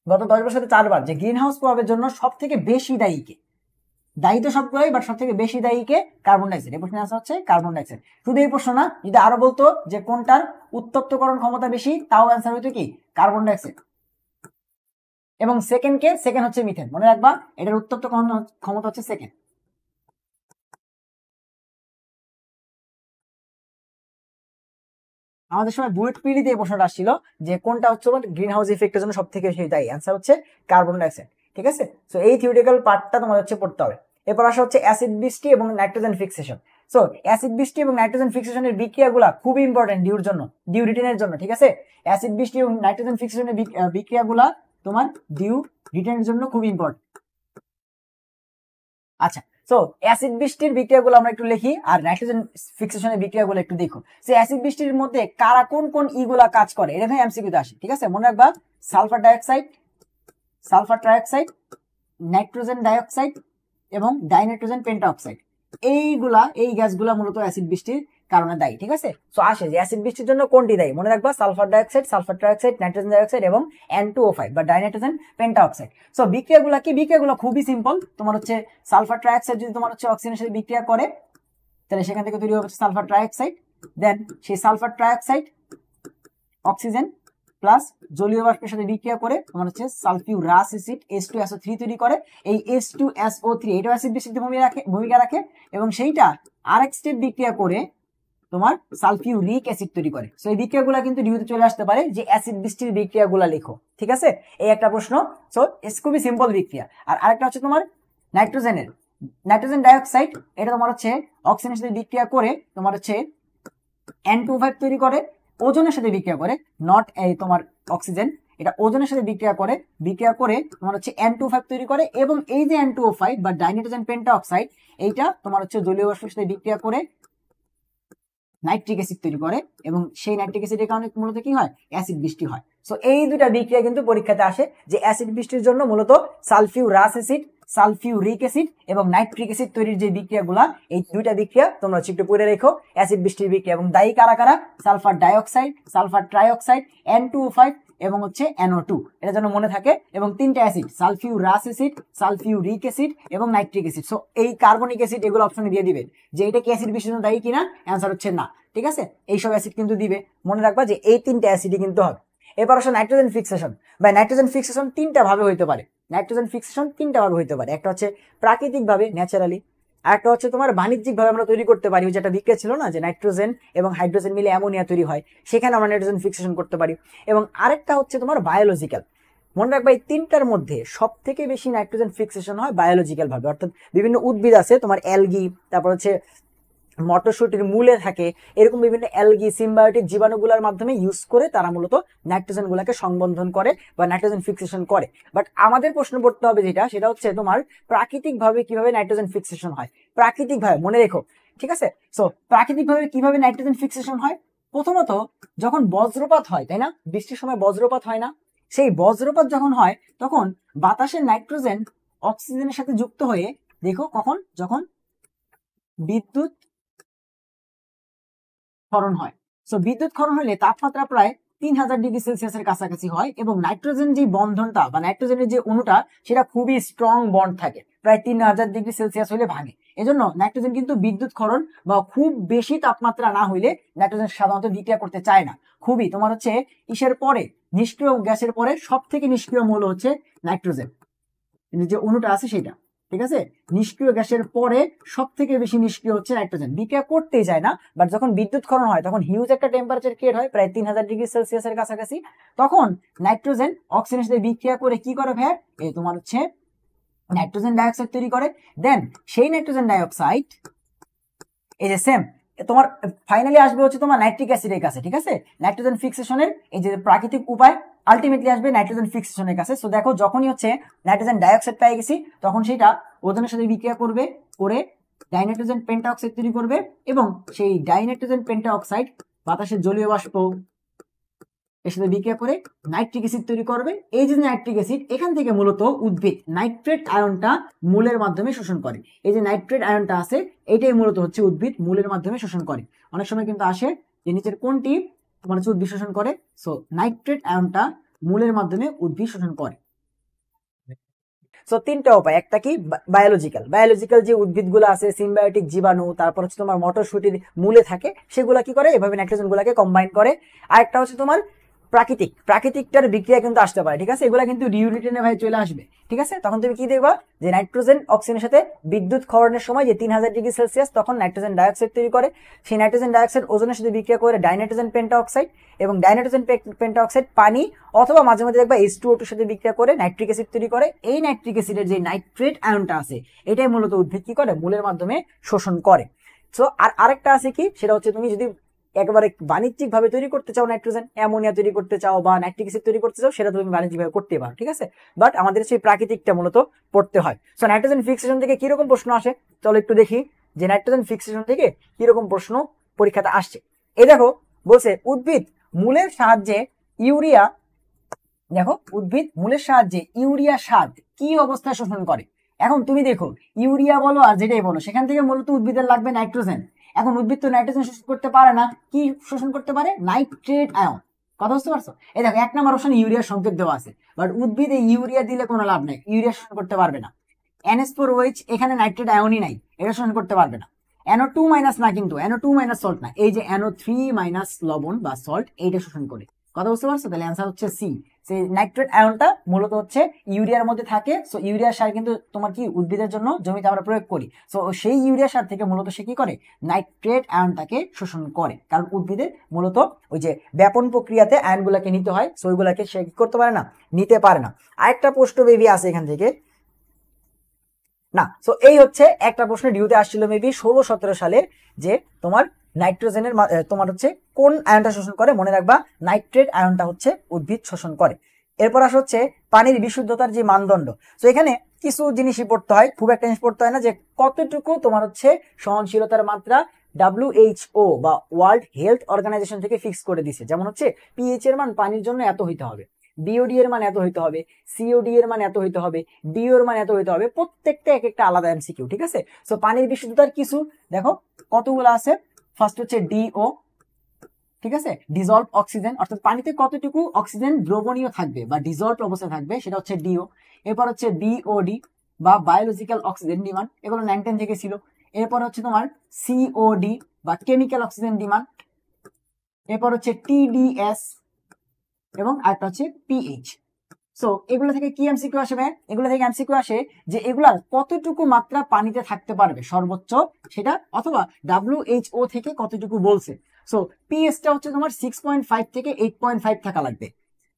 গত 10 বছরে 4বার, যে গ্রিন হাউস প্রভাবের জন্য সব থেকে বেশি দায়ী কে। দায়ী তো সবগুলোই, বাট সব থেকে বেশি দায়ী কে, কার্বন ডাইঅক্সাইড। এই প্রশ্নের আনসার হচ্ছে কার্বন ডাইঅক্সাইড। শুধু এই প্রশ্ন না, যদি আরো বলতো যে কোনটার উত্তপ্তকরণ ক্ষমতা বেশি, তাও অ্যান্সার হইতো কি কার্বন ডাইঅক্সাইড। এবং সেকেন্ড হচ্ছে মিথেন, মনে রাখবা এটার উত্তপ্তকরণ ক্ষমতা হচ্ছে সেকেন্ড। আমাদের সময় বুয়েট পিডিতে এই প্রশ্নটা আসছিল যে কোনটা হচ্ছে গ্রিন হাউস ইফেক্টের জন্য সব থেকে বেশি দায়ী, অ্যান্সার হচ্ছে কার্বন ডাইঅক্সাইড, ঠিক আছে। সো এই থিওরিটিক্যাল পার্টটা তোমাদের হচ্ছে পড়তে হবে। এরপর আসা হচ্ছে অ্যাসিড বৃষ্টি এবং নাইট্রোজেন ফিক্সেশন। সো অ্যাসিড বৃষ্টি এবং নাইট্রোজেন ফিক্সেশনের বিক্রিয়াগুলা খুব ইম্পর্টেন্ট ডিউ রিটেনের জন্য, ঠিক আছে। অ্যাসিড বৃষ্টি এবং নাইট্রোজেন ফিক্সেশনের বিক্রিয়াগুলা তোমার ডিউ রিটেনের জন্য খুব ইম্পর্টেন্ট। আচ্ছা, সো অ্যাসিড বৃষ্টির বিক্রিয়াগুলো আমরা একটু লিখি, আর নাইট্রোজেন ফিক্সেশনের বিক্রিয়াগুলো একটু দেখো। সো অ্যাসিড বৃষ্টির মধ্যে কারা কোন কোন ইগুলা কাজ করে, এটা ভাই এমসিকিউতে আসে, ঠিক আছে। মনে রাখবা সালফার ট্রাইঅক্সাইড, নাইট্রোজেন ডাইঅক্সাইড এবং ডাইনাইট্রোজেন পেন্টাঅক্সাইড, এই গ্যাসগুলা মূলত অ্যাসিড বৃষ্টির কারণে দায়ী, ঠিক আছে। সো আসে যে অ্যাসিড বৃষ্টির জন্য কোনটি দায়ী, মনে রাখবা সালফার ট্রাইঅক্সাইড, নাইট্রোজেন ডাইঅক্সাইড এবং N2O5 বা ডাইনাইট্রোজেন পেন্টাঅক্সাইড। সো বিক্রিয়াগুলা কি, বিক্রিয়াগুলো খুবই সিম্পল। তোমার হচ্ছে সালফার ট্রাইঅক্সাইড যদি তোমার হচ্ছে অক্সিজেনের সাথে বিক্রিয়া করে, তাহলে সেখান থেকে তৈরি হবে সালফার ট্রাইঅক্সাইড। দেন সেই সালফার ট্রাইঅক্সাইড অক্সিজেন প্লাস জলীয় বাষ্পের সাথে বিক্রিয়া করে তোমার হচ্ছে সালফিউরাস অ্যাসিড H2SO3 তৈরি করে। এই H2SO3 এটা অ্যাসিড বৃষ্টিতে ভূমিকা রাখে, এবং সেইটা আরেক স্টেপ বিক্রিয়া করে তোমার সালফিউরিক অ্যাসিড তৈরি করে। সো এই বিক্রিয়াগুলো কিন্তু ডিউতে চলে আসতে পারে, যে অ্যাসিড বৃষ্টির বিক্রিয়াগুলো লেখো, ঠিক আছে। এই একটা প্রশ্ন। সো খুবই সিম্পল বিক্রিয়া। আর আরেকটা হচ্ছে তোমার নাইট্রোজেন ডাইঅক্সাইড, এটা তোমার হচ্ছে অক্সিজেনের সাথে বিক্রিয়া করে তোমার হচ্ছে N2O5 তৈরি করে, ওজনের সাথে বিক্রিয়া করে, নট এই তোমার অক্সিজেন, এটা ওজনের সাথে বিক্রিয়া করে তোমার হচ্ছে N2O5 তৈরি করে। এবং এই যে N2O5 বা ডাইনাইট্রোজেন পেন্টাঅক্সাইড, এইটা তোমার হচ্ছে জলীয় বাষ্পের সাথে বিক্রিয়া করে নাইট্রিক অ্যাসিড তৈরি করে, এবং সেই নাইট্রিক অ্যাসিডের কারণে মূলত কি হয়, অ্যাসিড বৃষ্টি হয়। সো এই দুটা বিক্রিয়া কিন্তু পরীক্ষাতে আসে, যে অ্যাসিড বৃষ্টির জন্য মূলত সালফিউরাস অ্যাসিড, সালফিউরিক অ্যাসিড এবং নাইট্রিক অ্যাসিড তৈরির যে বিক্রিয়াগুলা, এই দুইটা বিক্রিয়া তোমরা একটু পড়ে রেখো, অ্যাসিড বৃষ্টির বিক্রিয়া। এবং দায়ী কারা কারা, sulphur dioxide, sulphur trioxide, N2O5 এবং হচ্ছে NO2, এটা যেন মনে থাকে। এবং 3টা acid, sulphurous acid, sulphuric acid এবং নাইট্রিক অ্যাসিড। সো এই কার্বনিক অ্যাসিড এগুলো অপশনে দিয়ে দিবেন, যে এটা কি অ্যাসিড বৃষ্টির জন্য দায়ী কিনা, অ্যান্সার হচ্ছে না, ঠিক আছে। এইসব অ্যাসিড কিন্তু দিবে, মনে রাখবা যে এই 3টা অ্যাসিডই কিন্তু হবে। এবার আসলে নাইট্রোজেন ফিক্সেশন, বা নাইট্রোজেন ফিক্সেশন 3টা ভাবে হইতে পারে। একটা হচ্ছে প্রাকৃতিক ভাবে, ন্যাচারালি। আরেকটা হচ্ছে তোমার বাণিজ্যিক ভাবে আমরা তৈরি করতে পারি, যেটা বিক্রিয়া ছিল না, যে নাইট্রোজেন এবং হাইড্রোজেন মিলে অ্যামোনিয়া তৈরি হয়, সেখানে আমরা নাইট্রোজেন ফিক্সেশন করতে পারি। এবং আরেকটা হচ্ছে তোমার বায়োলজিক্যাল, মনে রাখবা এই তিনটার মধ্যে সব থেকে বেশি নাইট্রোজেন ফিক্সেশন হয় বায়োলজিক্যাল ভাবে, অর্থাৎ বিভিন্ন উদ্ভিদ আছে তোমার অ্যালগি, তারপর হচ্ছে মটরশুটির মূলে থাকে, এরকম বিভিন্ন অ্যালগি সিম্বায়োটিক জীবাণুগুলোর মাধ্যমে ইউজ করে তারা মূলত নাইট্রোজেন গুলাকে সংবন্ধন করে বা নাইট্রোজেন ফিক্সেশন করে। বাট আমাদের প্রশ্ন পড়তে হবে সেটা হচ্ছে তোমার প্রাকৃতিক ভাবে কিভাবে নাইট্রোজেন ফিক্সেশন হয়, প্রাকৃতিক ভাবে মনে রেখো, ঠিক আছে। সো প্রাকৃতিক ভাবে কিভাবে নাইট্রোজেন ফিক্সেশন হয়, প্রথমত যখন বজ্রপাত হয়, তাই না, বৃষ্টির সময় বজ্রপাত হয় না, সেই বজ্রপাত যখন হয় তখন বাতাসের নাইট্রোজেন অক্সিজেনের সাথে যুক্ত হয়ে, দেখো কখন, যখন বিদ্যুৎ ক্ষরণ হয়। সো বিদ্যুৎ ক্ষরণ হলে তাপমাত্রা প্রায় 3000 ডিগ্রি সেলসিয়াসের কাছাকাছি হয় এবং নাইট্রোজেন যে বন্ধনটা বা নাইট্রোজেনের যে অণুটা সেটা খুবই স্ট্রং বন্ড থাকে, প্রায় 3000 ডিগ্রি সেলসিয়াস হলে ভাঙে। এজন্য নাইট্রোজেন কিন্তু বিদ্যুৎ ক্ষরণ বা খুব বেশি তাপমাত্রা না হইলে নাইট্রোজেন সাধারণত বিক্রিয়া করতে চায় না। খুবই তোমার হচ্ছে ইসের পরে, নিষ্ক্রিয় গ্যাসের পরে সব থেকে নিষ্ক্রিয় মৌল হচ্ছে নাইট্রোজেন, যে অণুটা আছে সেটা, ঠিক আছে। নিষ্ক্রিয় গ্যাসের পরে সব থেকে বেশি নিষ্ক্রিয় হচ্ছে নাইট্রোজেন, বিক্রিয়া করতেই যায় না। বাট যখন বিদ্যুৎ ক্ষরণ হয় তখন হিউজ একটা টেম্পারেচার ক্রিয়েট হয়, প্রায় 3000 ডিগ্রি সেলসিয়াসের কাছাকাছি। তখন নাইট্রোজেন অক্সিজেনের সাথে বিক্রিয়া করে কি করে ভাই, এই তোমার হচ্ছে নাইট্রোজেন ডাইঅক্সাইড তৈরি করে। দেন সেই নাইট্রোজেন ডাইঅক্সাইড এই যে সেম তোমার ফাইনালি আসবে হচ্ছে তোমার নাইট্রিক অ্যাসিডের কাছে, ঠিক আছে। নাইট্রোজেন ফিক্সেশনের এই যে প্রাকৃতিক উপায় আলটিমেটলি আসবে নাইট্রোজেন ফিক্সেশনের কাছে। সো দেখো যখনই হচ্ছে নাইট্রোজেন ডাইঅক্সাইড পেয়ে গেছি তখন সেটা ওজনের সাথে বিক্রিয়া করবে, করে ডাইনাইট্রোজেন পেন্টাঅক্সাইড তৈরি করবে এবং সেই ডাইনাইট্রোজেন পেন্টাঅক্সাইড বাতাসের জলীয় বাষ্প এর সাথে বিক্রিয়া করে নাইট্রিক অ্যাসিড তৈরি করবে। এই যে নাইট্রিক অ্যাসিড, এখান থেকে মূলত উদ্ভিদ নাইট্রেট আয়নটা মূলের মাধ্যমে শোষণ করে। এই যে নাইট্রেট আয়নটা আছে এটাই মূলত হচ্ছে উদ্ভিদ মূলের মাধ্যমে শোষণ করে। অনেক সময় কিন্তু আসে যে নিচের কোনটি তোমার হচ্ছে উদ্ভিদ শোষণ করে, সো নাইট্রেট আয়নটা মূলের মাধ্যমে উদ্ভিদ শোষণ করে। সো তিনটা উপায়, একটা কি বায়োলজিক্যাল যে উদ্ভিদগুলো আছে সিম্বায়োটিক জীবাণু, তারপর হচ্ছে তোমার মটরশুটির মূলে থাকে, সেগুলা কি করে এভাবে নাইট্রোজেন গুলাকে কম্বাইন করে। আর একটা হচ্ছে তোমার প্রাকৃতিকটার বিক্রিয়া কিন্তু আসতে পারে, ঠিক আছে। এগুলা কিন্তু রিউনিটনে ভাই চলে আসবে, ঠিক আছে। তখন তুমি কি দেখবা যে নাইট্রোজেন অক্সিজেনের সাথে বিদ্যুৎ ক্ষরণের সময় যে 3000 ডিগ্রি সেলসিয়াস তখন নাইট্রোজেন ডাইঅক্সাইড তৈরি করে, সেই নাইট্রোজেন ডাইঅক্সাইড ওজনের সাথে বিক্রিয়া করে ডাইনাইট্রোজেন পেন্টাঅক্সাইড, এবং ডাইনাইট্রোজেন পেন্টাঅক্সাইড পানি অথবা মাঝে মাঝে দেখবা H2O2 এর সাথে বিক্রিয়া করে নাইট্রিক অ্যাসিড তৈরি করে। এই নাইট্রিক অ্যাসিডের যে নাইট্রেট আয়নটা আছে এটাই মূলত উদ্ভিদ কি করে মূলের মাধ্যমে শোষণ করে। সো আর আরেকটা আছে কি, সেটা হচ্ছে তুমি যদি একেবারে বাণিজ্যিক ভাবে তৈরি করতে চাও নাইট্রোজেন, অ্যামোনিয়া তৈরি করতে চাও বা নাইট্রিক অ্যাসিড তৈরি করতে চাও, সেটা তুমি বাণিজ্যিক ভাবে করতে পারো, ঠিক আছে। বাট আমাদের সেই প্রাকৃতিকটা মূলত পড়তে হয়। সো নাইট্রোজেন ফিক্সেশন থেকে কিরকম প্রশ্ন আসে চলো একটু দেখি, যে নাইট্রোজেন ফিক্সেশন থেকে কিরকম প্রশ্ন পরীক্ষাতে আসছে। এই দেখো বলছে উদ্ভিদ মূলের সাহায্যে ইউরিয়া, দেখো উদ্ভিদ মূলের সাহায্যে ইউরিয়া সার কি অবস্থায় শোষণ করে। এখন তুমি দেখো ইউরিয়া বলো আর যেটাই বলো সেখান থেকে মূলত উদ্ভিদের লাগবে নাইট্রোজেন। এখন উদ্ভিদ তো নাইট্রোজেন শোষণ করতে পারে না, কি শোষণ করতে পারে, নাইট্রেট আয়ন। কথা বুঝতে পারছো? এই দেখো 1 নম্বর অপশনে ইউরিয়ার সংকেত দেওয়া আছে, বাট উদ্ভিদ এই ইউরিয়া দিলে কোনো লাভ নাই, ইউরিয়া শোষণ করতে পারবে না। NH4OH এখানে নাইট্রেট আয়নই নাই, এটা শোষণ করতে পারবে না। NO2 মাইনাস না, কিন্তু NO2 মাইনাস সল্ট না, এই যে NO3 মাইনাস লবণ বা সল্ট এইটা শোষণ করে। কথা বুঝতে পারছো? তাহলে অ্যান্সার হচ্ছে সি। সেই নাইট্রেট আয়নটা মূলত হচ্ছে ইউরিয়ার মধ্যে থাকে। সো ইউরিয়া সার কিন্তু তোমার কি উদ্ভিদের জন্য জমিতে আমরা প্রয়োগ করি। সো সেই ইউরিয়া সার থেকে মূলত সে কি করে নাইট্রেট আয়নটাকে শোষণ করে, কারণ উদ্ভিদের মূলত ওই যে ব্যাপন প্রক্রিয়াতে আয়নগুলাকে নিতে হয়, সো ওইগুলাকে সে কি করতে পারে না, নিতে পারে না। আরেকটা প্রশ্ন বেবি আছে এখান থেকে না। সো এই হচ্ছে একটা প্রশ্ন ডিউতে আসছিল মেবি 16-17 সালে, যে তোমার নাইট্রোজেনের তোমার হচ্ছে কোন আয়নটা শোষণ করে। মনে রাখবা নাইট্রেট আয়নটা হচ্ছে উদ্ভিদ শোষণ করে। এরপর আসা হচ্ছে পানির বিশুদ্ধতার যে মানদণ্ড। তো এখানে কিছু জিনিসই পড়তে হয়, খুব একটা জিনিস পড়তে হয় না, যে কতটুকু তোমার হচ্ছে সহনশীলতার মাত্রা WHO বা ওয়ার্ল্ড হেলথ অর্গানাইজেশন থেকে ফিক্স করে দিছে। যেমন হচ্ছে পিএইচ এর মান পানির জন্য এত হইতে হবে, BOD এর মান এত হইতে হবে, COD এর মান এত হইতে হবে, DO এর মান এত হইতে হবে, প্রত্যেকটা এক একটা আলাদা MCQ, ঠিক আছে। সো পানির বিশুদ্ধতার কিছু দেখো কতগুলো আছে। ফার্স্ট হচ্ছে DO, ঠিক আছে, ডিজলভ অক্সিজেন, অর্থাৎ পানিতে কতটুকু অক্সিজেন দ্রবণীয় থাকবে বা ডিজলভ অবস্থায় থাকবে সেটা হচ্ছে DO। এরপর হচ্ছে BOD বা বায়োলজিক্যাল অক্সিজেন ডিমান্ড, এগুলো 9-10 থেকে ছিল। এরপর হচ্ছে তোমার COD বা কেমিক্যাল অক্সিজেন ডিমান্ড। এরপর হচ্ছে TDS এবং আরেকটা হচ্ছে PH। সো এগুলো থেকে কি এমসিকিউ আসবে, এগুলো থেকে এমসিকিউ আসে যে এগুলার কতটুকু মাত্রা পানিতে থাকতে পারবে সর্বোচ্চ সেটা, অথবা WHO থেকে কতটুকু বলছে। সো পিএসটা হচ্ছে তোমার 6.5 থেকে 8.5 থাকা লাগবে,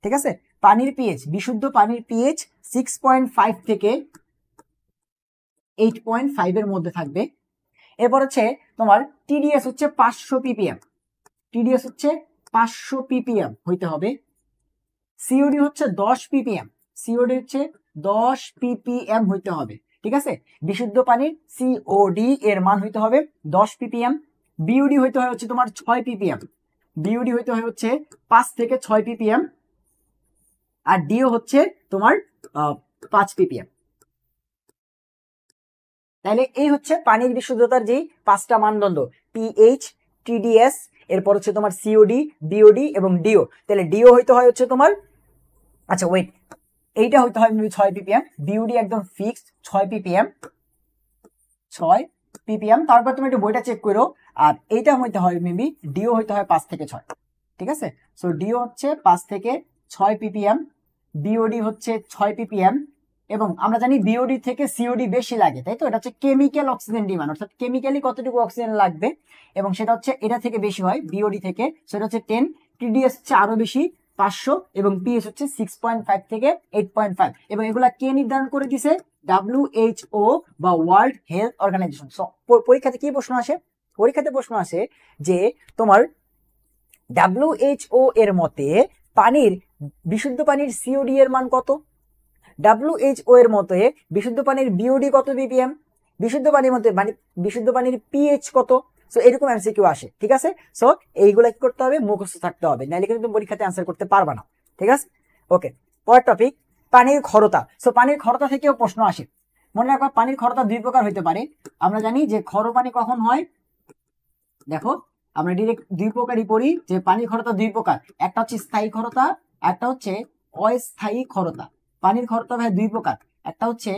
ঠিক আছে। পানির পিএইচ, বিশুদ্ধ পানির পিএইচ 6.5 থেকে 8.5 এর মধ্যে থাকবে। এরপর হচ্ছে তোমার টিডিএস হচ্ছে 500 ppm, টিডিএস হচ্ছে 500 ppm হইতে হবে। সিওডি হচ্ছে 10 ppm, সিওডি হচ্ছে 10 ppm হইতে হবে, ঠিক আছে। বিশুদ্ধ পানির সিওডি এর মান হইতে হবে 10 ppm। বিওডি হইতে হয় হচ্ছে তোমার 6 ppm, বিওডি হইতে হয় হচ্ছে 5 থেকে 6 ppm। আর ডিও হচ্ছে তোমার 5 ppm। তাহলে এই হচ্ছে পানির বিশুদ্ধতার যে 5টা মানদণ্ড, পিএইচ, টিডিএস, এরপর হচ্ছে তোমার সিওডি, বিওডি এবং ডিও। তাহলে ডিও হইতে হয় হচ্ছে তোমার, আচ্ছা ওয়েট, এইটা হইতে হয় 6 ppm, বিওডি একদম ফিক্সড 6 ppm, 6 ppm। তারপর তুমি একটু বইটা চেক করো। আর এইটা হইতে হয় মেবি ডিও হইতে হয় 5 থেকে 6, ঠিক আছে। সো ডিও হচ্ছে 5 থেকে 6 ppm, বিওডি হচ্ছে 6 ppm। এবং আমরা জানি বিওডি থেকে সিওডি বেশি লাগে, তাই তো। এটা হচ্ছে কেমিক্যাল অক্সিজেন ডিমান্ড, অর্থাৎ কেমিক্যালি কতটুকু অক্সিজেন লাগবে, এবং সেটা হচ্ছে এটা থেকে বেশি হয় বিওডি থেকে, সেটা হচ্ছে 10। টিডিএস হচ্ছে আরো বেশি 500, এবং পিএইচ হচ্ছে 6.5 থেকে 8.5। এবং এগুলা কে নির্ধারণ করে দিছে? WHO বা ওয়ার্ল্ড হেলথ অর্গানাইজেশন। পরীক্ষাতে কি প্রশ্ন আসে? পরীক্ষাতে প্রশ্ন আসে যে তোমার WHO এর মতে পানির, বিশুদ্ধ পানির সিওডি এর মান কত, WHO এর মতে বিশুদ্ধ পানির বিওডি কত ppm, বিশুদ্ধ পানির মধ্যে মানে বিশুদ্ধ পানির পিএইচ কত। সো এরকম এমসিকিউ আসে, ঠিক আছে। সো এইগুলা কি করতে হবে? মুখস্থ থাকতে হবে, নাহলে কিন্তু তুমি পরীক্ষাতে অ্যান্সার করতে পারবা না, ঠিক আছে। ওকে, পরের টপিক পানির ক্ষরতা। সো পানির ক্ষরতা থেকেও প্রশ্ন আসে। মনে রাখবা পানির ক্ষরতা দুই প্রকার হইতে পারে। আমরা জানি যে ক্ষর পানি কখন হয়, দেখো আমরা ডিরেক্ট দুই প্রকারই পড়ি, যে পানির ক্ষরতা দুই প্রকার, একটা হচ্ছে স্থায়ী ক্ষরতা, একটা হচ্ছে অস্থায়ী ক্ষরতা। পানির ক্ষরতা ভাই দুই প্রকার, একটা হচ্ছে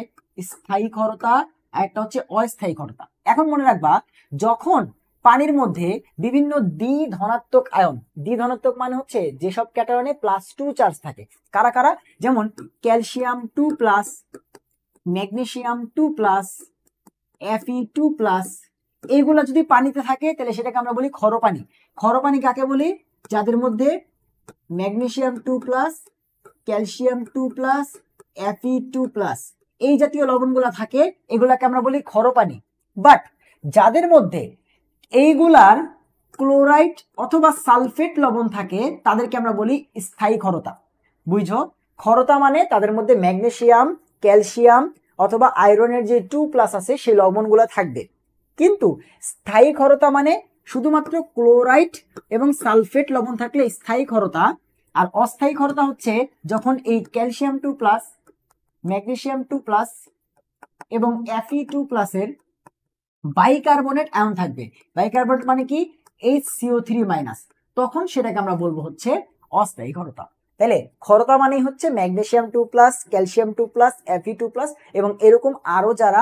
স্থায়ী ক্ষরতা আর একটা হচ্ছে অস্থায়ী ক্ষরতা। এখন মনে রাখবা যখন পানির মধ্যে বিভিন্ন দ্বিধনাত্মক আয়ন, দ্বিধনাত্মক মানে হচ্ছে যেসব ক্যাটায়নে +2 চার্জ থাকে, কারা কারা? যেমন ক্যালসিয়াম 2+, ম্যাগনেসিয়াম 2+, Fe2+, এইগুলা যদি পানিতে থাকে তাহলে সেটাকে আমরা বলি ক্ষরপানি। ক্ষরপানি কাকে বলি? যাদের মধ্যে ম্যাগনেসিয়াম 2+, ক্যালসিয়াম 2+, Fe2+, এই জাতীয় লবণগুলা থাকে, এগুলাকে আমরা বলি ক্ষরপানি। বাট যাদের মধ্যে এইগুলার ক্লোরাইড অথবা সালফেট লবণ থাকে তাদেরকে আমরা বলি স্থায়ী ক্ষরতা। বুঝছো? ক্ষরতা মানে তাদের মধ্যে ম্যাগনেসিয়াম, ক্যালসিয়াম অথবা আয়রনের যে 2+ আছে সেই লবণগুলো থাকবে। কিন্তু স্থায়ী ক্ষরতা মানে শুধুমাত্র ক্লোরাইড এবং সালফেট লবণ থাকলে স্থায়ী ক্ষরতা। আর অস্থায়ী ক্ষরতা হচ্ছে যখন এই ক্যালসিয়াম 2+, ম্যাগনেসিয়াম 2+ এবং Fe2+ এর বাইকার্বনেট আয়ন থাকবে। বাইকার্বনেট মানে কি? HCO3-, তখন সেটাকে আমরা বলবো হচ্ছে অস্থায়ী ক্ষরতা। তাহলে ক্ষরতা মানেই হচ্ছে ম্যাগনেসিয়াম 2+, ক্যালসিয়াম 2+, Fe2+, এবং এরকম আরো যারা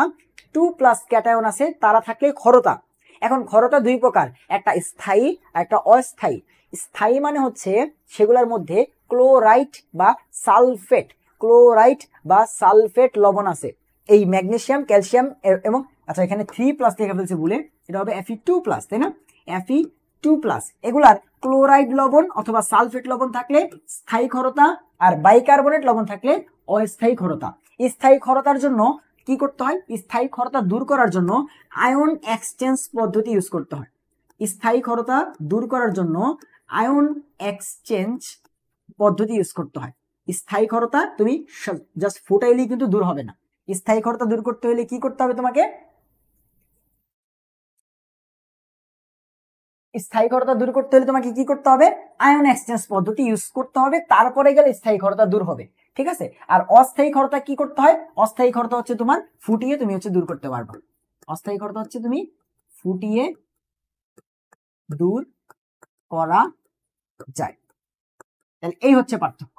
2+ ক্যাটায়ন আছে তারা থাকলে ক্ষরতা। এখন ক্ষরতা দুই প্রকার, একটা স্থায়ী আর একটা অস্থায়ী। স্থায়ী মানে হচ্ছে সেগুলোর মধ্যে ক্লোরাইড বা সালফেট, ক্লোরাইড বা সালফেট লবণ আছে। এই ম্যাগনেসিয়াম, ক্যালসিয়াম এবং আচ্ছা এখানে 3+ লিখে ফেলছে বলে, এটা হবে Fe2+, তাই না? Fe2+, এগুলার ক্লোরাইড লবণ অথবা সালফেট লবণ থাকলে স্থায়ী ক্ষরতা, আর বাইকার্বনেট লবণ থাকলে অস্থায়ী ক্ষরতা। স্থায়ী ক্ষরতার জন্য কি করতে হয়? স্থায়ী ক্ষরতা দূর করার জন্য আয়ন এক্সচেঞ্জ পদ্ধতি ইউজ করতে হয়। স্থায়ী ক্ষরতা দূর করার জন্য আয়ন এক্সচেঞ্জ পদ্ধতি ইউজ করতে হয়। স্থায়ী ক্ষরতা তুমি জাস্ট ফুটাইলেই কিন্তু দূর হবে না। স্থায়ী ক্ষরতা দূর করতে হলে কি করতে হবে তোমাকে? স্থায়ী ক্ষরতা দূর করতে হলে তোমাকে কি করতে হবে? আয়ন এক্সচেঞ্জ পদ্ধতি ইউজ করতে হবে, তারপরে গেলে স্থায়ী ক্ষরতা দূর হবে, ঠিক আছে। আর অস্থায়ী ক্ষরতা কি করতে হয়? অস্থায়ী ক্ষরতা হচ্ছে তোমার ফুটিয়ে তুমি হচ্ছে দূর করতে পারবে। অস্থায়ী ক্ষরতা হচ্ছে তুমি ফুটিয়ে দূর করা যায়। তাহলে এই হচ্ছে পার্থক্য,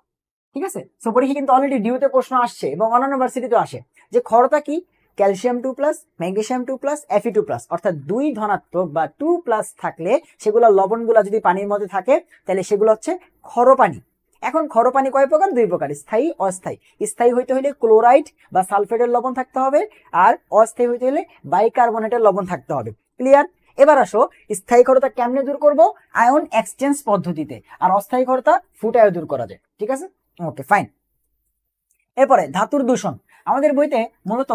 ঠিক আছে। সো পরীক্ষা কিন্তু অলরেডি ডিউতে প্রশ্ন আসছে এবং অন্যান্য ভার্সিটিতে আসে যে ক্ষরতা কি? ক্যালসিয়াম 2+, ম্যাগনেসিয়াম 2+, Fe2+, অর্থাৎ 2 ধনাত্মক বা 2+ থাকলে সেগুলো লবণগুলা যদি পানির মধ্যে থাকে তাহলে সেগুলো হচ্ছে ক্ষরপানি। এখন ক্ষরপানি কয় প্রকার? দুই প্রকার, স্থায়ী, অস্থায়ী। স্থায়ী হইতে হলে ক্লোরাইড বা সালফেটের লবণ থাকতে হবে, আর অস্থায়ী হইতে হলে বাইকার্বনেটের লবণ থাকতে হবে। ক্লিয়ার? এবার আসো স্থায়ী ক্ষরতা কেমনে দূর করব? আয়ন এক্সচেঞ্জ পদ্ধতিতে। আর অস্থায়ী ক্ষরতা ফুটায় দূর করা যায়, ঠিক আছে। Okay fine. এরপরে ধাতুর দূষণ, আমাদের বইতে মূলত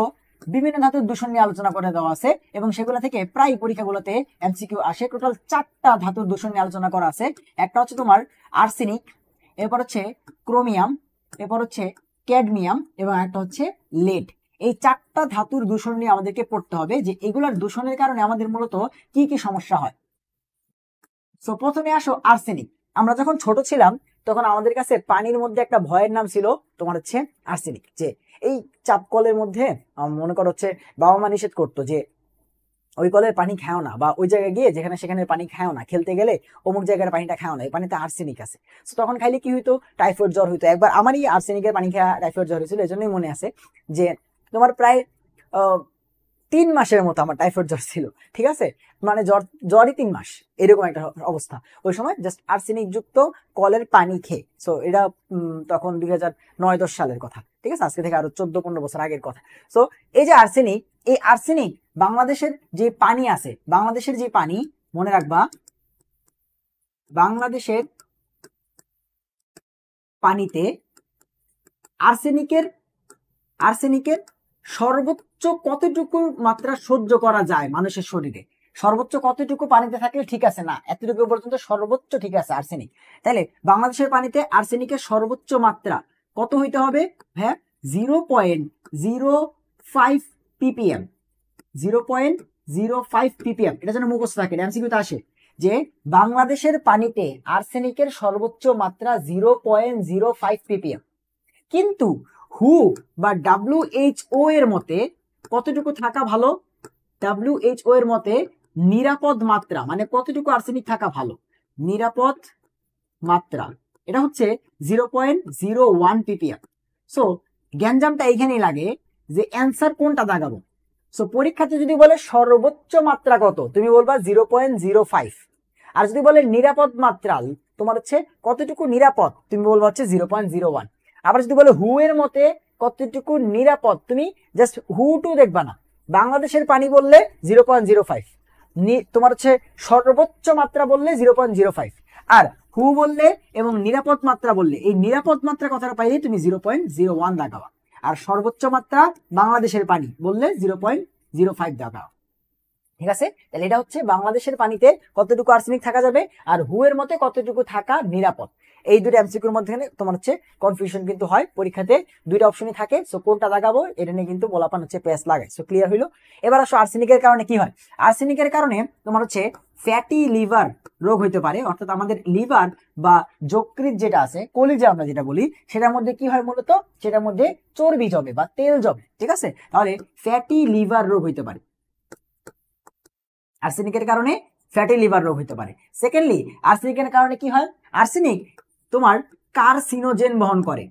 বিভিন্ন ধাতুর দূষণ নিয়ে আলোচনা করে দেওয়া আছে এবং সেগুলো থেকে প্রায় পরীক্ষাগুলোতে এমসিকিউ আসে। টোটাল 4টা ধাতুর দূষণ নিয়ে আলোচনা করা আছে। একটা হচ্ছে তোমার আর্সেনিক, এরপর হচ্ছে ক্রোমিয়াম, এরপর হচ্ছে ক্যাডমিয়াম এবং একটা হচ্ছে লেড। এই 4টা ধাতুর দূষণ নিয়ে আমাদেরকে পড়তে হবে যে এগুলোর দূষণের কারণে আমাদের মূলত কি কি সমস্যা হয়। সো প্রথমে আসো আর্সেনিক। আমরা যখন ছোট ছিলাম তখন আমাদের কাছে পানির মধ্যে একটা ভয়ের নাম ছিল তোমার হচ্ছে আর্সেনিক। যে এই চাপ কলের মধ্যে মনে করো হচ্ছে বাবা মা নিষেধ করতো যে ওই কলের পানি খাও না, বা ওই জায়গায় গিয়ে যেখানে সেখানে পানি খাও না, খেলতে গেলে অমুক জায়গার পানিটা খাও না, এই পানিতে আর্সেনিক আছে। তো তখন খাইলে কি হইতো, টাইফয়েড জ্বর হইতো। একবার আমারই আর্সেনিকের পানি খাওয়া টাইফয়েড জ্বর হয়েছিল, এই জন্যই মনে আছে যে তোমার প্রায় 3 মাসের মতো আমার টাইফয়েড জ্বর ছিল। ঠিক আছে, মানে জ্বরই 3 মাস, এরকম একটা অবস্থা। ওই সময় জাস্ট আর্সেনিক যুক্ত কলের পানি খেয়ে। সো এটা তখন 2009-10 সালের কথা। ঠিক আছে, আজকে থেকে আরো 14-15 বছর আগের কথা। সো এই যে আর্সেনিক, এই আর্সেনিক বাংলাদেশের যে পানি আছে, বাংলাদেশের যে পানি, মনে রাখবা বাংলাদেশের পানিতে আর্সেনিকের সর্বোচ্চ কতটুকু মাত্রা সহ্য করা যায় মানুষের শরীরে, সর্বোচ্চ কতটুকু পানিতে থাকলে ঠিক আছে, না এতটুকু পর্যন্ত সর্বোচ্চ ঠিক আছে আর্সেনিক। তাহলে বাংলাদেশের পানিতে আর্সেনিকের সর্বোচ্চ মাত্রা কত হইতে হবে? হ্যাঁ, 0.05 ppm, 0.05 ppm। এটা যেন মুখস্থ থাকে, এমসিকিউতে আসে যে বাংলাদেশের পানিতে আর্সেনিকের সর্বোচ্চ মাত্রা 0.05 ppm। কিন্তু হু বা WHO এর মতে কতটুকু থাকা ভালো? WHO এর মতে নিরাপদ মাত্রা, মানে কতটুকু আর্সেনিক থাকা ভালো, নিরাপদ মাত্রা এটা হচ্ছে 0.01 ppm। সো গ্যাঞ্জামটা এইখানেই লাগে যে অ্যান্সার কোনটা দাগাবো। সো পরীক্ষাতে যদি বলে সর্বোচ্চ মাত্রা কত, তুমি বলবা 0.05। আর যদি বলে নিরাপদ মাত্রা তোমার হচ্ছে কতটুকু নিরাপদ, তুমি বলবা হচ্ছে 0.01। আবার যদি বলে হু এর মতে কতটুকু নিরাপদ, তুমি জাস্ট হু টু দেখবা না, বাংলাদেশের পানি বললে 0.05, তোমার হচ্ছে সর্বোচ্চ মাত্রা বললে 0.05, আর হু বললে এবং নিরাপদ মাত্রা বললে এই নিরাপদ মাত্রা কথাটা পাইলে তুমি 0.01 দাগাবা। আর সর্বোচ্চ মাত্রা বাংলাদেশের পানি বললে 0.05 দাগাও। ঠিক আছে, তাহলে এটা হচ্ছে বাংলাদেশের পানিতে কতটুকু আর্সেনিক থাকা যাবে আর হু এর মতে কতটুকু থাকা নিরাপদ। এই দুটো এমসিকিউর মধ্যে তোমার হচ্ছে কনফিউশন কিন্তু হয় পরীক্ষাতে, দুইটা অপশনই থাকে। সো কোনটা লাগাবো এটা নিয়ে কিন্তু বলাপান হচ্ছে পেস লাগায়। সো ক্লিয়ার হইলো। এবার আসো আর্সেনিকের কারণে কি হয়। আর্সেনিকের কারণে তোমার হচ্ছে ফ্যাটি লিভার রোগ হইতে পারে, অর্থাৎ আমাদের লিভার বা যকৃৎ যেটা আছে, কলিজা আমরা যেটা বলি, সেটার মধ্যে কি হয় মূলত, সেটার মধ্যে চর্বি জমে বা তেল জমে। ঠিক আছে, তাহলে ফ্যাটি লিভার রোগ হইতে পারে, আর্সেনিকের কারণে ফ্যাটি লিভার রোগ হতে পারে। সেকেন্ডলি আর্সেনিকের কারণে কি হয়, আর্সেনিক তোমার কার্সিনোজেন বহন করে,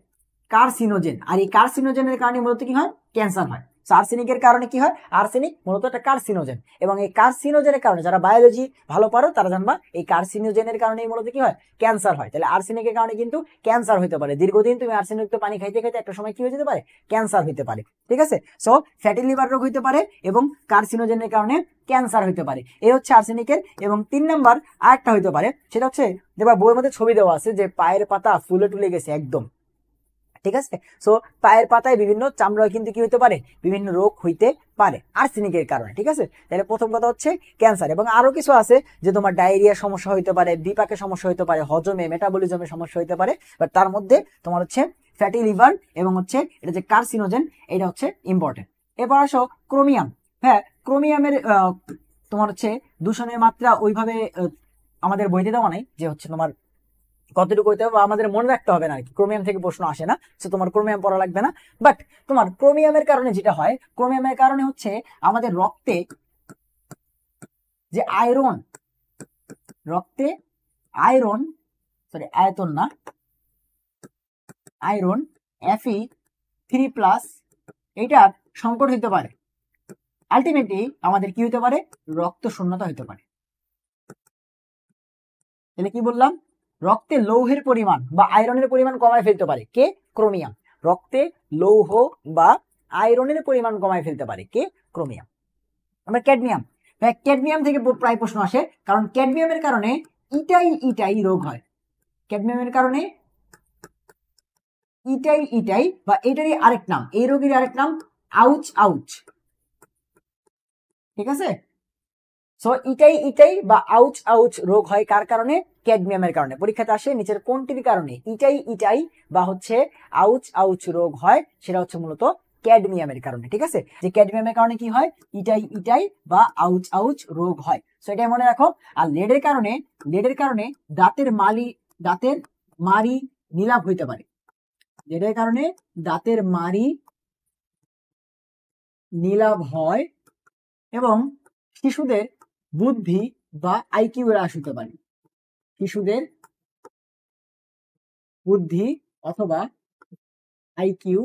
কার্সিনোজেন, আর এই কার্সিনোজেনের কারণে মূলত কি হয়, ক্যান্সার হয়। আর্সেনিকের কারণে কি হয়, আর্সেনিক মূলত একটা কার্সিনোজেন, এবং এই কার্সিনোজেনের কারণে যারা বায়োলজি ভালো পারো তারা জানবা এই কার্সিনোজেনের কারণে মূলত কি হয়, ক্যান্সার হয়। তাহলে আর্সেনিকের কারণে কিন্তু ক্যান্সার হতে পারে, দীর্ঘদিন তুমি আর্সেনিকযুক্ত পানি খাইতে খাইতে একটা সময় কি হয়ে যেতে পারে, ক্যান্সার হতে পারে। ঠিক আছে, সো ফ্যাটি লিভার রোগ হতে পারে এবং কার্সিনোজেনের কারণে ক্যান্সার হতে পারে, এই হচ্ছে আর্সেনিকের। এবং 3 নাম্বার আরেকটা হতে পারে, সেটা হচ্ছে দেখবা বইয়ের মধ্যে ছবি দেওয়া আছে যে পায়ের পাতা ফুলে টুলে গেছে একদম। ঠিক আছে, সো পায়ের পাতায় বিভিন্ন চামড়ায় কিন্তু কি হতে পারে, বিভিন্ন রোগ হইতে পারে আর্সেনিকের কারণে। ঠিক আছে, তাহলে প্রথম কথা হচ্ছে ক্যান্সার। এবং আরো কিছু আছে যে তোমার ডায়রিয়া সমস্যা হইতে পারে, বিপাকের সমস্যা হইতে পারে, হজমে মেটাবলিজমের সমস্যা হইতে পারে, বাট তার মধ্যে তোমার হচ্ছে ফ্যাটি লিভার এবং হচ্ছে এটা যে কার্সিনোজেন, এটা হচ্ছে ইম্পর্টেন্ট। এরপর আসো ক্রোমিয়াম। হ্যাঁ, ক্রোমিয়ামের তোমার হচ্ছে দূষণের মাত্রা ওইভাবে আমাদের বইতে দেওয়া নাই যে হচ্ছে তোমার কতটুকু হইতে হবে, আমাদের মনে রাখতে হবে না আর কি, ক্রোমিয়াম থেকে প্রশ্ন আসে না, সো তোমার ক্রোমিয়াম পড়া লাগবে না। বাট তোমার ক্রোমিয়ামের কারণে যেটা হয়, ক্রোমিয়ামের কারণে হচ্ছে আমাদের রক্তে যে আয়রন, রক্তে আয়রন, সরি আয়তন না, আয়রন Fe3+, এইটার সংকট হইতে পারে। আলটিমেটলি আমাদের কি হইতে পারে, রক্ত শূন্যতা হইতে পারে। তাহলে কি বললাম, রক্তে লৌহের পরিমাণ বা আয়রনের পরিমাণ কমায় ফেলতে পারে কে, ক্রোমিয়াম। রক্তে লৌহ বা আয়রনের পরিমাণ কমায় ফেলতে পারে কে, ক্রোমিয়াম। আমরা ক্যাডমিয়াম, ক্যাডমিয়াম থেকে প্রায় প্রশ্ন আসে, কারণ ক্যাডমিয়ামের কারণে ইটাই রোগ হয়। ক্যাডমিয়ামের কারণে ইটাই ইটাই বা এটারই আরেক নাম, এই রোগের আরেক নাম আউচ আউচ, ঠিক আছে। সো ইটাই ইটাই বা আউচ আউচ রোগ হয় কার কারণে? ক্যাডমিয়ামের কারণে। পরীক্ষাতে আসে নিচের কোনটির কারণে ইটাই ইটাই বা হচ্ছে আউচ আউচ রোগ হয়, সেটা হচ্ছে মূলত ক্যাডমিয়ামের কারণে, ঠিক আছে। যে ক্যাডমিয়ামের কারণে কি হয়? ইটাই ইটাই বা আউচ আউচ রোগ হয়। সো এটা মনে রাখো। আর লেডের কারণে দাঁতের মাড়ি নীলাভ হইতে পারে। লেডের কারণে দাঁতের মাড়ি নীলাভ হয় এবং শিশুদের বুদ্ধি বা আইকিউ হ্রাস হতে পারে। শিশুদের বুদ্ধি অথবা আইকিউ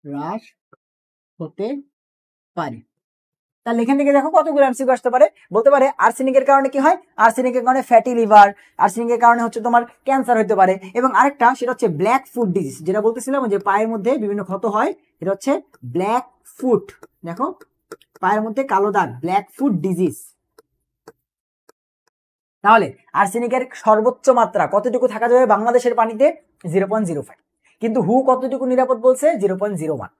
হ্রাস হতে পারে। তাহলে এখান থেকে দেখো কতগুলো এমসিকিউ আসতে পারে। বলতে পারে আর্সেনিকের কারণে কি হয়? আর্সেনিকের কারণে ফ্যাটি লিভার, আর্সেনিকের কারণে হচ্ছে তোমার ক্যান্সার হতে পারে। এবং আরেকটা সেটা হচ্ছে ব্ল্যাক ফুট ডিজিজ, যেটা বলতেছিলাম যে পায়ের মধ্যে বিভিন্ন ক্ষত হয়, এটা হচ্ছে ব্ল্যাক ফুট। দেখো পায়ের মধ্যে কালো দাগ, ব্ল্যাক ফুট ডিজিজ। তাহলে আর্সেনিকের সর্বোচ্চ মাত্রা কতটুকু থাকা যাবে বাংলাদেশের পানিতে? 0.05। কিন্তু হু কতটুকু নিরাপদ বলছে? 0.01।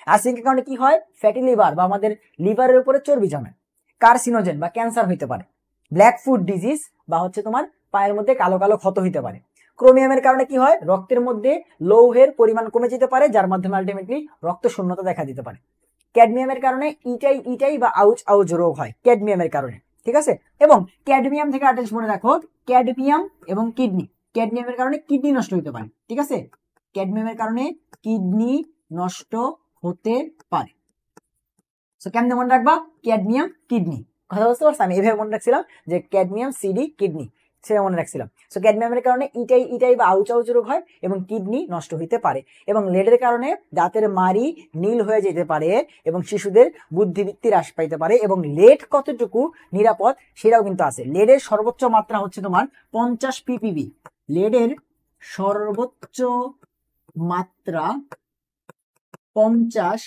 আর্সেনিকের কারণে কি হয়? ফ্যাটি লিভার বা আমাদের লিভারের উপরে চর্বি জমে, কার্সিনোজেন বা ক্যান্সার হইতে পারে, ব্ল্যাক ফুট ডিজিজ বা হচ্ছে তোমার পায়ের মধ্যে কালো কালো ক্ষত হইতে পারে। ক্রোমিয়ামের কারণে কি হয়? রক্তের মধ্যে লৌহের পরিমাণ কমে যেতে পারে, যার মাধ্যমে আলটিমেটলি রক্ত শূন্যতা দেখা দিতে পারে। ক্যাডমিয়ামের কারণে ইটাই ইটাই বা আউচ আউচ রোগ হয় ক্যাডমিয়ামের কারণে, ঠিক আছে। এবং ক্যাডমিয়াম থেকে আটেন্স মনে রাখো, ক্যাডমিয়াম এবং কিডনি, ক্যাডমিয়ামের কারণে কিডনি নষ্ট হতে পারে, ঠিক আছে। ক্যাডমিয়ামের কারণে কিডনি নষ্ট হতে পারে। সো কেমনে মনে রাখবা? ক্যাডমিয়াম কিডনি, কথা বুঝতে পারছো? আমি এভাবে মনে রাখছিলাম যে ক্যাডমিয়াম সিডি কিডনি, সেটা মনে রাখছিলাম। সো ক্যাডমিয়ামের কারণে ইটাই ইটাই বা আউচ আউচ রোগ হয় এবং কিডনি নষ্ট হইতে পারে। এবং লেডের কারণে দাঁতের মাড়ি নীল হয়ে যেতে পারে এবং শিশুদের বুদ্ধিবৃত্তি হ্রাস পাইতে পারে। এবং লেড কতটুকু নিরাপদ সেটাও কিন্তু আছে। লেডের সর্বোচ্চ মাত্রা হচ্ছে তোমার 50 ppb। লেডের সর্বোচ্চ মাত্রা 50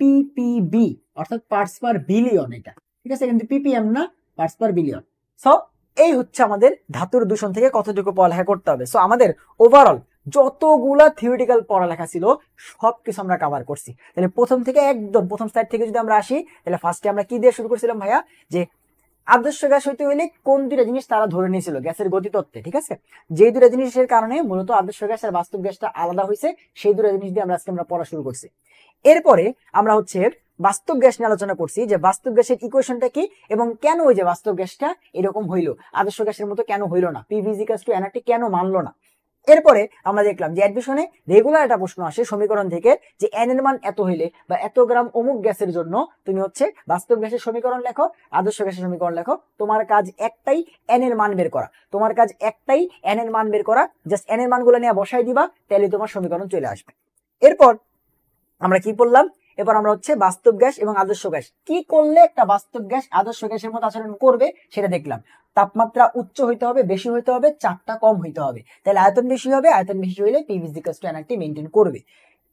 ppb, অর্থাৎ পার্টস পার বিলিয়ন, এটা ঠিক আছে, কিন্তু ppm না, পার্টস পার বিলিয়ন। সো এই হচ্ছে আমাদের ধাতুর দূষণ থেকে কতটুকু পড়ালেখা করতে হবে। সো আমাদের ওভারঅল যতগুলা থিওরিটিক্যাল পড়ালেখা ছিল সবকিছু আমরা কভার করছি। তাহলে প্রথম থেকে একদম প্রথম সাইড থেকে যদি আমরা আসি, তাহলে ফার্স্টে আমরা কি দিয়ে শুরু করছিলাম ভাইয়া? যে আদর্শ গ্যাস হইতে হইলে কোন দুইটা জিনিস তারা ধরে নিয়েছিল গ্যাসের গতিতত্ত্বে, ঠিক আছে। যে দুইটা জিনিসের কারণে মূলত আদর্শ গ্যাস আর বাস্তব গ্যাসটা আলাদা হয়েছে, সেই দুইটা জিনিস দিয়ে আমরা পড়া শুরু করছি। এরপরে আমরা হচ্ছে বাস্তব গ্যাস নিয়ে আলোচনা করছি, যে বাস্তব গ্যাসের ইকুয়েশনটা কি এবং কেন ওই যে বাস্তব গ্যাসটা এরকম হইলো, আদর্শ গ্যাসের মতো কেন হইলো না, PV=NRT কেন মানলো না। এরপরে আমরা দেখলাম যে অ্যাডমিশনে রেগুলার একটা প্রশ্ন আসে সমীকরণ থেকে, যে n এর মান এত হইলে বা এত গ্রাম অমুক গ্যাসের জন্য তুমি হচ্ছে বাস্তব গ্যাসের সমীকরণ লেখো, আদর্শ গ্যাসের সমীকরণ লেখো। তোমার কাজ একটাই, n এর মান বের করা। তোমার কাজ একটাই, n এর মান বের করা। জাস্ট n এর মানগুলো নিয়ে বসাই দিবা, তাহলে তোমার সমীকরণ চলে আসবে। এরপর আমরা কি বললাম? এবার আমরা হচ্ছে বাস্তব গ্যাস এবং আদর্শ গ্যাস কি করলে একটা বাস্তব গ্যাস আদর্শ গ্যাসের মতো আচরণ করবে সেটা দেখলাম। তাপমাত্রা উচ্চ হইতে হবে, বেশি হইতে হবে, চাপটা কম হইতে হবে, তাহলে আয়তন বেশি হবে, আয়তন বেশি হইলে PV=NRT মেনটেন করবে।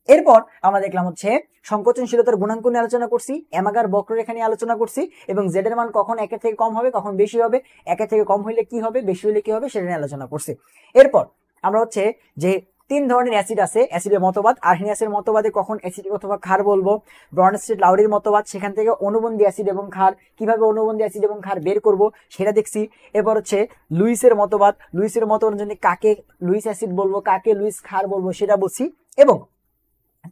এরপর আমরা দেখলাম হচ্ছে সংকোচনশীলতার গুণাঙ্ক নিয়ে আলোচনা করছি, অ্যামাগার বক্ররেখা নিয়ে আলোচনা করছি, এবং জেড এর মান কখন একের থেকে কম হবে, কখন বেশি হবে, একের থেকে কম হইলে কি হবে, বেশি হইলে কি হবে, সেটা নিয়ে আলোচনা করছি। এরপর আমরা হচ্ছে যে 3 ধরনের অ্যাসিড আছে, অ্যাসিডের মতবাদ, আর্হেনিয়াসের মতবাদে কখন অ্যাসিড অথবা ক্ষার বলবো, ব্রনস্টেড লাউরির মতবাদ, সেখান থেকে অনুবন্ধী অ্যাসিড এবং ক্ষার, কিভাবে অনুবন্ধী অ্যাসিড এবং ক্ষার বের করব সেটা দেখছি। এরপর হচ্ছে লুইসের মতবাদ, লুইসের মত অনুযায়ী কাকে লুইস অ্যাসিড বলবো, কাকে লুইস ক্ষার বলবো সেটা বলছি। এবং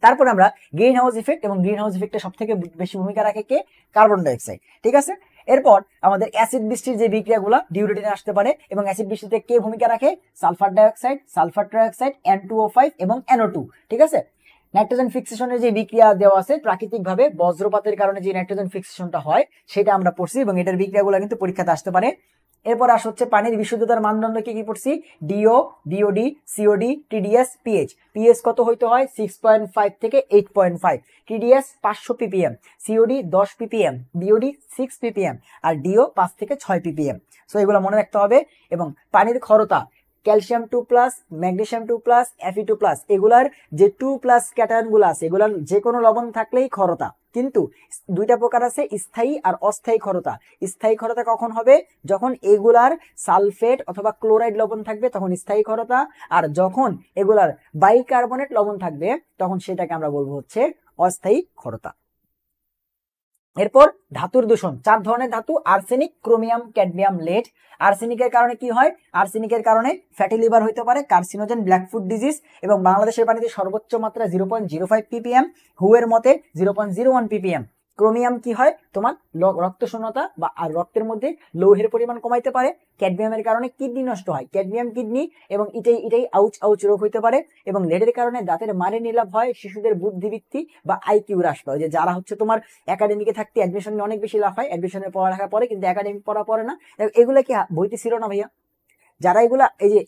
তারপর আমরা গ্রিন হাউস ইফেক্ট, এবং গ্রিন হাউস ইফেক্টে সব থেকে বেশি ভূমিকা রাখে কে? কার্বন ডাইঅক্সাইড, ঠিক আছে। এরপর আমাদের অ্যাসিড বৃষ্টির যে বিক্রিয়াগুলো ডিউরেটিনে আসতে পারে, এবং অ্যাসিড বৃষ্টিতে কে ভূমিকা রাখে? Sulphur dioxide, sulphur trioxide, N2O5 এবং NO2, ঠিক আছে। নাইট্রোজেন ফিক্সেশনের যে বিক্রিয়া দেওয়া আছে প্রাকৃতিক ভাবে বজ্রপাতের কারণে যে নাইট্রোজেন ফিক্সেশনটা হয় সেটা আমরা পড়ছি, এবং এটার বিক্রিয়াগুলো কিন্তু পরীক্ষাতে আসতে পারে। এরপর আস হচ্ছে পানির বিশুদ্ধতার মানদণ্ড কি কি পড়ছি? DO, BOD, COD, TDS, pH। pH কত হইতে হয়? 6.5 থেকে 8.5। TDS 500 ppm, COD 10 ppm, BOD 6 ppm, R DO 5 থেকে 6 ppm। সো এগুলো মনে রাখতে হবে। এবং পানির ক্ষরতা, ক্যালসিয়াম 2+, ম্যাগনেসিয়াম 2+, Fe2+, এগুলার যে 2+ ক্যাটায়ন গুলো আছে এগুলার যে কোনো লবণ থাকলেই ক্ষরতা। কিন্তু দুইটা প্রকার আছে, স্থায়ী আর অস্থায়ী ক্ষরতা। স্থায়ী ক্ষরতা কখন হবে? যখন এগুলার সালফেট অথবা ক্লোরাইড লবণ থাকবে তখন স্থায়ী ক্ষরতা, আর যখন এগুলার বাইকার্বনেট লবণ থাকবে তখন সেটাকে আমরা বলবো হচ্ছে অস্থায়ী ক্ষরতা। এরপর ধাতুর দূষণ, 4 ধরনের ধাতু: আর্সেনিক, ক্রোমিয়াম, ক্যাডমিয়াম, লেড। আর্সেনিকের কারণে কি হয়? আর্সেনিকের কারণে ফ্যাটি লিভার হতে পারে, কার্সিনোজেন, ব্ল্যাকফুট ডিজিজ, এবং বাংলাদেশের পানিতে সর্বোচ্চ মাত্রা 0.05 ppm, হুয়ের মতে 0.01 ppm। ক্রোমিয়াম কি হয়? তোমার রক্ত শূন্যতা বা আর রক্তের মধ্যে লৌহের পরিমাণ কমাইতে পারে। ক্যাডমিয়ামের কারণে কিডনি নষ্ট হয়, ক্যাডমিয়াম কিডনি এবং ইটাই আউচ রোগ হইতে পারে। এবং লেডের কারণে দাঁতের মারে নিলাভ হয়, শিশুদের বুদ্ধিবৃত্তি বা আইকিউ হ্রাস পায়। যে যারা হচ্ছে তোমার একাডেমিকে থাকতে অ্যাডমিশন নিয়ে অনেক বেশি লাভ হয়, অ্যাডমিশনের পড়ালেখা পরে কিন্তু একাডেমিক পড়া পড়ে না, এগুলা কি বইতে ছিল না ভাইয়া? যারা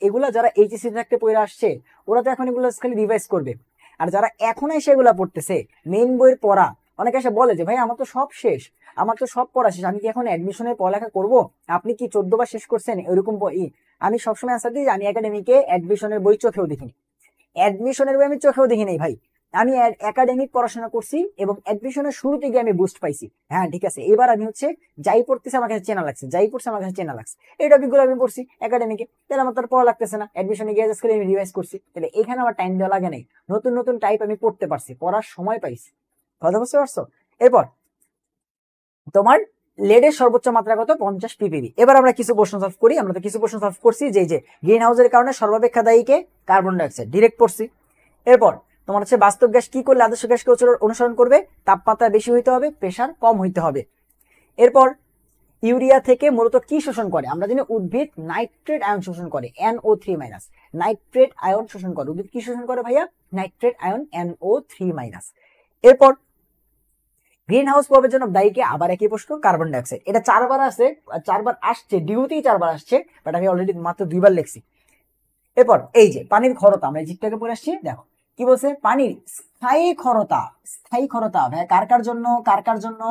এগুলা যারা এইচএসসি থাকতে পড়ে আসছে ওরা তো এখন এগুলো খালি রিভাইজ করবে। আর যারা এখন এসে এগুলা পড়তেছে মেইন বইয়ের পড়া, অনেকে এসে বলে যে ভাই আমার তো সব শেষ, আমার তো সব পড়া শেষ, আমি কি এখন অ্যাডমিশনের পড়ালেখা করব? আপনি কি 14 বার শেষ করছেন? এরকম আমি সবসময় আনসার দিই, আমি একাডেমিকে অ্যাডমিশনের বই চোখেও দেখিনি, অ্যাডমিশনের বই আমি চোখেও দেখি নাই ভাই। আমি একাডেমিক পড়াশোনা করছি এবং অ্যাডমিশনের শুরুতে গিয়ে আমি বুস্ট পাইছি। হ্যাঁ ঠিক আছে, এবার আমি হচ্ছে যাই পড়তেছি আমার কাছে চেনা লাগছে, যাই পড়ছে আমার কাছে চেনা লাগছে, এই টপিকগুলো আমি পড়ছি একাডেমিকে, তাহলে আমার তার পড়া লাগতেছে না, অ্যাডমিশনে গিয়ে জাস্ট আমি রিভাইজ করছি, তাহলে এখানে আমার টাইম দেওয়া লাগে নাই, নতুন নতুন টাইপ আমি পড়তে পারছি, পড়ার সময় পাইছি। কথা বুঝতে পারছো? এরপর তোমার লেডের সর্বোচ্চ মাত্রা কত? 50 ppb। এবার আমরা কিছু প্রশ্ন সলভ করি। আমরা তো কিছু প্রশ্ন সলভ করছি, যে গ্রিন হাউসের কারণে সর্বাপেক্ষা দায়ীকে কার্বন ডাইঅক্সাইড, ডিরেক্ট পড়ছি। এরপর তোমার হচ্ছে বাস্তব গ্যাস কি করলে আদর্শ গ্যাসকে অনুসরণ করবে? তাপমাত্রা বেশি হইতে হবে, প্রেসার কম হইতে হবে। এরপর ইউরিয়া থেকে মূলত কি শোষণ করে? আমরা জানি উদ্ভিদ নাইট্রেট আয়ন শোষণ করে, NO3-, নাইট্রেট আয়ন শোষণ করে। উদ্ভিদ কি শোষণ করে ভাইয়া? Nitrate ion, NO3-। এরপর গ্রিন হাউস প্রভাবের জন্য দায়ীকে? আবার একই প্রশ্ন, কার্বন ডাইঅক্সাইড। এটা 4 বার আছে, 4 বার আসছে, ডিউতেই 4 বার আসছে, বাট আমি অলরেডি মাত্র 2 বার লিখছি। এরপর এই যে পানির ক্ষরতা, আমরা জিটটাকে পড়ে আসছি, দেখো কি বলছে? পানির স্থায়ী ক্ষরতা, স্থায়ী ক্ষরতা ভাই কার জন্য?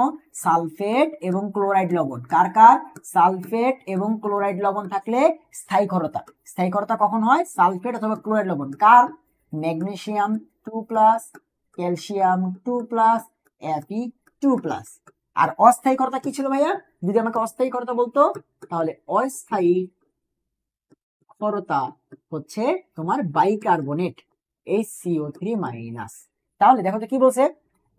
সালফেট এবং ক্লোরাইড লবণ। কার? সালফেট এবং ক্লোরাইড লবণ থাকলে স্থায়ী ক্ষরতা। স্থায়ী ক্ষরতা কখন হয়? সালফেট অথবা ক্লোরাইড লবণ। কার? Magnesium 2+, calcium 2+, Fe2+। আর অস্থায়ী ক্ষরতা কি ছিল ভাইয়া? যদি আমাকে অস্থায়ী ক্ষরতা বলতো তাহলে অস্থায়ী ক্ষরতা হচ্ছে তোমার বাইকার্বনেট, HCO3-। তাহলে দেখো তো কি বলছে,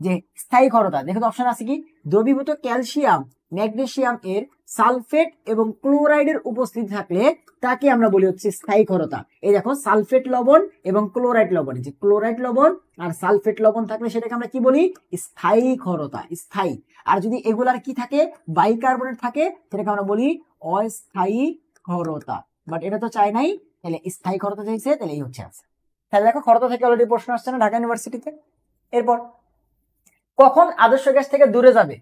যে স্থায়ী ক্ষরতা, দেখো তো অপশন আছে কি? দ্রবীভূত ক্যালসিয়াম, ম্যাগনেসিয়াম এর সালফেট এবং ক্লোরাইডের উপস্থিতি থাকলে তাকে আমরা বলি হচ্ছে স্থায়ী ক্ষরতা। এই দেখো সালফেট লবণ এবং ক্লোরাইড লবণ, যে ক্লোরাইড লবণ আর সালফেট লবণ থাকলে সেটাকে আমরা কি বলি? স্থায়ী ক্ষরতা, স্থায়ী। আর যদি এগুলার কি থাকে? বাইকার্বনেট থাকে, সেটাকে আমরা বলি অস্থায়ী ক্ষরতা। বাট এটা তো চাই নাই, তাহলে স্থায়ী ক্ষরতা চাইছে, তাহলে এই হচ্ছে আছে। তাহলে দেখো ক্ষরতা থেকে অলরেডি প্রশ্ন আসছে না ঢাকা ইউনিভার্সিটিতে। এরপর কখন আদর্শ গ্যাস থেকে দূরে যাবে?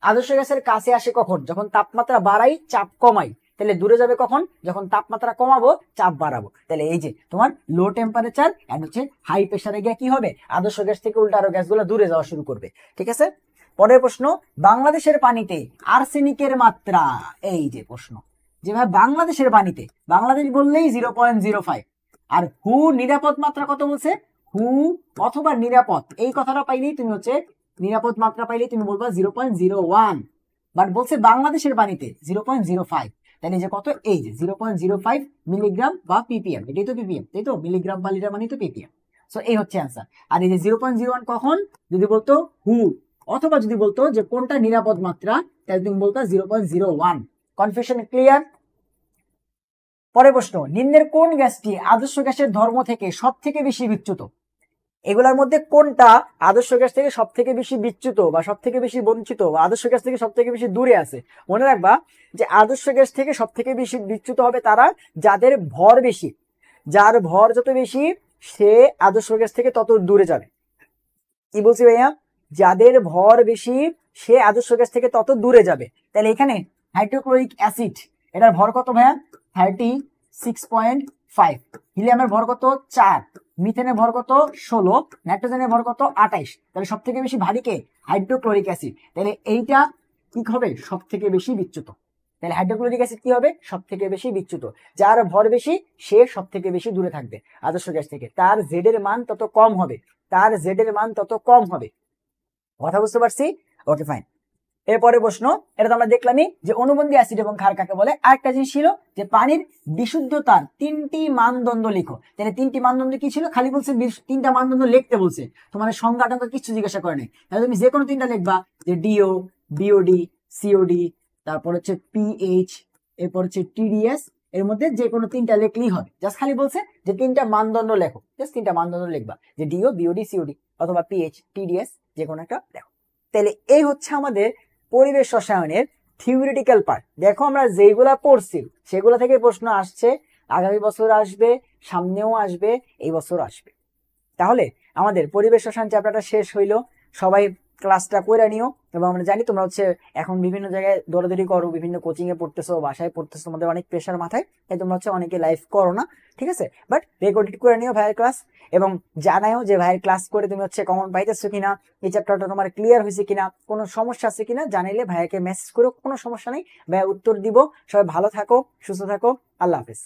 আদর্শ গ্যাসের কাছে আসে কখন? যখন তাপমাত্রা বাড়াই, চাপ কমাই। তাহলে দূরে যাবে কখন? যখন তাপমাত্রা কমাবো, চাপ বাড়াবো। তাহলে এই যে তোমার লো টেম্পারেচার এন্ড হচ্ছে হাই প্রেসারে গিয়ে কি হবে? আদর্শ গ্যাস থেকে উল্টা আরো গ্যাসগুলো দূরে যাওয়া শুরু করবে। ঠিক আছে, পরের প্রশ্ন, বাংলাদেশের পানিতে আর্সেনিকের মাত্রা। এই যে প্রশ্ন, যেভাবে বাংলাদেশের পানিতে, বাংলাদেশ বললেই 0.05, আর হু নিরাপদ মাত্রা কত বলছে? হু অথবা নিরাপদ, এই কথাটা পাইলেই তুমি হচ্ছে নিরাপদ মাত্রা পাইলেই তুমি বলবা 0.01, বাট বলছে বাংলাদেশের পানিতে 0.05, তাহলে যে কত? এই যে 0.05 মিলিগ্রাম বা ppm, এটাই তো ppm, তাই তো? মিলিগ্রাম বা লিটার মানে তো ppm। সো এই হচ্ছে অ্যান্সার। আর এই যে 0.01 কখন? যদি বলতো হু, অথবা যদি বলতো যে কোনটা নিরাপদ মাত্রা, তাহলে তুমি বলতো 0.01। Confusion clear? পরের প্রশ্ন, নিম্নের কোন গ্যাসটি আদর্শ গ্যাসের ধর্ম থেকে সব থেকে বেশি বিচ্যুত? এগুলোর মধ্যে কোনটা আদর্শ গ্যাস থেকে সব থেকে বেশি বিচ্যুত বা সব থেকে বেশি বঞ্চিত বা আদর্শ গ্যাস থেকে সব থেকে বেশি দূরে আছে? মনে রাখবা যে আদর্শ গ্যাস থেকে সব থেকে বেশি বিচ্যুত হবে তারা যাদের ভর বেশি, যার ভর যত বেশি সে আদর্শ গ্যাস থেকে তত দূরে যাবে। কি বলছি ভাইয়া? যাদের ভর বেশি সে আদর্শ গ্যাস থেকে তত দূরে যাবে। তাহলে এখানে হাইড্রোক্লোরিক অ্যাসিড, এটার ভর কত ভাইয়া? 36.5। হিলিয়ামের ভর কত? 4। মিথেনের ভর কত? 16। নাইট্রোজেনের ভর কত? 28। তাহলে সব থেকে বেশি ভারী কে? Hydrochloric acid. তাহলে এইটা কি হবে? সব থেকে বেশি বিচ্যুত। তাহলে হাইড্রোক্লোরিক অ্যাসিড কি হবে? সব থেকে বেশি বিচ্যুত। যার ভর বেশি সে সব থেকে বেশি দূরে থাকবে আদর্শ গ্যাস থেকে, তার জেড এর মান তত কম হবে, তার জেড এর মান তত কম হবে। কথা বুঝতে পারছি? Okay fine. এরপরে প্রশ্ন, এটা তো আমরা দেখলামই যে অনুবন্ধী অ্যাসিড এবং ক্ষার কাকে বলে। আরেকটা জিনিস ছিল যে পানির বিশুদ্ধতার 3টি মানদণ্ড লিখো। তাহলে 3টি মানদণ্ড কি ছিল? খালি বলছে 3টা মানদণ্ড লিখতে বলছে, তোমাদের সংজ্ঞা টঙ্কা কিছু জিজ্ঞাসা করে নাই। তাহলে তুমি যে কোনো 3টা লিখবা, যে ডিও, বিওডি, সিওডি, তারপর হচ্ছে পিএইচ, এরপর হচ্ছে টিডিএস, এর মধ্যে যে কোনো 3টা লিখলেই হবে। জাস্ট খালি বলছে যে 3টা মানদণ্ড লেখো, জাস্ট 3টা মানদণ্ড লিখবা, যে ডিও, বিওডি, সিওডি অথবা পিএইচ, টিডিএস, যে কোনো একটা লেখো। তাহলে এই হচ্ছে আমাদের পরিবেশ রসায়নের থিওরিটিক্যাল পার্ট। দেখো আমরা যেগুলা পড়ছি সেগুলো থেকে প্রশ্ন আসছে, আগামী বছর আসবে, সামনেও আসবে, এই বছর আসবে। তাহলে আমাদের পরিবেশ রসায়ন চ্যাপ্টারটা শেষ হইলো। সবাই ক্লাসটা করে নিও, এবং আমরা জানি তোমরা হচ্ছে এখন বিভিন্ন জায়গায় দৌড়াদৌড়ি করো, বিভিন্ন কোচিং এ পড়তেছো, বাসায় পড়তেছো, তোমাদের অনেক প্রেশার মাথায়, তাই তোমরা হচ্ছে অনেকে লাইভ করো না, ঠিক আছে? বাট রেকর্ডেড করে নিও ভাইয়ের ক্লাস, এবং জানাও যে ভাইয়ের ক্লাস করে তুমি হচ্ছে কমন পাইতেছো কিনা, এই চ্যাপ্টারটা তোমার ক্লিয়ার হয়েছে কিনা, কোনো সমস্যা আছে কিনা জানাইলে ভাইয়াকে মেসেজ করো, কোনো সমস্যা নেই, ভাইয়া উত্তর দিব। সবাই ভালো থাকো, সুস্থ থাকো, আল্লাহ হাফেজ।